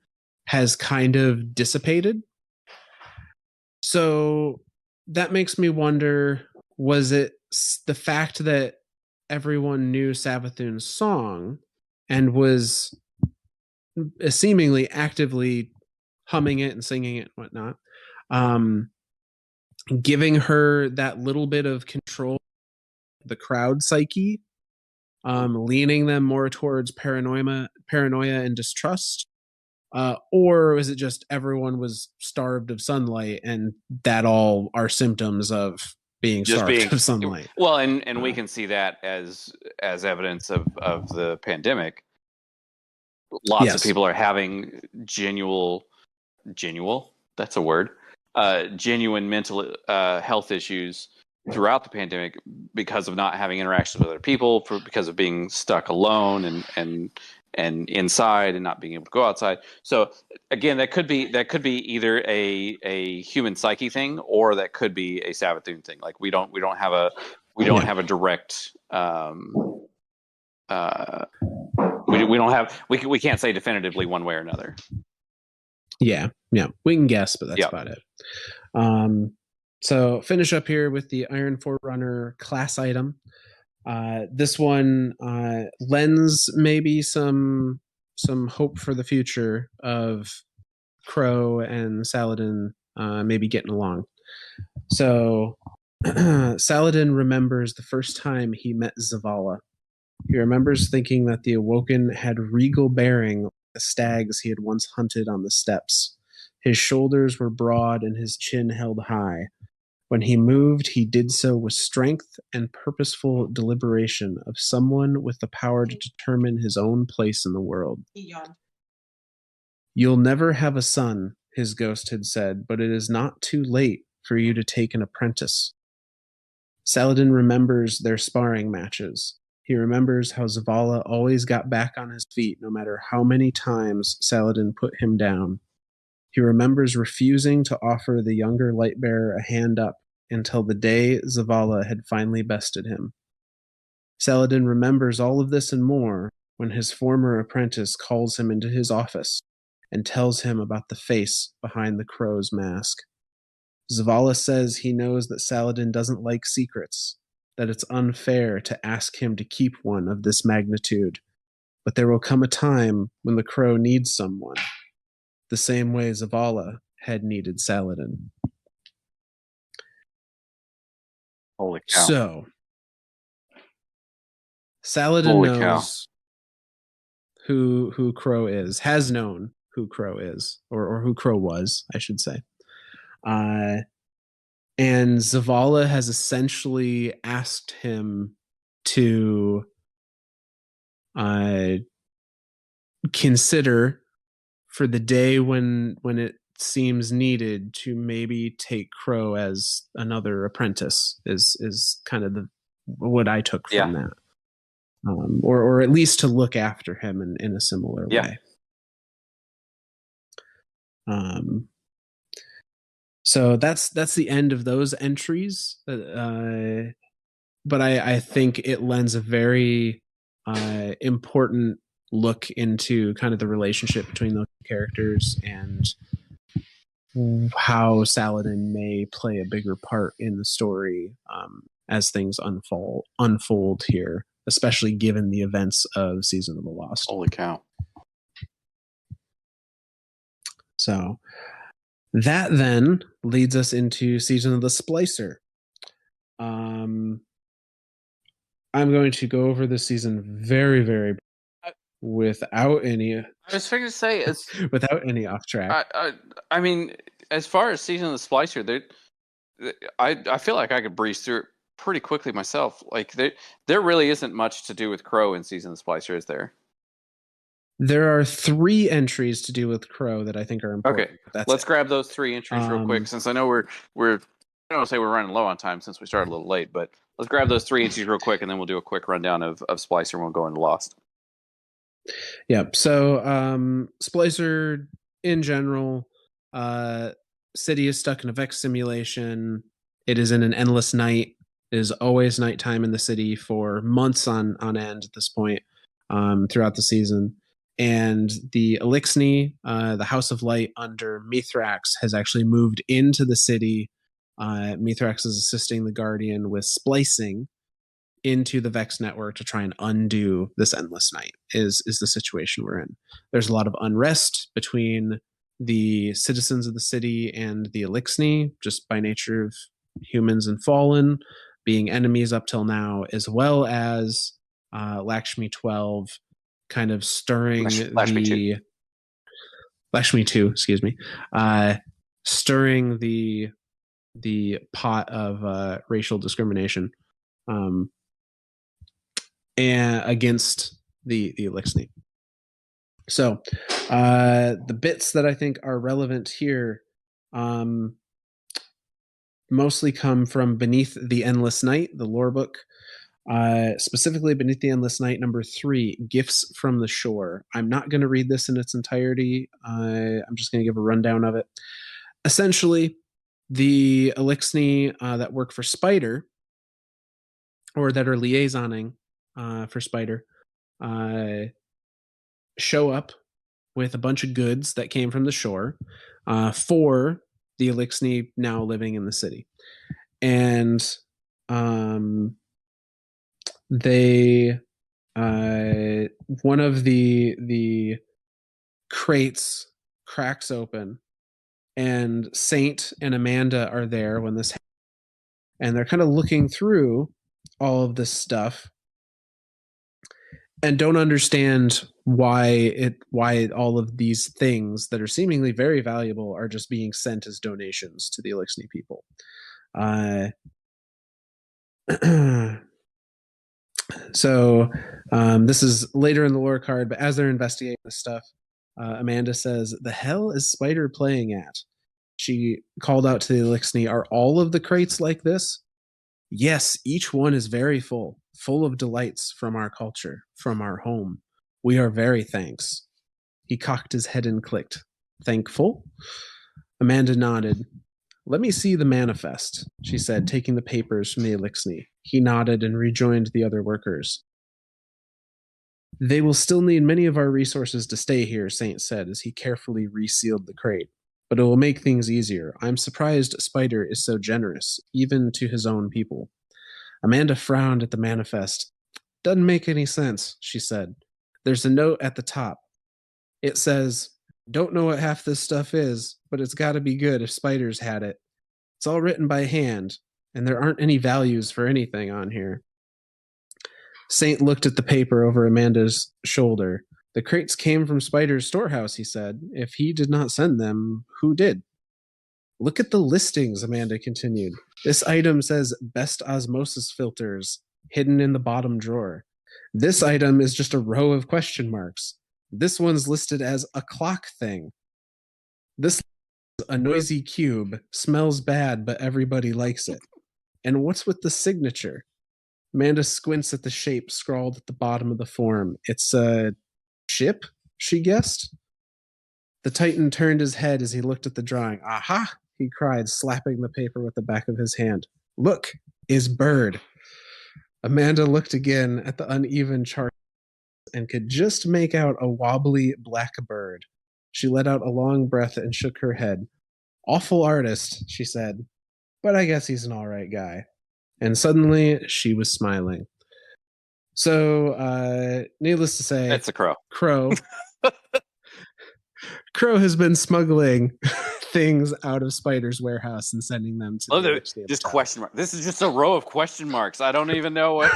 has kind of dissipated. So that makes me wonder, was it the fact that everyone knew Savathun's song and was seemingly actively humming it and singing it and whatnot, giving her that little bit of control, the crowd psyche, leaning them more towards paranoia and distrust, or is it just everyone was starved of sunlight, and that all are symptoms of being starved of sunlight? Well, and we can see that as evidence of the pandemic. Lots of people are having genuine mental health issues throughout the pandemic because of not having interactions with other people, because of being stuck alone and inside and not being able to go outside. So again, that could be either a human psyche thing, or that could be a Savathun thing. Like, we don't have a direct We don't have we can't say definitively one way or another. Yeah, we can guess, but that's Yep. about it. So finish up here with the Iron Forerunner class item. This one lends maybe some hope for the future of Crow and Saladin maybe getting along. So Saladin remembers the first time he met Zavala. He remembers thinking that the Awoken had regal bearing like the stags he had once hunted on the steppes. His shoulders were broad and his chin held high. When he moved, he did so with strength and purposeful deliberation of someone with the power to determine his own place in the world. He yawned. You'll never have a son, his ghost had said, but it is not too late for you to take an apprentice. Saladin remembers their sparring matches. He remembers how Zavala always got back on his feet no matter how many times Saladin put him down. He remembers refusing to offer the younger Lightbearer a hand up until the day Zavala had finally bested him. Saladin remembers all of this and more when his former apprentice calls him into his office and tells him about the face behind the crow's mask. Zavala says he knows that Saladin doesn't like secrets, that it's unfair to ask him to keep one of this magnitude, but there will come a time when the crow needs someone, the same way Zavala had needed Saladin. Holy cow! So, Saladin Holy cow. knows who Crow is, has known who Crow is, or who Crow was, I should say. And Zavala has essentially asked him to consider for the day when it seems needed to maybe take Crow as another apprentice is kind of what I took from that. Or at least to look after him in a similar way. So that's the end of those entries. But I think it lends a very important look into kind of the relationship between those characters and how Saladin may play a bigger part in the story as things unfold here, especially given the events of Season of the Lost. Holy cow. So that then leads us into Season of the Splicer. I'm going to go over this season very, very without any. I was figuring to say it's without any off track. I mean, as far as Season of the Splicer, I feel like I could breeze through it pretty quickly myself. Like there really isn't much to do with Crow in Season of the Splicer, is there? There are 3 entries to do with Crow that I think are important. Okay, let's grab those 3 entries real quick, since I know we're I don't say we're running low on time since we started a little late, but let's grab those 3 entries real quick, and then we'll do a quick rundown of Splicer, and we'll go into Lost. Yep. So Splicer in general, city is stuck in a Vex simulation. It is in an endless night. It is always nighttime in the city for months on end at this point throughout the season. And the Elixni, the House of Light under Mithrax, has actually moved into the city. Mithrax is assisting the Guardian with splicing into the Vex network to try and undo this endless night is the situation we're in. There's a lot of unrest between the citizens of the city and the Elixni, just by nature of humans and Fallen being enemies up till now, as well as Lakshmi 12 kind of stirring Lakshmi 2, excuse me, stirring the pot of racial discrimination and against the Elixni. So the bits that I think are relevant here mostly come from Beneath the Endless Night, the lore book. Specifically Beneath the Endless Night number 3, Gifts from the Shore. I'm not going to read this in its entirety. I'm just going to give a rundown of it. Essentially, the Elixni that work for Spider, or that are liaisoning for Spider, show up with a bunch of goods that came from the shore for the Elixni now living in the city. And they one of the crates cracks open, and Saint and Amanda are there when this happens, and they're kind of looking through all of this stuff and don't understand why all of these things that are seemingly very valuable are just being sent as donations to the Elixni people. So this is later in the lore card, but as they're investigating this stuff, Amanda says, "The hell is Spider playing at?" She called out to the Elixni, "Are all of the crates like this?" "Yes, each one is very full of delights from our culture, from our home. We are very thanks." He cocked his head and clicked. "Thankful?" Amanda nodded. "Let me see the manifest," she said, taking the papers from the Elixni. He nodded and rejoined the other workers. "They will still need many of our resources to stay here," Saint said as he carefully resealed the crate. "But it will make things easier. I'm surprised Spider is so generous, even to his own people." Amanda frowned at the manifest. "Doesn't make any sense," she said. "There's a note at the top. It says, 'Don't know what half this stuff is, but it's got to be good if Spider's had it.' It's all written by hand, and there aren't any values for anything on here." Saint looked at the paper over Amanda's shoulder. "The crates came from Spider's storehouse," he said. "If he did not send them, who did?" "Look at the listings," Amanda continued. "This item says best osmosis filters, hidden in the bottom drawer. This item is just a row of question marks. This one's listed as a clock thing. This is a noisy cube, smells bad, but everybody likes it. And what's with the signature?" Amanda squints at the shape scrawled at the bottom of the form. "It's a ship," she guessed. The Titan turned his head as he looked at the drawing. "Aha!" he cried, slapping the paper with the back of his hand. "Look, is bird." Amanda looked again at the uneven chart and could just make out a wobbly black bird. She let out a long breath and shook her head. "Awful artist," she said, "but I guess he's an all right guy." And suddenly she was smiling. So, needless to say, That's a crow. Crow has been smuggling things out of Spider's warehouse and sending them to the Elixni. Just question mark. This is just a row of question marks. I don't even know what.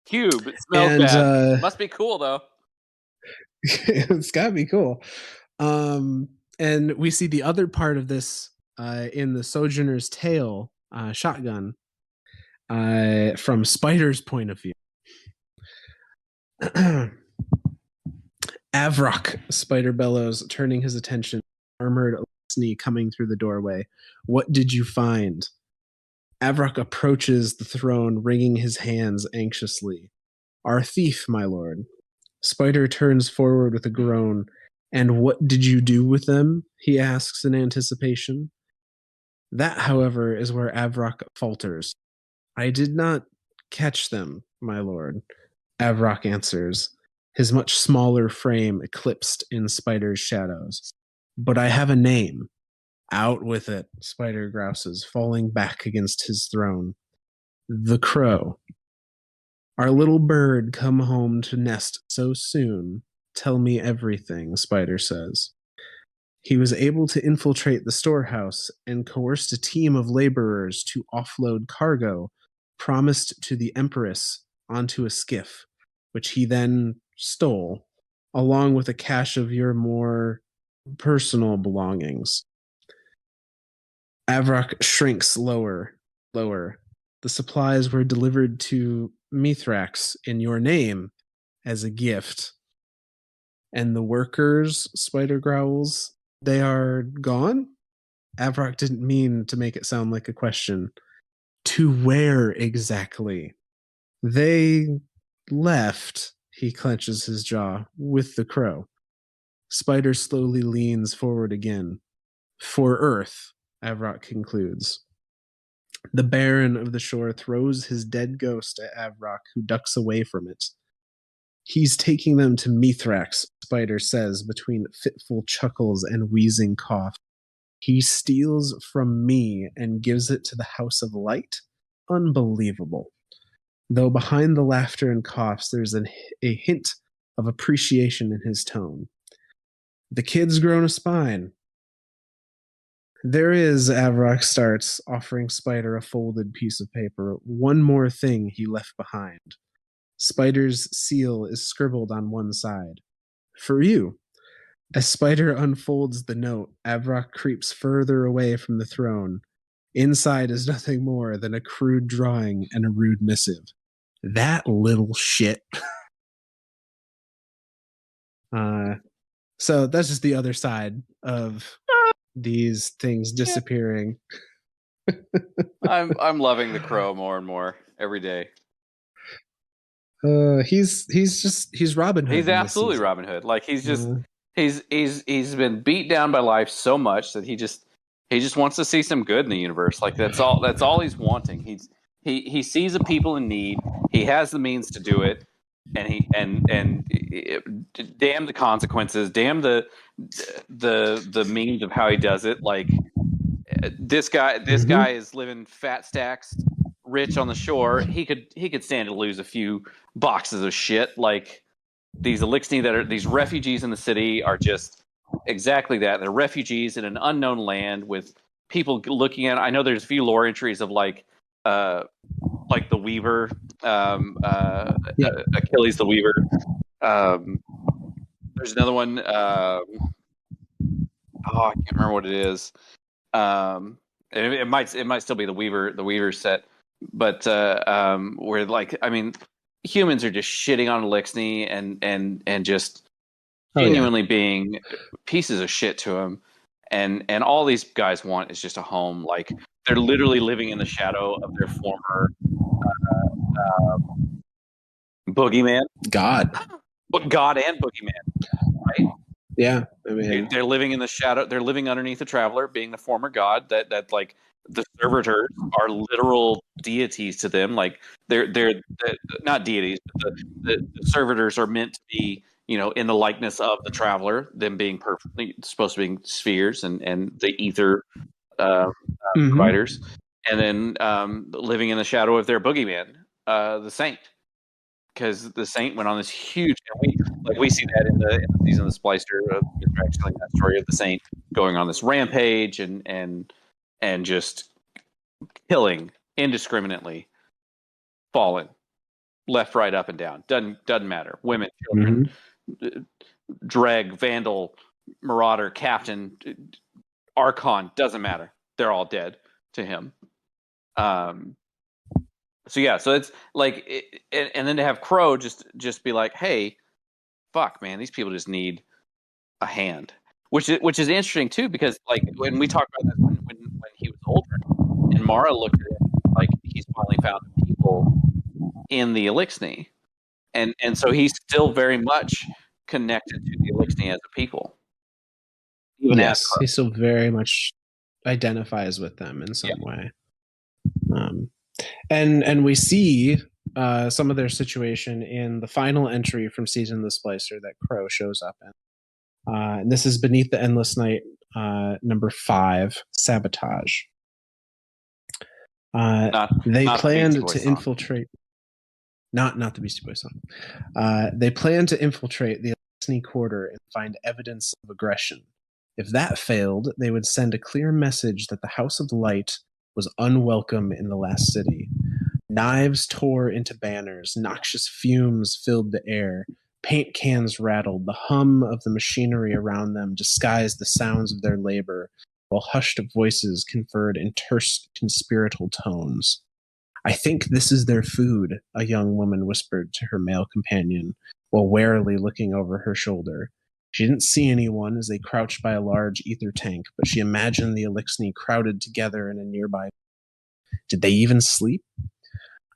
Cube. It smells bad. Must be cool though. It's gotta be cool. And we see the other part of this in the Sojourner's Tale shotgun from Spider's point of view. "Avrok," Spider bellows, turning his attention to the armored Elixni coming through the doorway. "What did you find?" Avrok approaches the throne, wringing his hands anxiously. "Our thief, my lord." Spider turns forward with a groan. "And what did you do with them?" he asks in anticipation. That, however, is where Avrok falters. "I did not catch them, my lord," Avrok answers, his much smaller frame eclipsed in Spider's shadows. "But I have a name." "Out with it," Spider grouses, falling back against his throne. "The Crow." "Our little bird come home to nest so soon. Tell me everything," Spider says. "He was able to infiltrate the storehouse and coerced a team of laborers to offload cargo promised to the Empress onto a skiff, which he then stole, along with a cache of your more personal belongings." Avrok shrinks lower. "The supplies were delivered to Mithrax in your name as a gift." "And the workers," Spider growls, "they are gone?" Avrok didn't mean to make it sound like a question. "To where exactly?" "They left," he clenches his jaw, "with the crow." Spider slowly leans forward again. "For Earth," Avrok concludes. The Baron of the shore throws his dead ghost at Avrok, who ducks away from it. He's taking them to Mithrax, Spider says between fitful chuckles and wheezing cough. He steals from me and gives it to the House of Light? Unbelievable. Though behind the laughter and coughs, there's a hint of appreciation in his tone. The kid's grown a spine. There is, Avrok starts, offering Spider a folded piece of paper. One more thing he left behind. Spider's seal is scribbled on one side. For you. As Spider unfolds the note, Avrok creeps further away from the throne. Inside is nothing more than a crude drawing and a rude missive. That little shit. So that's just the other side of these things disappearing. I'm loving the Crow more and more every day. He's Robin Hood. He's absolutely Robin Hood. Like he's just he's been beat down by life so much that he just wants to see some good in the universe. Like that's all he's wanting. He sees a people in need. He has the means to do it, and damn the consequences. Damn the means of how he does it. Like this guy is living fat stacks, rich on the shore. He could stand to lose a few boxes of shit. Like these Elixni these refugees in the city are just exactly that. They're refugees in an unknown land with people looking at. I know there's a few lore entries of like the Weaver, Achilles the Weaver. There's another one. I can't remember what it is. It might still be the Weaver set, but where like I mean, humans are just shitting on Elixni and just genuinely being pieces of shit to him, and all these guys want is just a home. Like they're literally living in the shadow of their former boogeyman, God and boogeyman, right? Yeah, I mean, they're living in the shadow. They're living underneath the Traveler, being the former god. That like the servitors are literal deities to them. Like they're not deities, but the servitors are meant to be, in the likeness of the Traveler. Them being perfectly supposed to be spheres and the ether providers, and then living in the shadow of their boogeyman, the Saint. Because the Saint went on this huge, and we see that in the season of the Splicer, telling that story of the Saint going on this rampage and just killing indiscriminately, falling left, right, up, and down. Doesn't matter. Women, children, dreg, vandal, marauder, captain, archon, doesn't matter. They're all dead to him. So it's like, and then to have Crow just be like, "Hey, fuck, man, these people just need a hand," which is interesting too, because like when we talked about that when he was older, and Mara looked at him like he's finally found people in the Elixni, and so he's still very much connected to the Elixni as a people. Even he still very much identifies with them in some way. And we see some of their situation in the final entry from Season of the Splicer that Crow shows up in. And this is Beneath the Endless Night, number 5, Sabotage. They planned to infiltrate. Not the Beastie Boys song. They planned to infiltrate the Elixni Quarter and find evidence of aggression. If that failed, they would send a clear message that the House of Light was unwelcome in the last city. Knives tore into banners, noxious fumes filled the air, paint cans rattled, the hum of the machinery around them disguised the sounds of their labor, while hushed voices conferred in terse conspiratorial tones. "I think this is their food," a young woman whispered to her male companion, while warily looking over her shoulder. She didn't see anyone as they crouched by a large ether tank, but she imagined the Elixni crowded together in a nearby. Did they even sleep?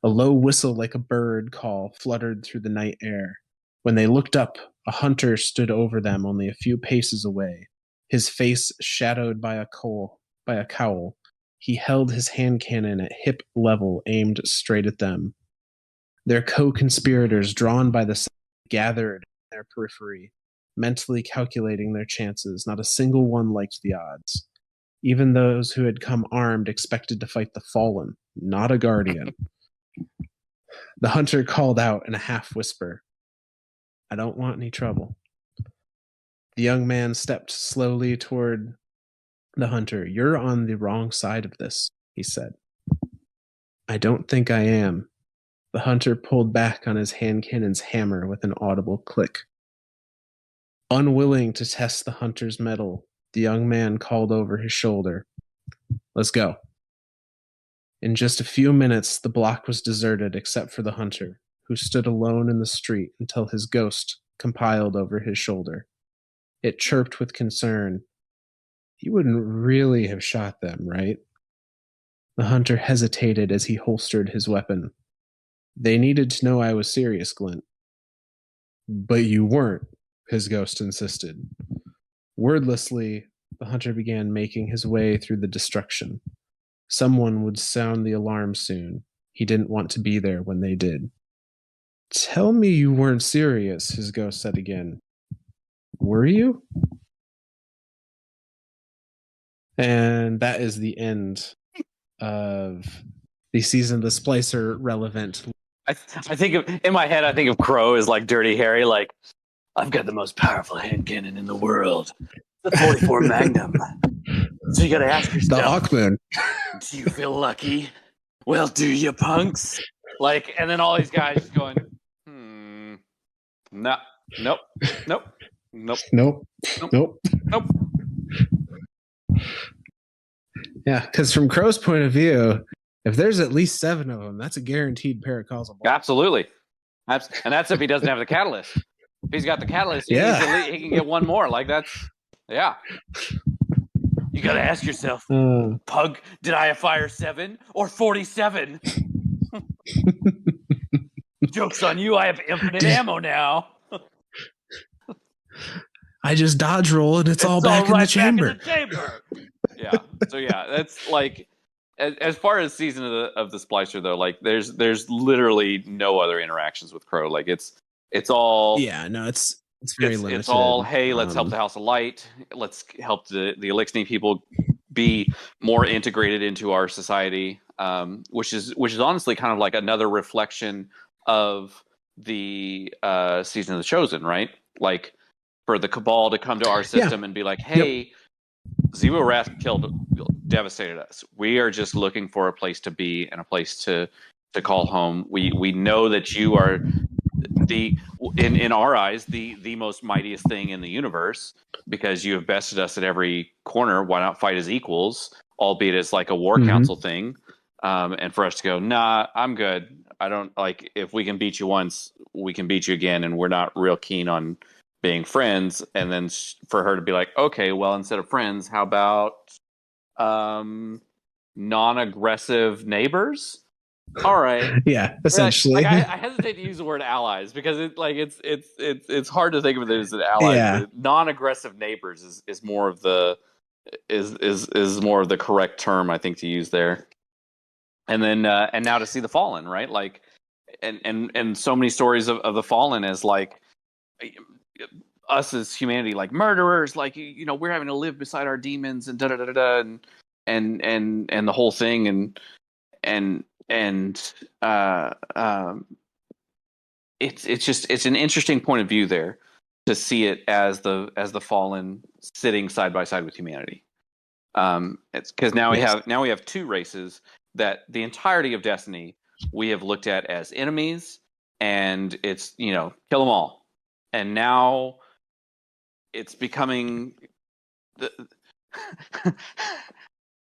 A low whistle like a bird call fluttered through the night air. When they looked up, a hunter stood over them only a few paces away, his face shadowed by a cowl. He held his hand cannon at hip level, aimed straight at them. Their co-conspirators, drawn by the sound, gathered in their periphery, mentally calculating their chances. Not a single one liked the odds. Even those who had come armed expected to fight the fallen, not a guardian. The hunter called out in a half whisper, "I don't want any trouble." The young man stepped slowly toward the hunter. "You're on the wrong side of this," he said. "I don't think I am." The hunter pulled back on his hand cannon's hammer with an audible click. Unwilling to test the hunter's mettle, the young man called over his shoulder, "Let's go." In just a few minutes, the block was deserted except for the hunter, who stood alone in the street until his ghost compiled over his shoulder. It chirped with concern. "You wouldn't really have shot them, right?" The hunter hesitated as he holstered his weapon. "They needed to know I was serious, Glint." "But you weren't," his ghost insisted. Wordlessly, the hunter began making his way through the destruction. Someone would sound the alarm soon. He didn't want to be there when they did. "Tell me you weren't serious," his ghost said again. "Were you?" And that is the end of the season of the Splicer relevant. I think in my head, I think of Crow as like Dirty Harry, like, "I've got the most powerful hand cannon in the world, the 44 Magnum." So you got to ask The yourself, Hawkmoon. do you feel lucky? Well, do you, punks? Like, and then all these guys just going, no, nope, nope, nope, Nope. Nope. Nope. Yeah, because from Crow's point of view, if there's at least 7 of them, that's a guaranteed paracausal block. absolutely. And that's if he doesn't have the catalyst. If he's got the catalyst, Yeah. he can get one more. Like, that's, yeah. You got to ask yourself, Pug, did I fire 7 or 47? Joke's on you, I have infinite ammo now. I just dodge roll and it's all back in the chamber. Yeah. So yeah, that's like, as far as season of the Splicer though, like there's literally no other interactions with Crow. Like it's all, Yeah, no, it's very limited. It's all, hey, let's help the House of Light. Let's help the Elixni people be more integrated into our society, which is honestly kind of like another reflection of the season of the Chosen, right? Like for the Cabal to come to our system and be like, hey, Zero Wrath devastated us. We are just looking for a place to be and a place to call home. We know that you are in our eyes the most mightiest thing in the universe because you have bested us at every corner. Why not fight as equals, albeit as like a war council thing? And for us to go, nah, I'm good. I don't like, if we can beat you once, we can beat you again, and we're not real keen on being friends. And then for her to be like, okay, well, instead of friends, how about non-aggressive neighbors? All right. Yeah, essentially. I hesitate to use the word allies because it's hard to think of it as an ally. Yeah. Non-aggressive neighbors is more of the is more of the correct term, I think, to use there. And then and now to see the Fallen, right? Like and so many stories of the Fallen as like us as humanity, like murderers, like we're having to live beside our demons and da da da da and the whole thing and it's an interesting point of view there to see it as the Fallen sitting side by side with humanity. It's because now we have two races that the entirety of Destiny we have looked at as enemies, and it's kill them all, and now it's becoming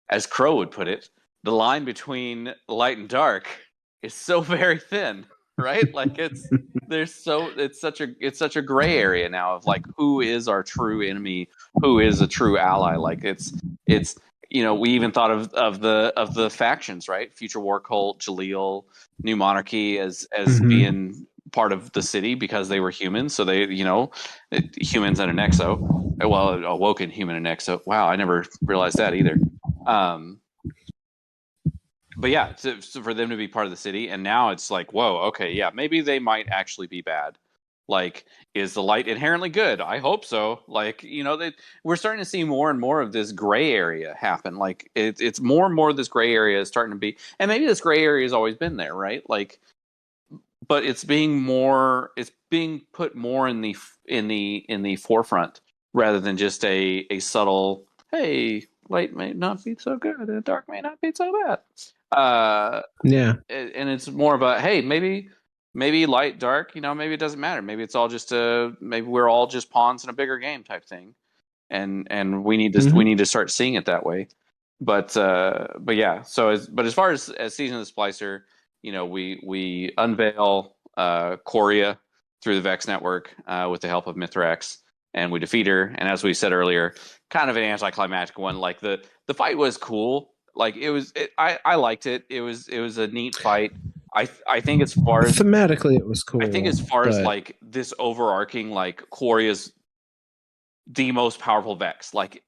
as Crow would put it, the line between light and dark is so very thin, right? Like it's such a gray area now of like who is our true enemy, who is a true ally. Like it's we even thought of the factions, right? Future War Cult, Jaleel, New Monarchy as being part of the city because they were humans. So they humans and an exo. Well, awoken human and exo. Wow, I never realized that either. but yeah, so for them to be part of the city, and now it's like, whoa, okay, yeah, maybe they might actually be bad. Like, is the light inherently good? I hope so. Like, we're starting to see more and more of this gray area happen. Like, it's more and more of this gray area is starting to be, and maybe this gray area has always been there, right? Like, but it's being put more in the forefront rather than just a subtle, hey, light may not be so good and dark may not be so bad. Yeah. And it's more about, hey, maybe light, dark, maybe it doesn't matter. Maybe it's all just maybe we're all just pawns in a bigger game type thing, and we need to start seeing it that way. But yeah. So as far as Season of the Splicer, we unveil Coria through the Vex network with the help of Mithrax, and we defeat her. And as we said earlier, kind of an anticlimactic one. Like the fight was cool. Like I liked it. It was a neat fight. I think as far as thematically it was cool. I think as far as like this overarching, like Quaria's the most powerful Vex. Like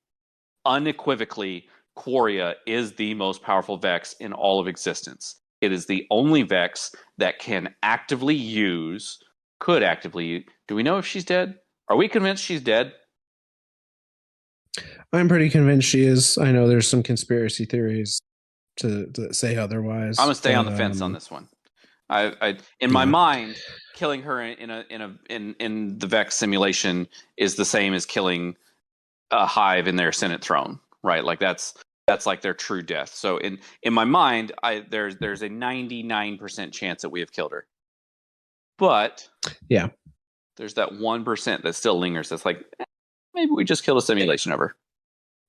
unequivocally, Quaria is the most powerful Vex in all of existence. It is the only Vex that could actively use. Do we know if she's dead? Are we convinced she's dead? I'm pretty convinced she is. I know there's some conspiracy theories to say otherwise. I'm gonna stay on the fence on this one. In my mind, killing her in the Vex simulation is the same as killing a hive in their Senate throne, right? Like that's like their true death. So in my mind, there's a 99% chance that we have killed her. But yeah, there's that 1% that still lingers. That's like, maybe we just killed a simulation of her.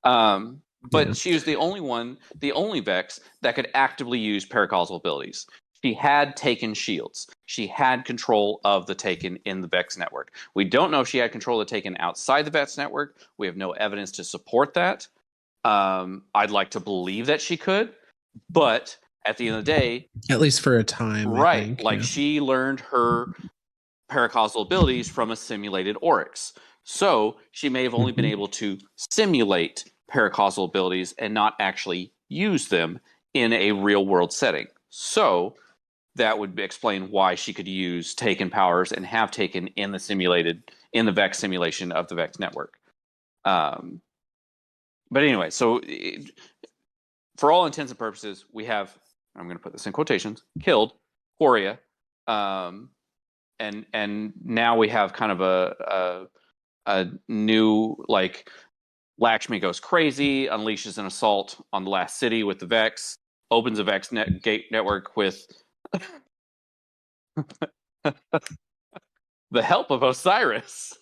But she was the only Vex that could actively use paracausal abilities. She had Taken shields. She had control of the Taken in the Vex network. We don't know if she had control of the Taken outside the Vex network. We have no evidence to support that. I'd like to believe that she could, but at the end of the day, at least for a time, right? I think, like she learned her paracausal abilities from a simulated Oryx. So she may have only been able to simulate paracausal abilities and not actually use them in a real world setting. So that would explain why she could use Taken powers and have Taken in the Vex simulation of the Vex network. But anyway, so for all intents and purposes, we have, I'm going to put this in quotations, killed Quaria. And now we have kind of a new, like, Lakshmi goes crazy, unleashes an assault on the last city with the Vex, opens a Vex gate network with the help of Osiris.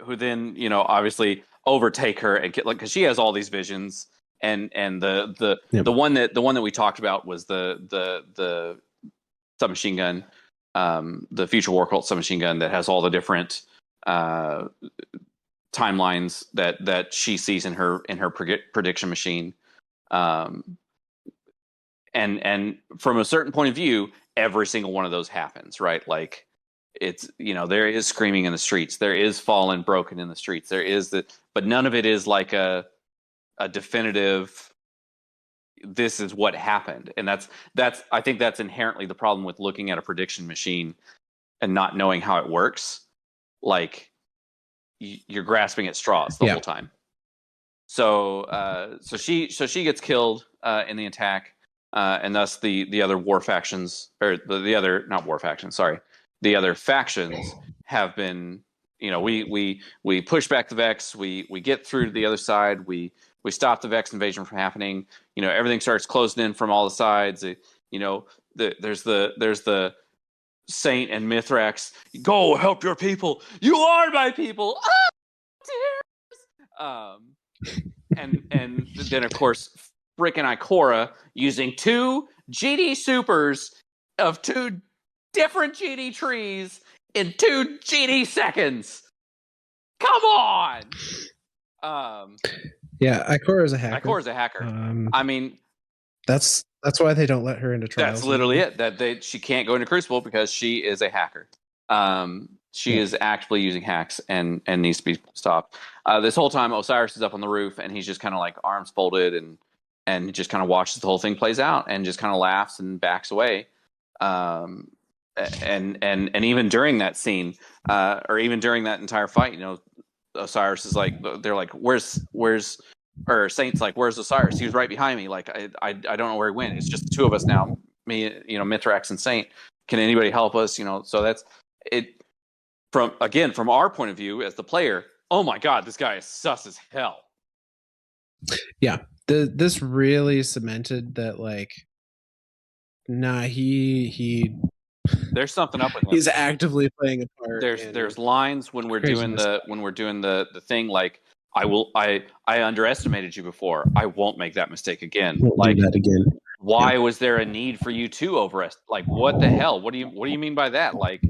Who then, obviously overtake her and get, like, because she has all these visions, and the one that we talked about was the submachine gun, the Future War Cult submachine gun that has all the different timelines that she sees in her prediction machine, and from a certain point of view, every single one of those happens, right? Like, it's, there is screaming in the streets, there is fallen broken in the streets, there is but none of it is like a definitive, this is what happened. And that's I think that's inherently the problem with looking at a prediction machine and not knowing how it works. Like, you're grasping at straws the whole time. So she gets killed in the attack, and thus the other war factions, or the other, not war factions, sorry, the other factions have been, we push back the Vex, we get through to the other side, we stop the Vex invasion from happening. Everything starts closing in from all the sides. There's the Saint and Mithrax. Go help your people. You are my people. Oh, tears. And then, of course, frickin' Ikora using 2 GD supers of 2 different GD trees in 2 GD seconds. Come on. Yeah, Ikora is a hacker. Ikora's a hacker. I mean, that's why they don't let her into trials. That's literally it. That she can't go into Crucible because she is a hacker. She is actively using hacks and needs to be stopped. This whole time, Osiris is up on the roof, and he's just kind of like arms folded and just kind of watches the whole thing plays out, and just kind of laughs and backs away. And even during that scene, or even during that entire fight, Osiris is like, they're like, where's or Saint's like, where's Osiris? He was right behind me. Like, I don't know where he went. It's just the two of us now. Me, Mithrax and Saint. Can anybody help us? So that's it. From our point of view as the player, oh my god, this guy is sus as hell. Yeah, this really cemented that, like, he there's something up with him. He's actively playing a part. There's lines when we're doing the thing, like, I underestimated you before. I won't make that mistake again. Won't do that again. Why was there a need for you to overestimate? Like, what the hell? What do you mean by that? Like,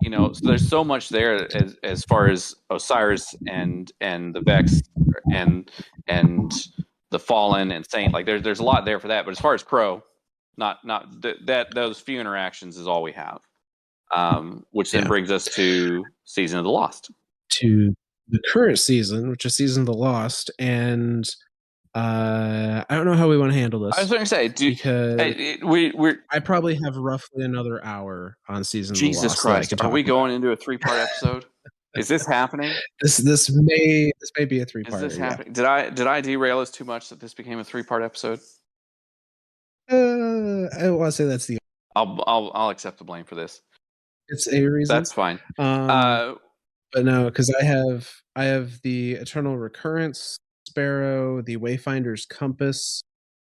so there's so much there as far as Osiris and the Vex and the Fallen and Saint. Like, there's a lot there for that. But as far as Crow, not that those few interactions is all we have. Which then brings us to Season of the Lost. To the current season, which is Season of the Lost, and I don't know how we want to handle this. I was going to say, because I probably have roughly another hour on Season of the Lost. Jesus Christ, are we going into a 3-part episode? Is this happening? This may be a 3-part. Is this happening? Did I derail us too much that this became a 3-part episode? I want to say that's the. I'll accept the blame for this. It's a reason. That's fine. But no, because I have the Eternal Recurrence Sparrow, the Wayfinder's Compass,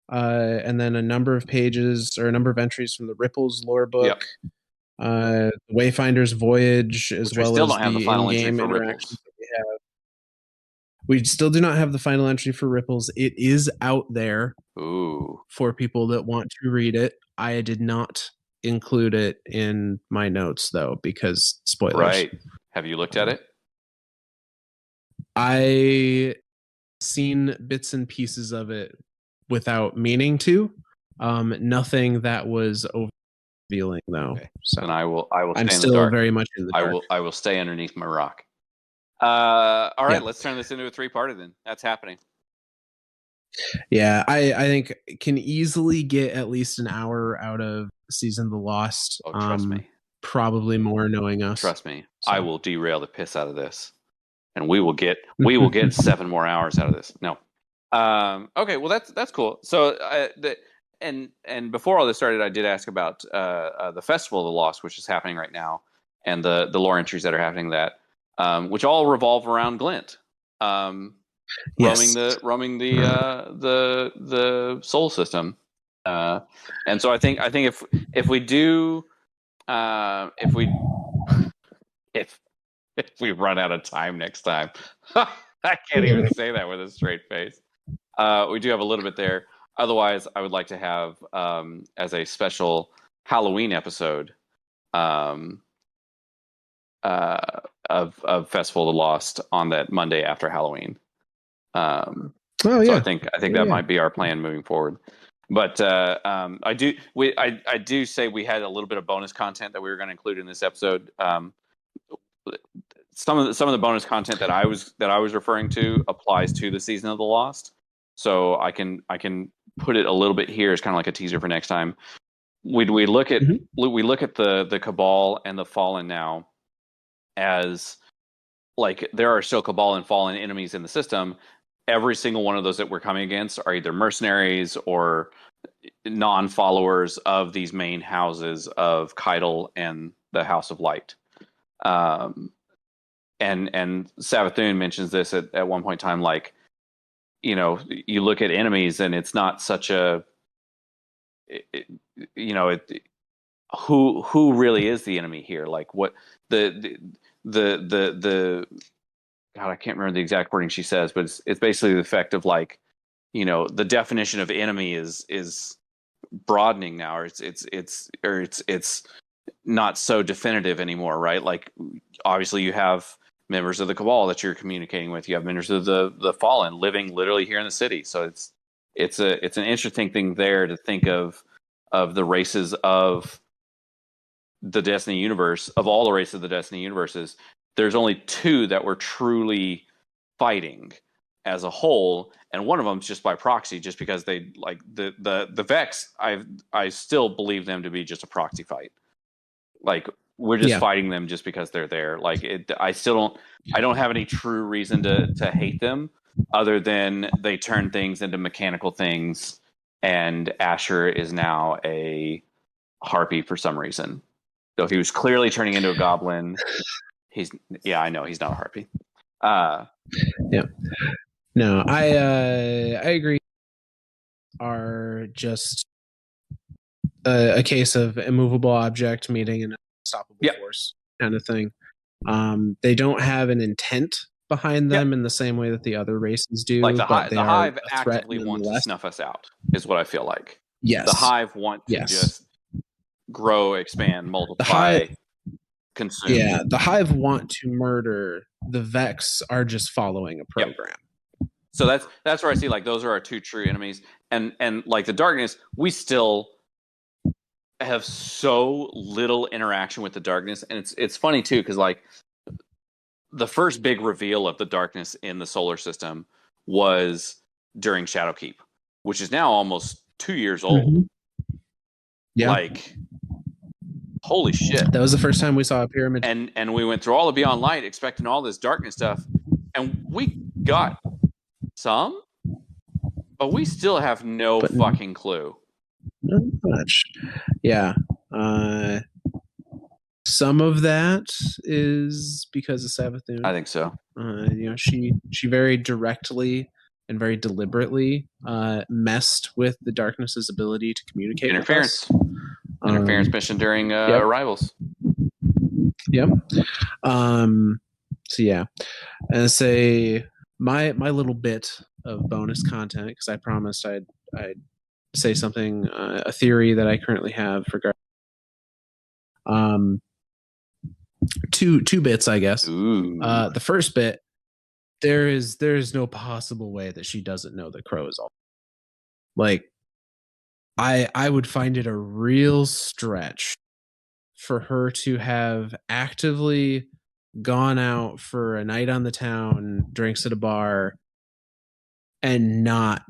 and then a number of pages or a number of entries from the Ripples lore book. Yep. Wayfinder's Voyage, as well as the in-game interactions that we have. We still do not have the final entry for Ripples. It is out there for people that want to read it. I did not include it in my notes, though, because spoilers. Right. Have you looked at it? I seen bits and pieces of it without meaning to. Nothing that was revealing, though. Okay. So then I will. I'm stay still in the dark. very much in the dark. I will stay underneath my rock. All right, let's turn this into a 3-parter then. That's happening. Yeah, I think can easily get at least an hour out of Season of the Lost. Oh, trust me. Probably more knowing us. Trust me. So. I will derail the piss out of this. And we will get 7 more hours out of this. No. Okay, well that's cool. So and before all this started, I did ask about the Festival of the Lost, which is happening right now, and the lore entries that are happening which all revolve around Glint. Yes. roaming the soul system. And so I think if we do if we run out of time next time, I can't even say that with a straight face. We do have a little bit there. Otherwise, I would like to have as a special Halloween episode of Festival of the Lost on that Monday after Halloween. So I think that might be our plan moving forward. But I do say we had a little bit of bonus content that we were going to include in this episode. Some of the bonus content that I was referring to applies to the Season of the Lost. So I can put it a little bit here as kind of like a teaser for next time. We look at the Cabal and the Fallen now as like there are still Cabal and Fallen enemies in the system. Every single one of those that we're coming against are either mercenaries or non-followers of these main houses of Keitel and the House of Light. And Savathun mentions this at one point in time, like, you look at enemies and it's not such a, who really is the enemy here? Like what the God, I can't remember the exact wording she says, but it's basically the effect of like, the definition of enemy is broadening now, or it's not so definitive anymore, right? Like obviously you have members of the Cabal that you're communicating with. You have members of the Fallen living literally here in the city. So it's an interesting thing there to think of the races of the Destiny universe, of all the races of the Destiny universes, there's only 2 that were truly fighting as a whole, and one of them's just by proxy, just because they like the Vex. I still believe them to be just a proxy fight. Like, we're just fighting them just because they're there. Like, I don't have any true reason to hate them, other than they turn things into mechanical things, and Asher is now a harpy for some reason. So he was clearly turning into a goblin. I know he's not a harpy. Yeah. No, I agree. Are just a case of immovable object meeting an unstoppable force kind of thing. They don't have an intent behind them in the same way that the other races do. Like the they Hive are a threat actively want to snuff us out, is what I feel like. Yes. The Hive want to just grow, expand, multiply, consume. Yeah, the Hive want to murder. The Vex are just following a program. So that's where I see, like, those are our 2 true enemies, and like the Darkness, we still have so little interaction with the Darkness, and it's funny too, because like the first big reveal of the Darkness in the solar system was during Shadowkeep, which is now almost 2 years old. Mm-hmm. Yeah, like, holy shit! That was the first time we saw a pyramid, and we went through all of Beyond Light expecting all this Darkness stuff, and we got some, but we still have no fucking clue. Not much. Yeah. Some of that is because of Savathun. I think so. She very directly and very deliberately messed with the Darkness's ability to communicate. Interference mission during Arrivals. Yep. So yeah, and say my little bit of bonus content, because I promised I'd say something, a theory that I currently have for two bits, I guess. The first bit, there is no possible way that she doesn't know that Crow is all. Like, I would find it a real stretch for her to have actively gone out for a night on the town, drinks at a bar, and not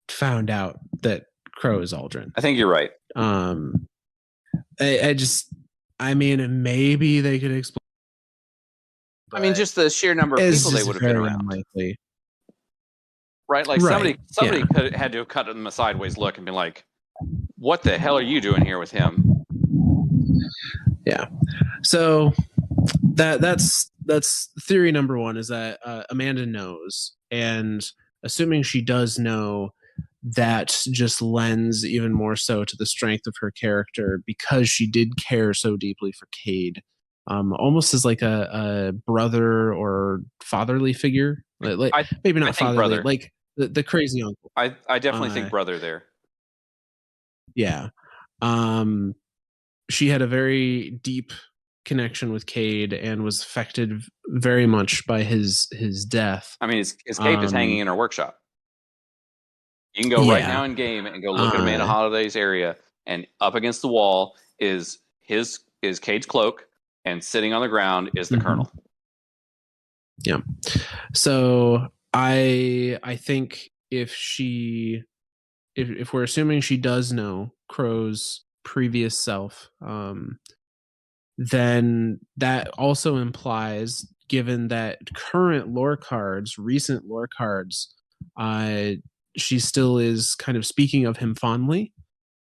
found out that Crow is Aldrin. I think you're right. I mean, maybe they could explain. I mean, just the sheer number of people they would have been around. Unlikely. Right? Like, somebody had to have cut them a sideways look and been like, what the hell are you doing here with him? Yeah. So that's theory number one, is that Amanda knows, and assuming she does know, that just lends even more so to the strength of her character, because she did care so deeply for Cade, almost as like a brother or fatherly figure. Maybe not fatherly, brother. Like the crazy uncle. I definitely think brother there. Yeah. She had a very deep connection with Cade and was affected very much by his death. I mean, his cape is hanging in her workshop. You can go right now in game and go look at Amanda Holiday's area, and up against the wall is Cade's cloak, and sitting on the ground is the Colonel. Yeah. So I think if we're assuming she does know Crow's previous self, then that also implies, given that recent lore cards, she still is kind of speaking of him fondly.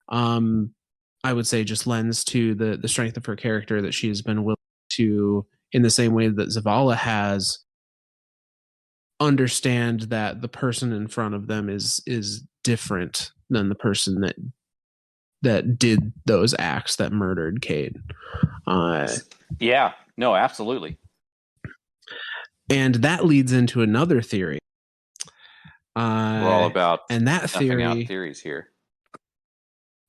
I would say just lends to the strength of her character, that she has been willing to, in the same way that Zavala has, understand that the person in front of them is different than the person that did those acts that murdered Cade. Yeah, no, absolutely. And that leads into another theory. We're all about and that theory out theories here.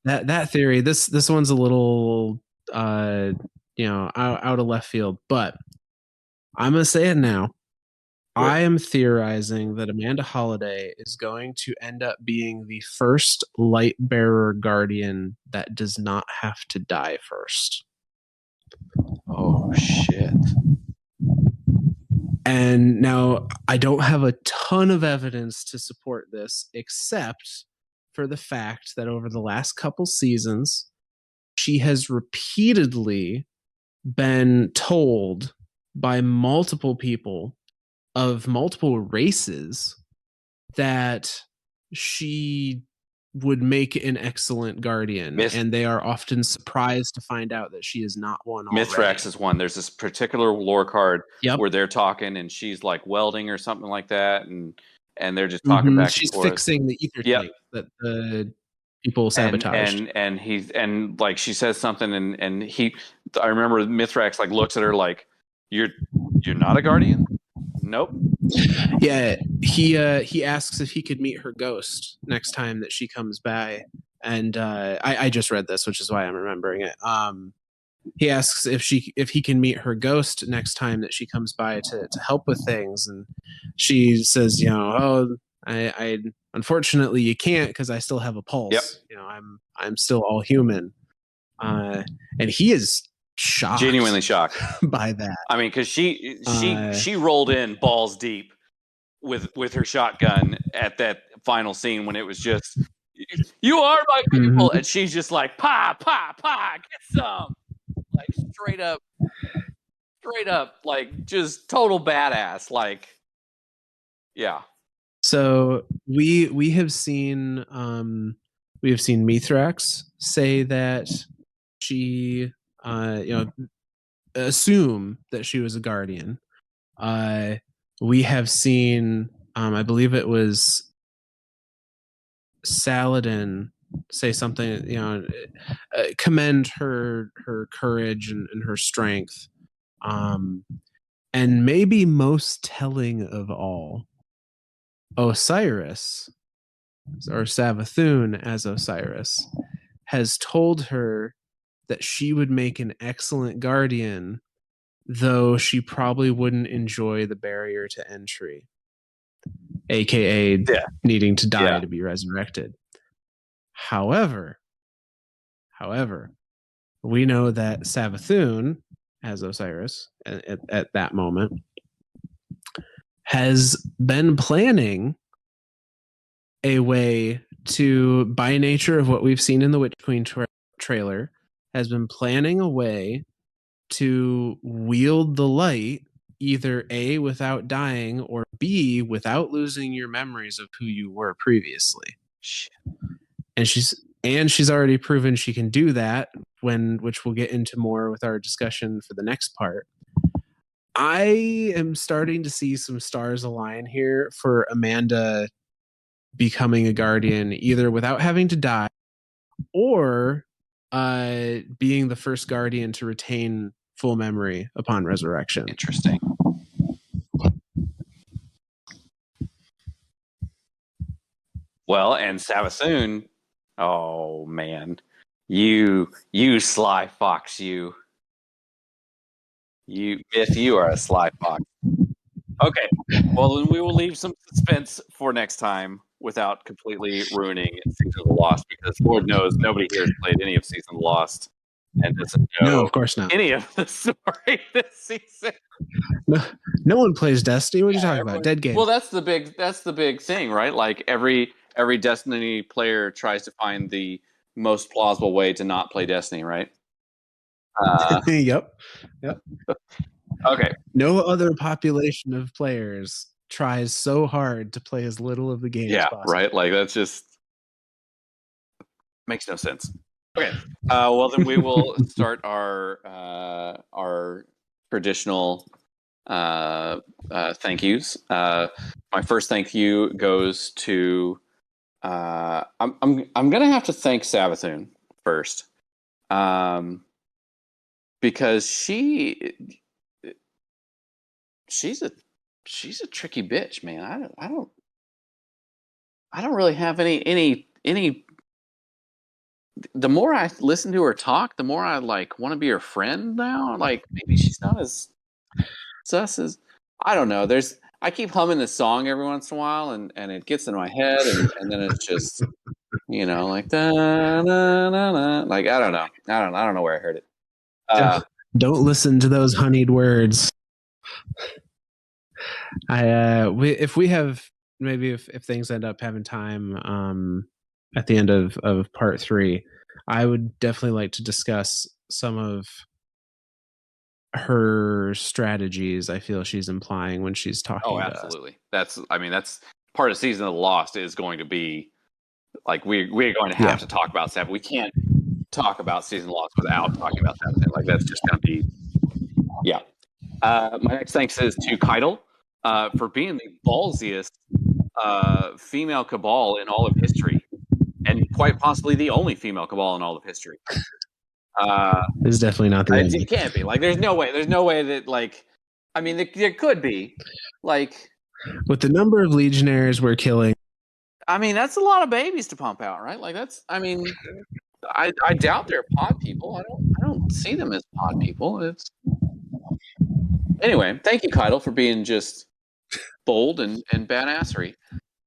That theory, this one's a little out of left field, but I'm gonna say it now. I am theorizing that Amanda Holiday is going to end up being the first light bearer guardian that does not have to die first. Oh shit. And now I don't have a ton of evidence to support this, except for the fact that over the last couple seasons, she has repeatedly been told by multiple people of multiple races that she would make an excellent guardian, and they are often surprised to find out that she is not one already. Mithrax is one. There's this particular lore card Yep. where they're talking and she's like welding or something like that, and they're just talking back She's and forth. fixing the ether tank that the people sabotaged. And he's and like she says something and he I remember Mithrax like looks at her like, You're not a guardian? Nope. Yeah, he asks if he could meet her ghost next time that she comes by, and I just read this, which is why I'm remembering it. He asks if he can meet her ghost next time that she comes by to help with things, and she says, I unfortunately you can't because I still have a pulse. Yep. I'm still all human, and he is shocked, genuinely shocked by that. I mean, because she rolled in balls deep with her shotgun at that final scene when it was just, you are my people, and she's just like, pa, get some, like straight up, like just total badass, like, yeah. So we have seen Mithrax say that she assume that she was a guardian. We have seen I believe it was Saladin say something, commend her courage and her strength. And maybe most telling of all, Osiris, or Savathun as Osiris, has told her that she would make an excellent guardian, though she probably wouldn't enjoy the barrier to entry, aka needing to die to be resurrected. However, we know that Savathun, as Osiris at that moment, has been planning a way to, by nature of what we've seen in the Witch Queen trailer, has been planning a way to wield the light, either A, without dying, or B, without losing your memories of who you were previously. Shit. And she's already proven she can do that, which we'll get into more with our discussion for the next part. I am starting to see some stars align here for Amanda becoming a guardian, either without having to die or being the first guardian to retain full memory upon resurrection. Interesting. Well, and Savathun, oh man, you sly fox, you are a sly fox. Okay, well then we will leave some suspense for next time without completely ruining Season of the Lost, because Lord knows nobody here has played any of Season of the Lost and doesn't know No, of course not. any of the story this season. No one plays Destiny. What are you talking about? Dead game. Well, that's the big thing, right? Like every Destiny player tries to find the most plausible way to not play Destiny, right? Yep. Okay. No other population of players tries so hard to play as little of the game as possible. Right? Like that's just makes no sense. Okay. Well, then we will start our traditional thank yous. My first thank you goes to I'm gonna have to thank Savathun first, because she's a tricky bitch, man. I don't really have any. The more I listen to her talk, the more I like want to be her friend now. Like maybe she's not as sus as, I don't know. I keep humming this song every once in a while, and it gets in my head, and then it's just like da, da, da, da. Like I don't know where I heard it. Don't listen to those honeyed words. If we have maybe if things end up having time at the end of part 3, I would definitely like to discuss some of her strategies. I feel she's implying when she's talking Oh, to us. absolutely. That's part of Season of the Lost is going to be like we're going to have to talk about Sabbath. We can't talk about Season of the Lost without talking about Sabbath. Like that's just going to be, yeah. My next thanks is to Keitel for being the ballsiest female cabal in all of history, and quite possibly the only female cabal in all of history. It's definitely not the only. It can't be. Like, there's no way that, like, I mean, there could be. Like, with the number of legionnaires we're killing. I mean, that's a lot of babies to pump out, right? Like, that's. I mean, I doubt they're pod people. I don't see them as pod people. It's anyway. Thank you, Keitel, for being just bold and badassery,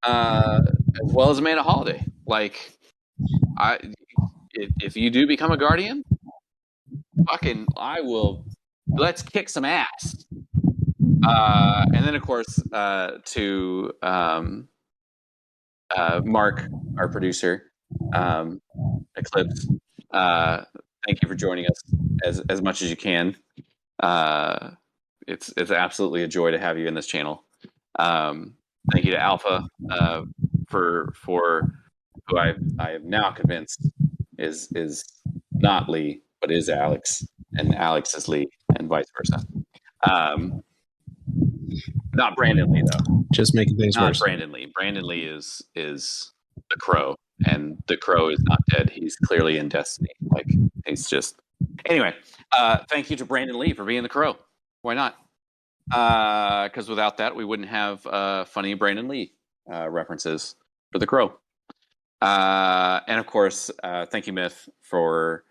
as well as Amanda Holiday. Like, if you do become a guardian, fucking, I will. Let's kick some ass. And then, of course, to Mark, our producer, Eclipse. Thank you for joining us as much as you can. It's absolutely a joy to have you in this channel. Thank you to Alpha for who I am now convinced is not Lee, but is Alex, and Alex is Lee, and vice versa. Not Brandon Lee, though. Just making things not worse. Brandon Lee. Brandon Lee is the Crow, and the Crow is not dead. He's clearly in Destiny. Like, he's just. Anyway, thank you to Brandon Lee for being the Crow. Why not? Because without that, we wouldn't have funny Brandon Lee references for the Crow. And of course, thank you, Myth, for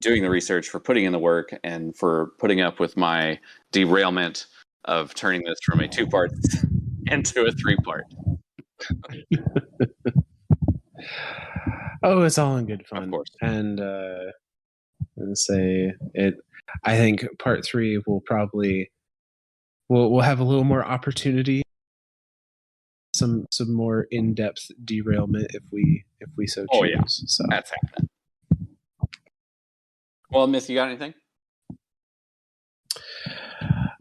doing the research, for putting in the work, and for putting up with my derailment of turning this from a 2-part into a 3-part. Oh, it's all in good fun. Of course. And say it. I think part 3 will probably we'll have a little more opportunity, some more in-depth derailment if we so choose. Oh yeah, so that's happening. Well, Miss, you got anything?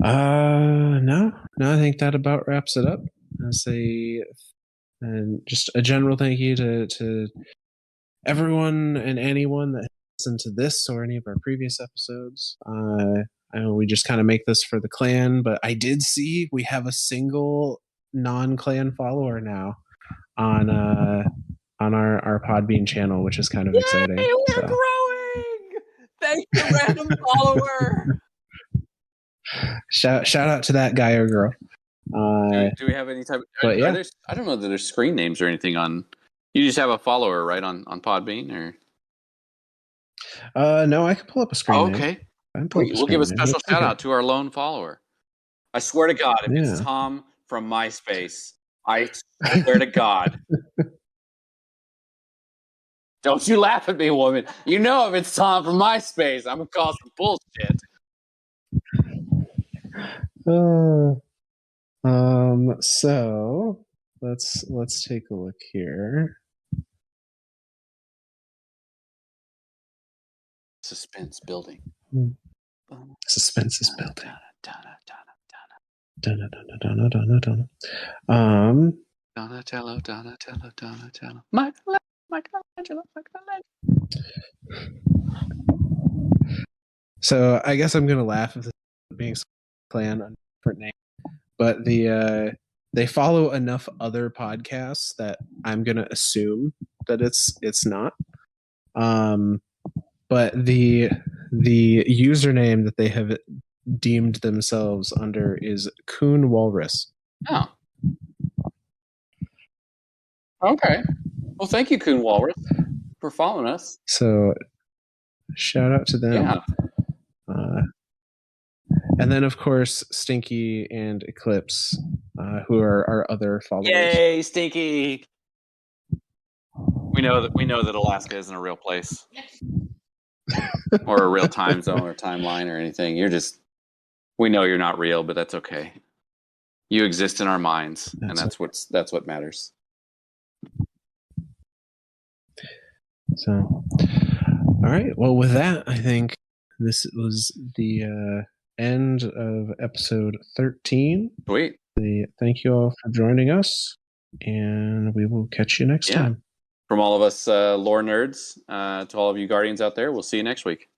No. I think that about wraps it up. And just a general thank you to everyone and anyone that listened to this or any of our previous episodes. I know we just kind of make this for the clan, but I did see we have a single non-clan follower now on our Podbean channel, which is kind of exciting. We're growing! Thank you, random follower! Shout out to that guy or girl. Do we have any type of... Yeah. I don't know that there's screen names or anything on... You just have a follower, right, on Podbean? Or no, I can pull up a screen name. Okay. We'll give a special shout out to our lone follower. I swear to God, if it's Tom from MySpace, I swear to God. Don't you laugh at me, woman. You know if it's Tom from MySpace, I'm going to call some bullshit. So let's take a look here. Suspense building. Suspense is building. Donatello. Michelangelo. So I guess I'm gonna laugh if this is being clan on a different name, but they follow enough other podcasts that I'm gonna assume that it's not. But the username that they have deemed themselves under is Coon Walrus. Oh. Okay. Well, thank you, Coon Walrus, for following us. So, shout out to them. Yeah. And then, of course, Stinky and Eclipse, who are our other followers. Yay, Stinky! We know that Alaska isn't a real place. or a real time zone or timeline or anything. We know you're not real, but that's okay. You exist in our minds, and that's what matters. So, all right. Well, with that, I think this was the end of episode 13. Sweet. Thank you all for joining us, and we will catch you next time. From all of us lore nerds to all of you Guardians out there, we'll see you next week.